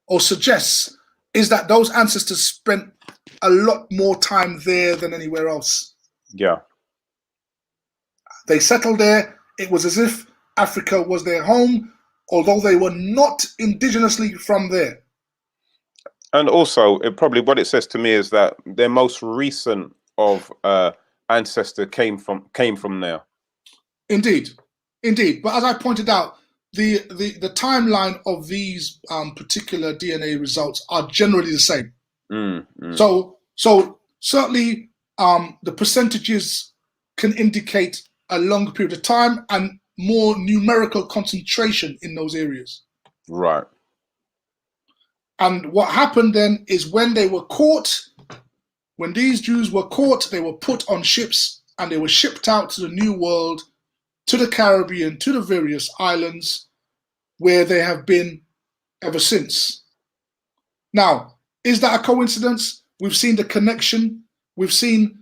Or suggests is that those ancestors spent a lot more time there than anywhere else. Yeah. They settled there. It was as if Africa was their home, although they were not indigenously from there. And also, probably what it says to me is that their most recent of ancestor came from there. Indeed, indeed. But as I pointed out, the timeline of these particular DNA results are generally the same. So certainly the percentages can indicate a longer period of time and more numerical concentration in those areas. Right. And what happened then is when they were caught, when these Jews were caught, they were put on ships and they were shipped out to the New World, to the Caribbean, to the various islands where they have been ever since. Now, is that a coincidence? We've seen the connection. We've seen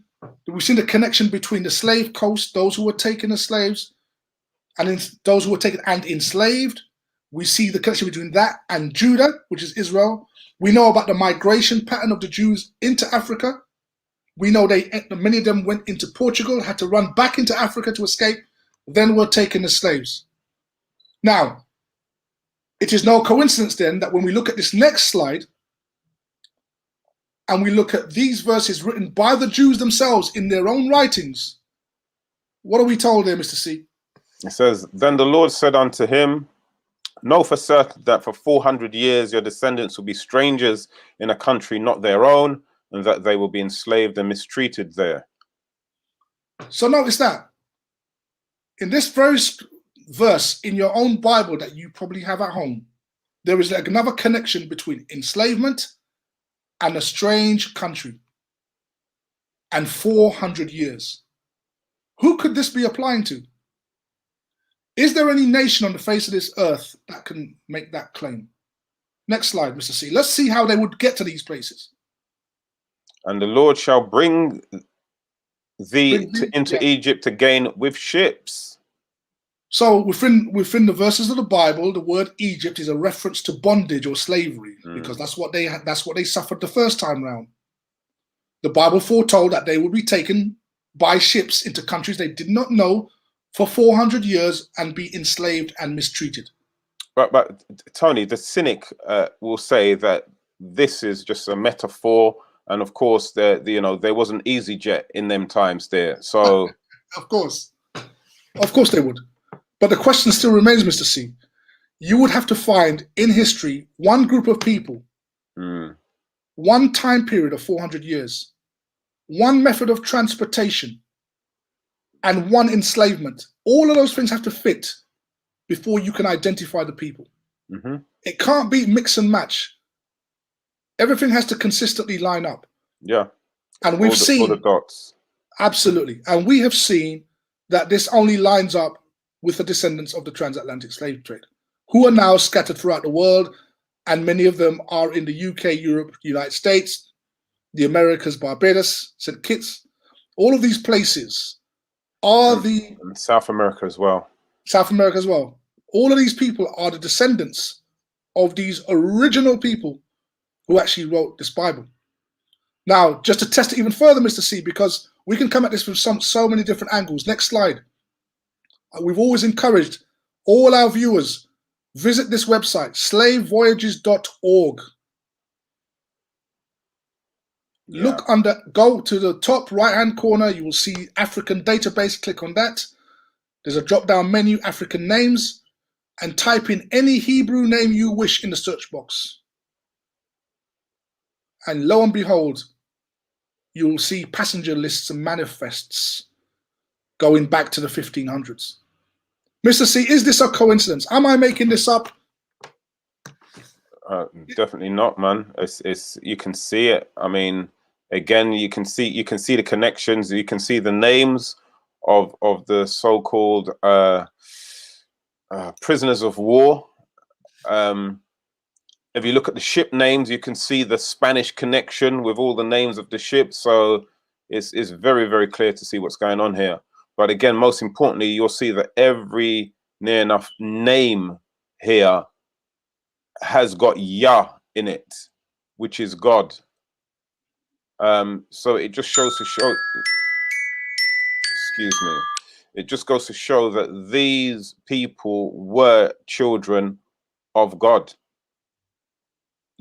the connection between the slave coast, those who were taken as slaves, and those who were taken and enslaved. We see the connection between that and Judah, which is Israel. We know about the migration pattern of the Jews into Africa. We know many of them went into Portugal, had to run back into Africa to escape, then were taken as slaves. Now, it is no coincidence then that when we look at this next slide, and we look at these verses written by the Jews themselves in their own writings, what are we told there, Mr. C? It says, then the Lord said unto him, know for certain that for 400 years your descendants will be strangers in a country not their own, and that they will be enslaved and mistreated there. So notice that. In this first verse in your own Bible that you probably have at home, there is another connection between enslavement and a strange country and 400 years. Who could this be applying to? Is there any nation on the face of this earth that can make that claim? Next slide, Mr. C. Let's see how they would get to these places. And the Lord shall bring thee into Egypt again with ships. So within the verses of the Bible, the word Egypt is a reference to bondage or slavery, because that's what they suffered the first time round. The Bible foretold that they would be taken by ships into countries they did not know for 400 years and be enslaved and mistreated. But Tony, the cynic will say that this is just a metaphor, and of course, there wasn't EasyJet in them times there. So, of course they would. But the question still remains, Mr. C. You would have to find in history one group of people, one time period of 400 years, one method of transportation, and one enslavement. All of those things have to fit before you can identify the people. It can't be mix and match. Everything has to consistently line up. Yeah. And we've seen all the dots. Absolutely. And we have seen that this only lines up with the descendants of the transatlantic slave trade, who are now scattered throughout the world, and many of them are in the UK, Europe, United States, the Americas, Barbados, St. Kitts. All of these places are and South America as well. South America as well. All of these people are the descendants of these original people who actually wrote this Bible. Now, just to test it even further, Mr. C, because we can come at this from so many different angles. Next slide. We've always encouraged all our viewers, visit this website, slavevoyages.org. Yeah. Go to the top right-hand corner, you will see African database, click on that. There's a drop-down menu, African names, and type in any Hebrew name you wish in the search box. And lo and behold, you will see passenger lists and manifests going back to the 1500s. Mr. C, is this a coincidence? Am I making this up? Definitely not, man. It's you can see it. I mean, again, you can see the connections. You can see the names of the so-called prisoners of war. If you look at the ship names, you can see the Spanish connection with all the names of the ships. So it's very, very clear to see what's going on here. But again, most importantly, you'll see that every near enough name here has got Yah in it, which is God. So it just shows to show, excuse me, it just goes to show that these people were children of God.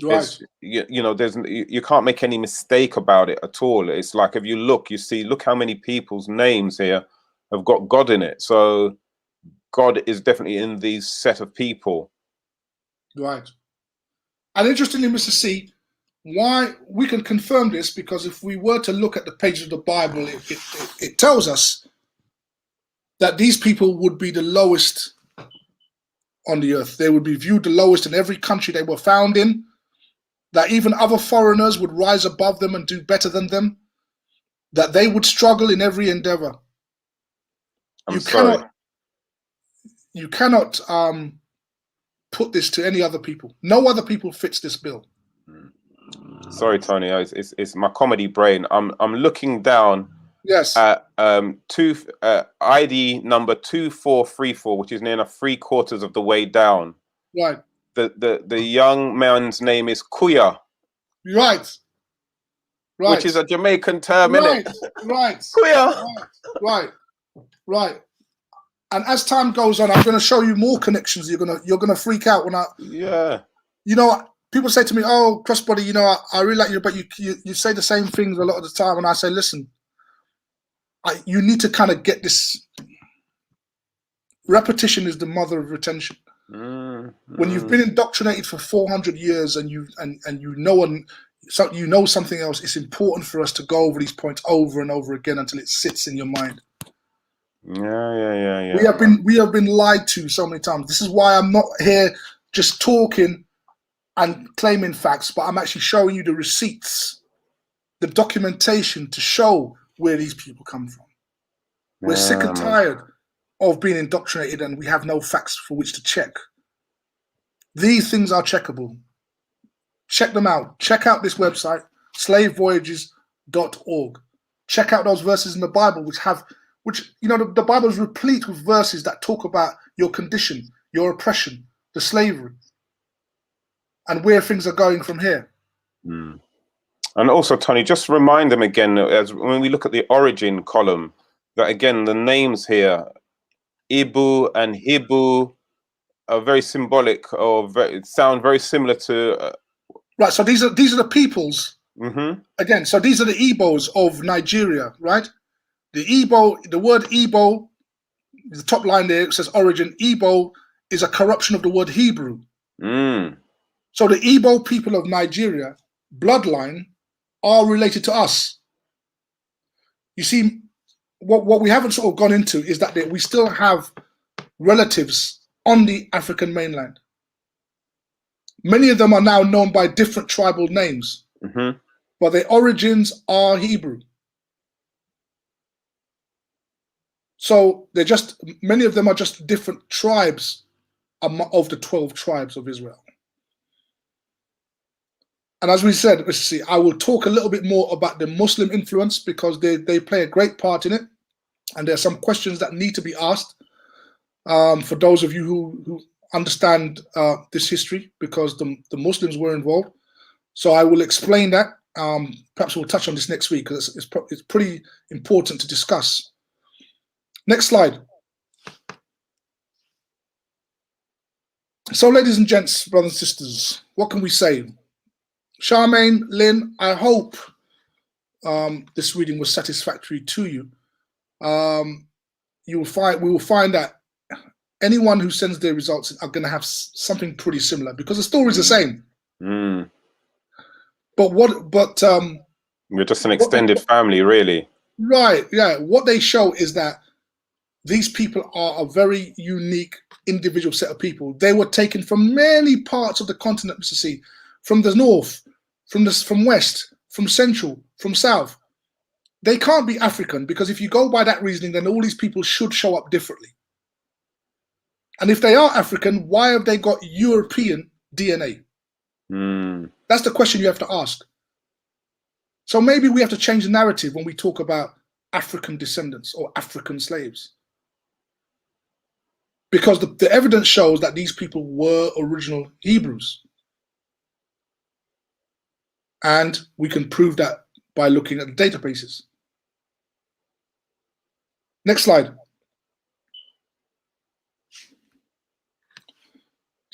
Right. You know, you can't make any mistake about it at all. It's like, if you look, you see, look how many people's names here have got God in it. So God is definitely in these set of people. Right. And interestingly, Mr. C, why we can confirm this, because if we were to look at the pages of the Bible, it tells us that these people would be the lowest on the earth. They would be viewed the lowest in every country they were found in, that even other foreigners would rise above them and do better than them, that they would struggle in every endeavor. You cannot put this to any other people. No other people fits this bill. Sorry, Tony, it's my comedy brain. I'm looking down. Yes. ID number 2434, which is near enough 3/4 of the way down. Right. The young man's name is Kuya. Right. Right. Which is a Jamaican term, right. isn't it? Right. Kuya. Right. Right. And as time goes on, I'm going to show you more connections. You're gonna freak out when you know, people say to me, "Oh, Crossbody, you know, I really like you, but you say the same things a lot of the time." And I say, "Listen, you need to kind of get this. Repetition is the mother of retention. When you've been indoctrinated for 400 years and you know something else, it's important for us to go over these points over and over again until it sits in your mind." Yeah. We have been lied to so many times. This is why I'm not here just talking and claiming facts, but I'm actually showing you the receipts, the documentation to show where these people come from. We're sick and tired of being indoctrinated and we have no facts for which to check. These things are checkable. Check them out. Check out this website, slavevoyages.org. Check out those verses in the Bible which you know, the Bible is replete with verses that talk about your condition, your oppression, the slavery, and where things are going from here. And also, Tony, just remind them again, as when we look at the origin column, that again, the names here, Ibu and Hibu, are very symbolic, or sound very similar to. Right. So these are the peoples. Again, so these are the Igbos of Nigeria, right? The Igbo, the word Igbo, the top line there, it says origin. Igbo is a corruption of the word Hebrew. So the Igbo people of Nigeria, bloodline, are related to us. You see, what we haven't sort of gone into is that we still have relatives on the African mainland. Many of them are now known by different tribal names, but their origins are Hebrew. So many of them are just different tribes of the 12 tribes of Israel. And as we said, let's see, I will talk a little bit more about the Muslim influence because they play a great part in it. And there are some questions that need to be asked for those of you who understand this history, because the Muslims were involved. So I will explain that. Perhaps we'll touch on this next week because it's pretty important to discuss. Next slide. So, ladies and gents, brothers and sisters, what can we say? Charmaine, Lynn, I hope this reading was satisfactory to you. We will find that anyone who sends their results are going to have something pretty similar because the story is the same. But we're just an extended family, really. Right? Yeah. What they show is that these people are a very unique individual set of people. They were taken from many parts of the continent, Mr. C, from the north, from west, from central, from south. They can't be African because if you go by that reasoning, then all these people should show up differently. And if they are African, why have they got European DNA? That's the question you have to ask. So maybe we have to change the narrative when we talk about African descendants or African slaves. Because the evidence shows that these people were original Hebrews. And we can prove that by looking at the databases. Next slide.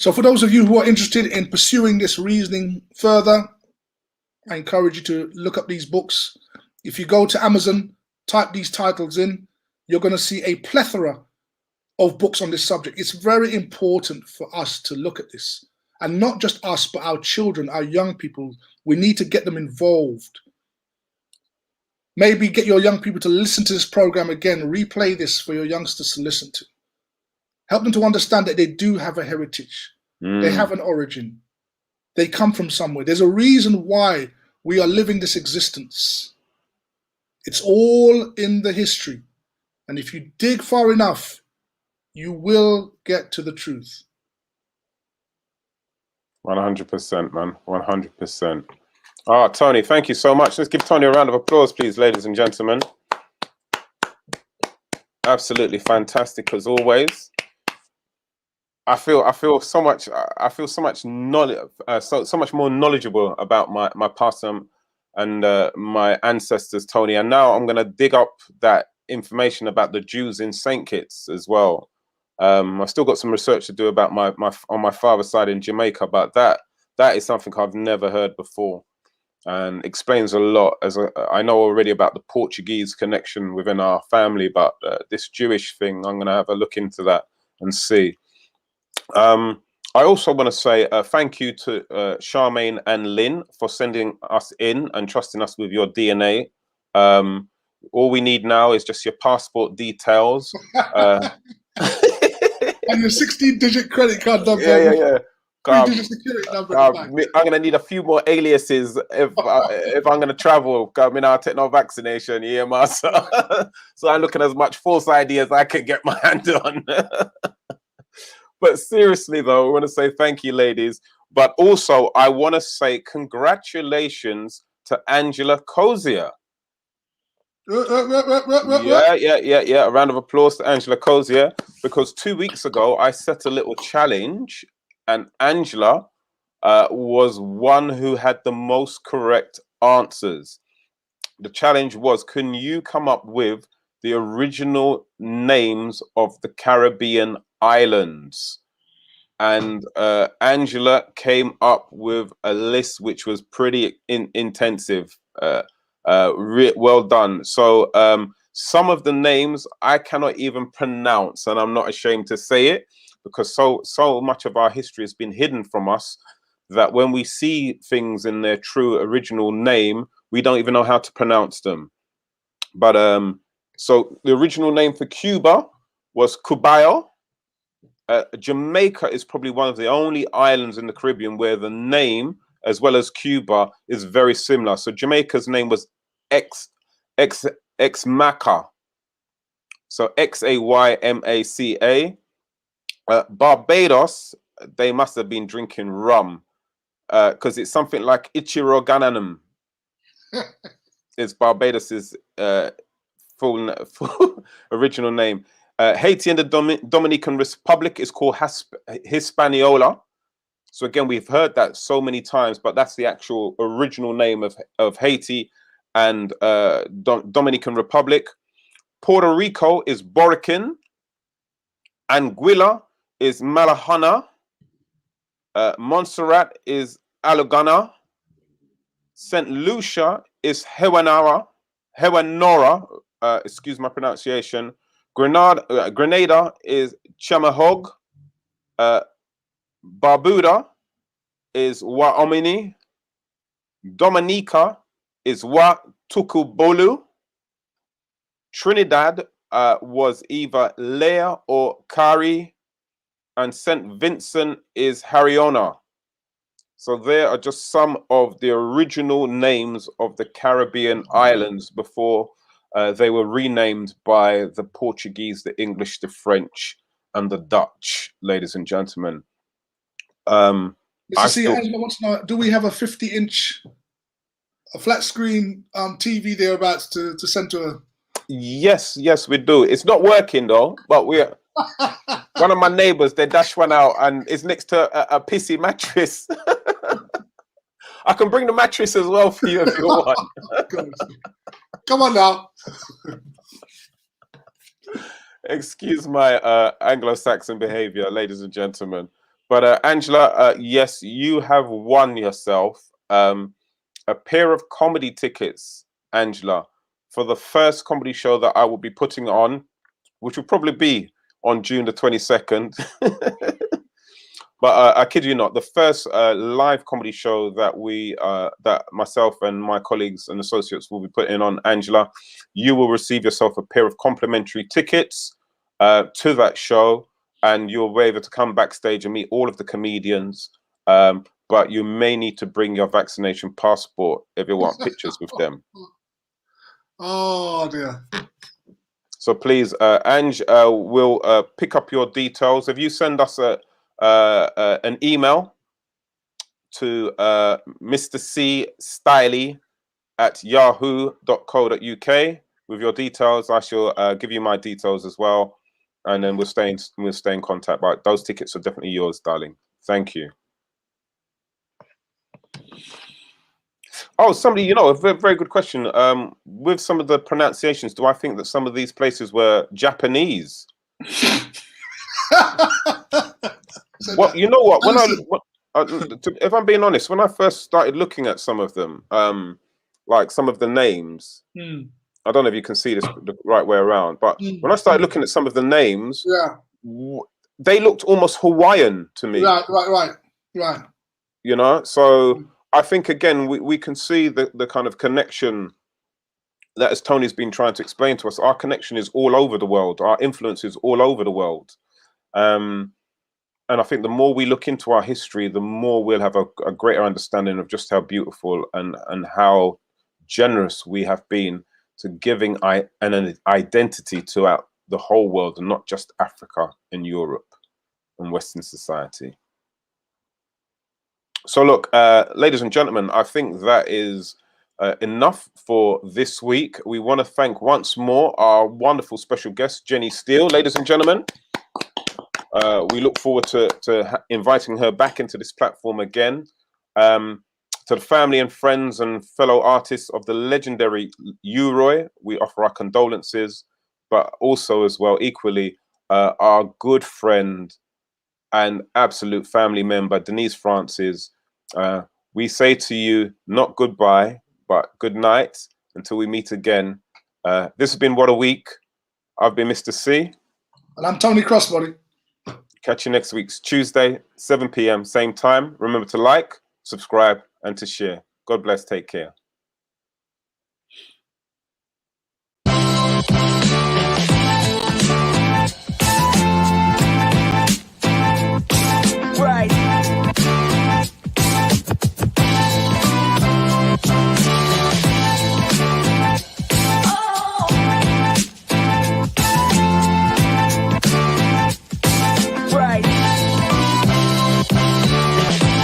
So for those of you who are interested in pursuing this reasoning further, I encourage you to look up these books. If you go to Amazon, type these titles in, you're going to see a plethora of books on this subject. It's very important for us to look at this, and not just us, but our children, our young people. We need to get them involved. Maybe get your young people to listen to this program again, replay this for your youngsters to listen to. Help them to understand that they do have a heritage. They have an origin. They come from somewhere. There's a reason why we are living this existence. It's all in the history. And if you dig far enough, you will get to the truth. 100%, man. 100%. Ah, Tony, thank you so much. Let's give Tony a round of applause, please, ladies and gentlemen. Absolutely fantastic as always. I feel so much knowledge, so much more knowledgeable about my past and my ancestors, Tony. And now I'm gonna dig up that information about the Jews in Saint Kitts as well. I've still got some research to do about on my father's side in Jamaica, but that is something I've never heard before, and explains a lot. As I know already about the Portuguese connection within our family, but this Jewish thing, I'm gonna have a look into that and see. I also want to say thank you to Charmaine and Lynn for sending us in and trusting us with your DNA. All we need now is just your passport details. And your 16-digit credit card number. Yeah. 3-digit security number. I'm gonna need a few more aliases if I'm gonna travel. I mean, I'll take no vaccination, yeah, man. So I'm looking as much false ID as I can get my hand on. But seriously, though, I want to say thank you, ladies. But also, I want to say congratulations to Angela Cozier. Yeah. A round of applause to Angela Cozier, because 2 weeks ago I set a little challenge, and Angela was one who had the most correct answers. The challenge was, can you come up with the original names of the Caribbean islands? And Angela came up with a list which was pretty intensive. Well done. So some of the names I cannot even pronounce, and I'm not ashamed to say it, because so much of our history has been hidden from us that when we see things in their true original name, we don't even know how to pronounce them. But so the original name for Cuba was Cubao. Jamaica is probably one of the only islands in the Caribbean where the name, as well as Cuba, is very similar. So Jamaica's name was Xaymaca. So Xaymaca. Barbados, they must have been drinking rum, because it's something like Ichirogananum. It's Barbados's full original name. Haiti and the Dominican Republic is called Hispaniola. So again, we've heard that so many times, but that's the actual original name of Haiti and Dominican Republic. Puerto Rico is Borican. Anguilla is Malahana. Montserrat is Alugana. St. Lucia is Hewanora. Excuse my pronunciation. Grenada is Chamahog. Barbuda is Waomini. Dominica is Watukubolu. Trinidad was either Lea or Kari. And St. Vincent is Hariona. So there are just some of the original names of the Caribbean islands before they were renamed by the Portuguese, the English, the French, and the Dutch, ladies and gentlemen. Angela wants to know, do we have a 50-inch, a flat screen TV thereabouts to send to her? Yes, we do. It's not working though, but we're one of my neighbors, they dashed one out and it's next to a pissy mattress. I can bring the mattress as well for you if you want. Come on now. Excuse my Anglo-Saxon behavior, ladies and gentlemen. But Angela, yes, you have won yourself a pair of comedy tickets, Angela, for the first comedy show that I will be putting on, which will probably be on June the 22nd. But I kid you not, the first live comedy show that that myself and my colleagues and associates will be putting on, Angela, you will receive yourself a pair of complimentary tickets to that show, and you'll be able to come backstage and meet all of the comedians. But you may need to bring your vaccination passport if you want pictures with them. Oh dear. So please, Ange, we'll pick up your details. If you send us an email to Mr. C. Steele at yahoo.co.uk with your details, I shall give you my details as well, and then we'll stay in contact. But those tickets are definitely yours, darling. Thank you. Oh, somebody, a very, very good question. With some of the pronunciations, do I think that some of these places were Japanese? Well, you know what? If I'm being honest, when I first started looking at some of them, like some of the names, I don't know if you can see this the right way around, but when I started looking at some of the names, they looked almost Hawaiian to me. Right. So I think, again, we can see the kind of connection that, as Tony's been trying to explain to us, our connection is all over the world. Our influence is all over the world. And I think the more we look into our history, the more we'll have a greater understanding of just how beautiful and how generous we have been to giving an identity to the whole world, and not just Africa and Europe and Western society. So look, ladies and gentlemen, I think that is enough for this week. We want to thank once more our wonderful special guest, Jenny Steele. Ladies and gentlemen, we look forward to inviting her back into this platform again. To the family and friends and fellow artists of the legendary Uroy, we offer our condolences, but also as well, equally, our good friend and absolute family member, Denise Francis. We say to you, not goodbye, but good night until we meet again. This has been What a Week. I've been Mr. C. And I'm Tony Crossbody. Catch you next week's Tuesday, 7 p.m, same time. Remember to like, subscribe, and to share. God bless. Take care.